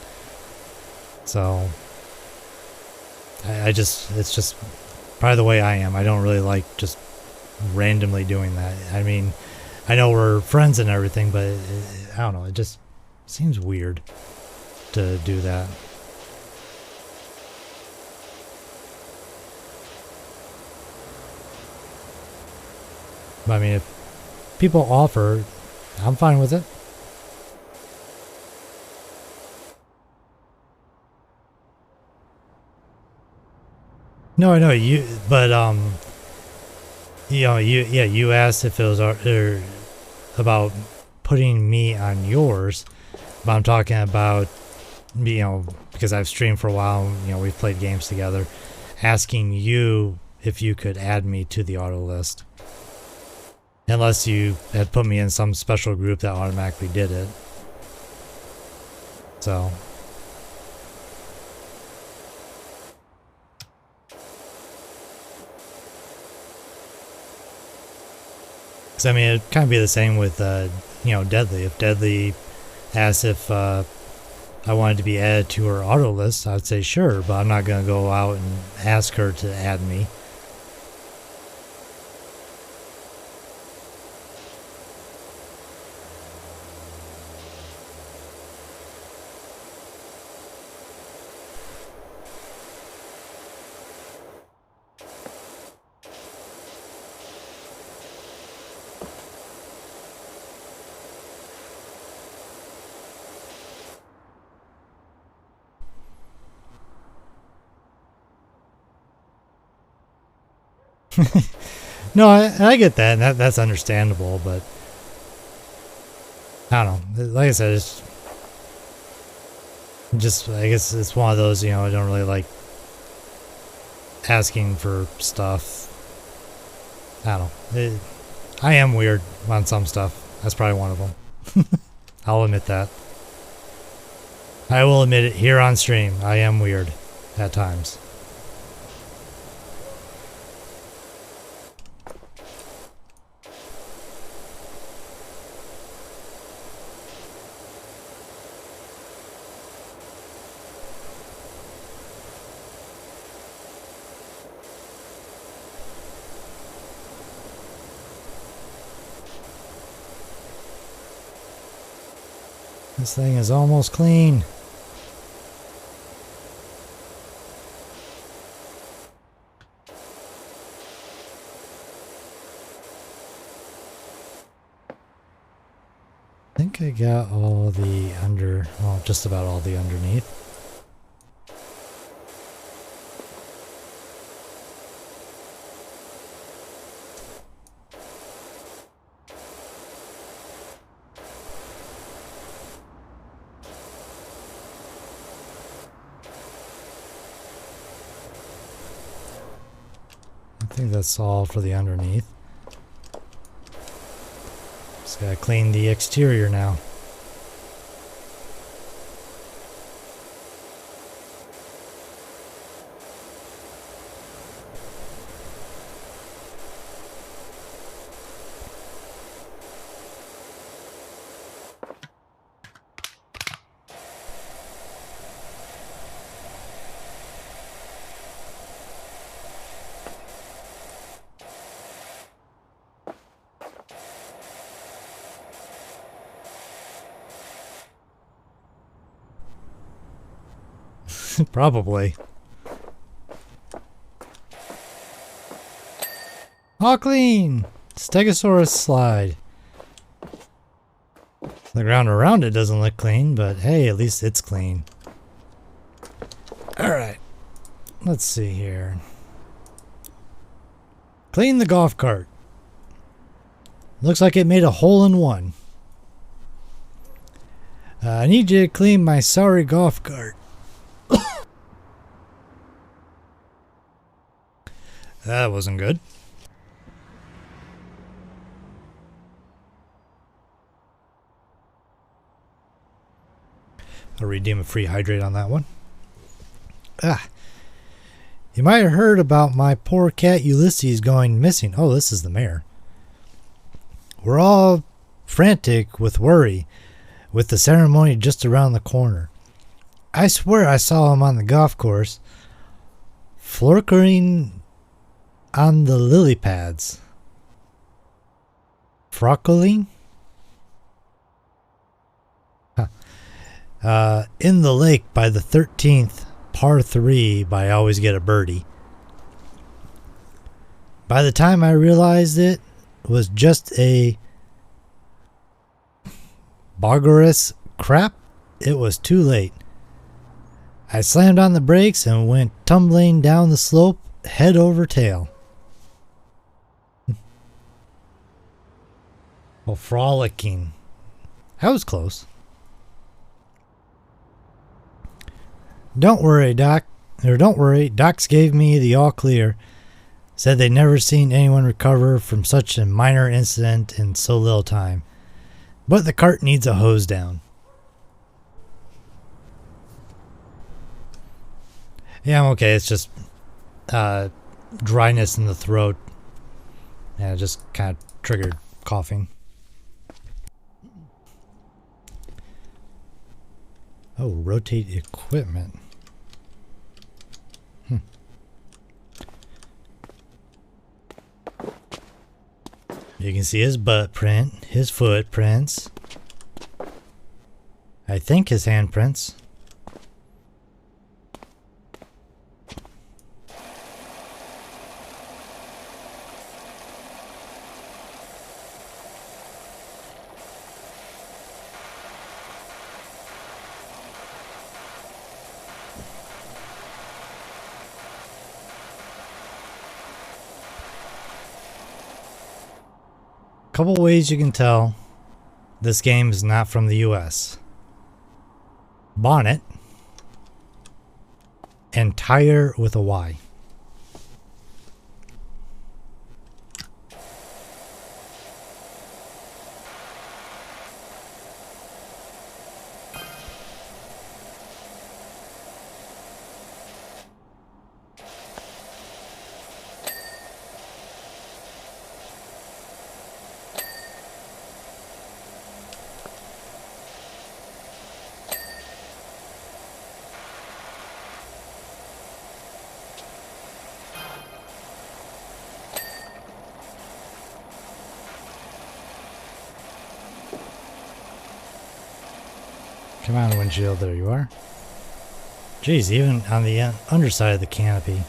So, it's just probably the way I am. I don't really like just randomly doing that. I mean, I know we're friends and everything, but I don't know. It just seems weird to do that. I mean, if people offer, I'm fine with it. No, I know you, but you know, you asked if it was about putting me on yours, but I'm talking about you know, because I've streamed for a while, you know, we've played games together, asking you if you could add me to the auto list. Unless you had put me in some special group that automatically did it. So. Because, I mean, it'd kind of be the same with, you know, Deadly. If Deadly asked if I wanted to be added to her auto list, I'd say sure, but I'm not going to go out and ask her to add me. No, I get that, and that's understandable, but I don't know. Like I said, it's just, I guess it's one of those, you know, I don't really like asking for stuff. I don't know. I am weird on some stuff. That's probably one of them. I'll admit that. I will admit it here on stream. I am weird at times. This thing is almost clean. I think I got all the well, just about all the underneath. I think that's all for the underneath. Just gotta clean the exterior now. Probably. All clean! Stegosaurus slide. The ground around it doesn't look clean, but hey, at least it's clean. Alright. Let's see here. Clean the golf cart. Looks like it made a hole in one. I need you to clean my sorry golf cart. That wasn't good. I'll redeem a free hydrate on that one. You might have heard about my poor cat Ulysses going missing. Oh, this is the mayor. We're all frantic with worry with the ceremony just around the corner. I swear I saw him on the golf course, flirting on the lily pads. Frockling? In the lake by the 13th par 3 by Always Get a Birdie. By the time I realized it was just a boggerous crap, it was too late. I slammed on the brakes and went tumbling down the slope head over tail. Well, frolicking. That was close. Don't worry, Doc. Or don't worry, Docs gave me the all clear. Said they'd never seen anyone recover from such a minor incident in so little time. But the cart needs a hose down. Yeah, I'm okay. It's just dryness in the throat. Yeah, it just kind of triggered coughing. Oh, rotate equipment. You can see his butt print, his footprints. I think his handprints. Couple ways you can tell this game is not from the US. Bonnet and tire with a Y. Come on, windshield, there you are. Jeez, even on the underside of the canopy.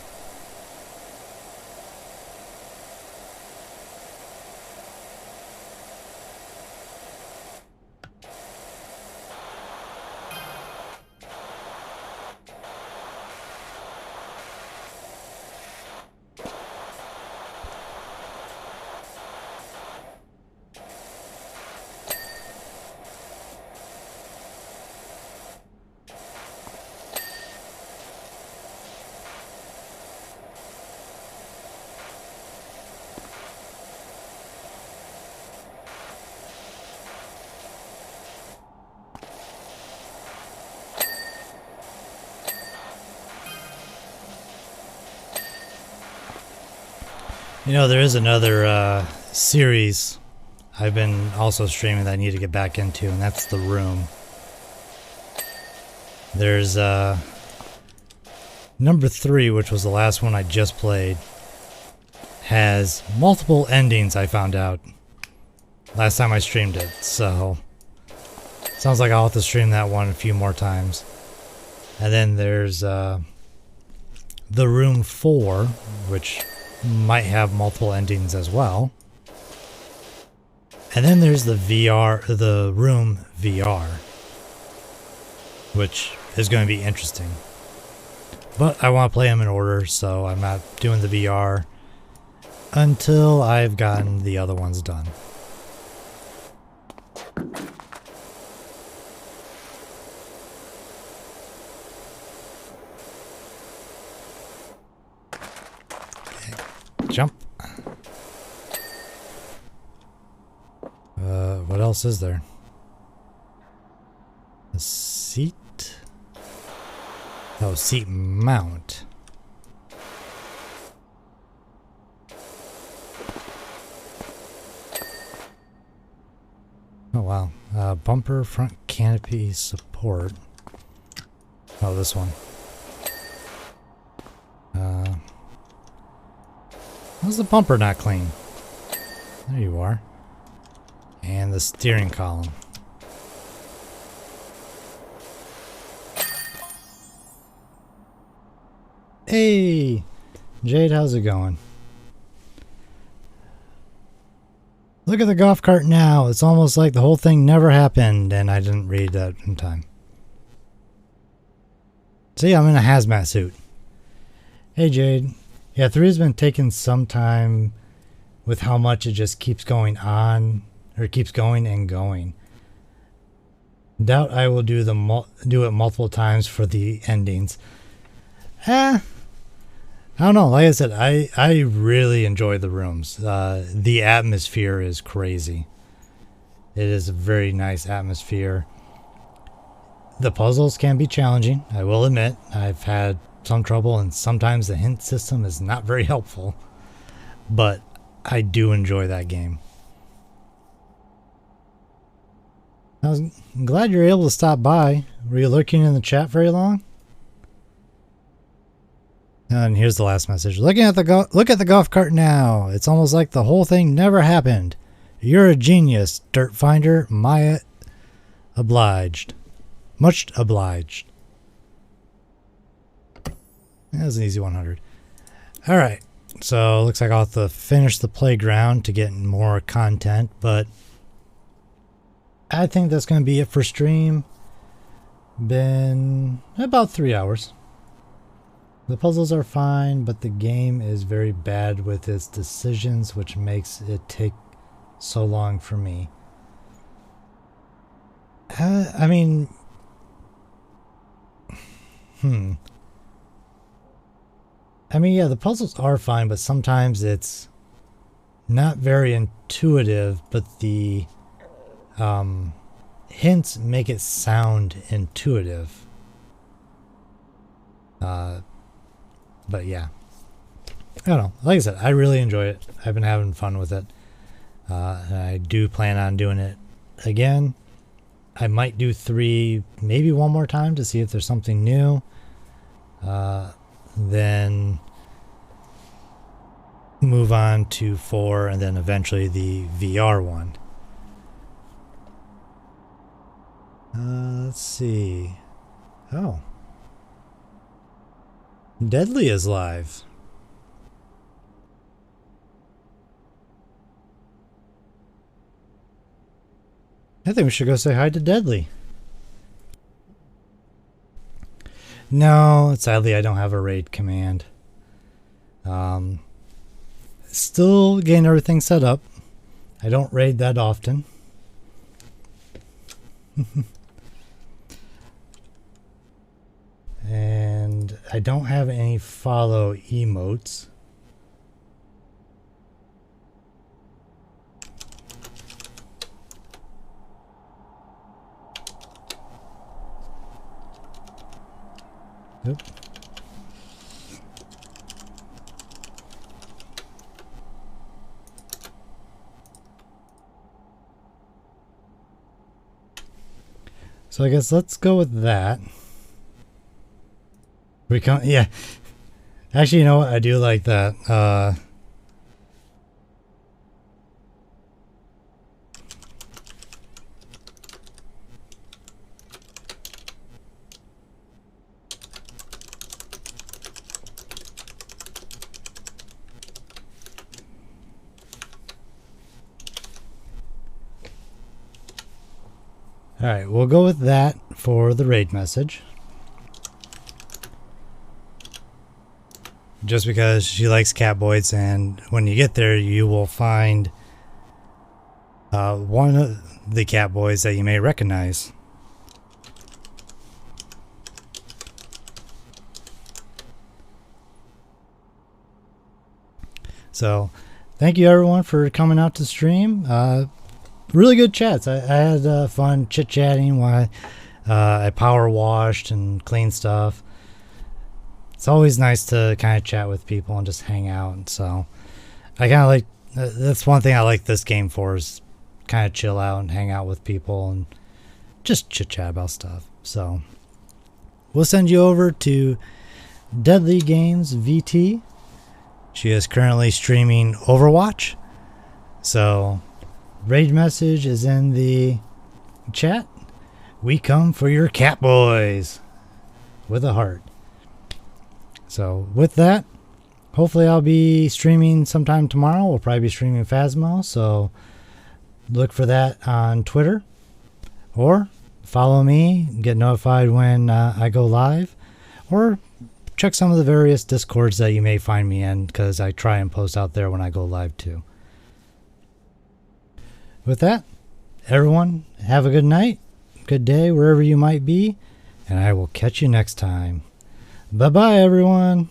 You know, there is another series I've been also streaming that I need to get back into, and that's The Room. There's number 3, which was the last one I just played, has multiple endings, I found out last time I streamed it, so sounds like I'll have to stream that one a few more times. And then there's The Room 4, which might have multiple endings as well. And then there's the Room VR, which is going to be interesting. But I want to play them in order, so I'm not doing the VR until I've gotten the other ones done. Jump. What else is there? A seat? Oh, seat mount. Oh wow. Bumper front canopy support. Oh, this one. How's the bumper not clean? There you are. And the steering column. Hey! Jade, how's it going? Look at the golf cart now. It's almost like the whole thing never happened and I didn't read that in time. See, I'm in a hazmat suit. Hey, Jade. Yeah, 3's been taking some time with how much it just keeps going on, or keeps going and going. Doubt I will do it multiple times for the endings. I don't know. Like I said, I really enjoy the rooms. The atmosphere is crazy. It is a very nice atmosphere. The puzzles can be challenging, I will admit. I've had some trouble, and sometimes the hint system is not very helpful. But I do enjoy that game. I'm glad you're able to stop by. Were you lurking in the chat very long? And here's the last message. Look at the golf cart now. It's almost like the whole thing never happened. You're a genius, Dirt Finder. Maya obliged. Much obliged. That was an easy 100. Alright. So looks like I'll have to finish the playground to get more content, but I think that's going to be it for stream. Been about 3 hours. The puzzles are fine, but the game is very bad with its decisions, which makes it take so long for me. I mean, yeah, the puzzles are fine, but sometimes it's not very intuitive, but the hints make it sound intuitive. But yeah, I don't know. Like I said, I really enjoy it. I've been having fun with it. I do plan on doing it again. I might do 3, maybe one more time to see if there's something new. Then move on to 4, and then eventually the VR one. Let's see. Oh. Deadly is live. I think we should go say hi to Deadly. No, sadly I don't have a raid command. Still getting everything set up. I don't raid that often. And I don't have any follow emotes. Oop. So I guess let's go with that. Yeah. Actually, you know what? I do like that. Alright, we'll go with that for the raid message. Just because she likes Catboys, and when you get there, you will find one of the Catboys that you may recognize. So, thank you everyone for coming out to stream. Really good chats. I had fun chit-chatting while I power washed and cleaned stuff. It's always nice to kind of chat with people and just hang out. So I kind of like, that's one thing I like this game for, is kind of chill out and hang out with people and just chit chat about stuff. So we'll send you over to Deadly Games VT. She is currently streaming Overwatch. So raid message is in the chat. We come for your Catboys with a heart. So with that, hopefully I'll be streaming sometime tomorrow. We'll probably be streaming Phasmo, so look for that on Twitter, or follow me, get notified when I go live, or check some of the various Discords that you may find me in, because I try and post out there when I go live too. With that, everyone, have a good night. good day wherever you might be, and I will catch you next time. Bye-bye, everyone.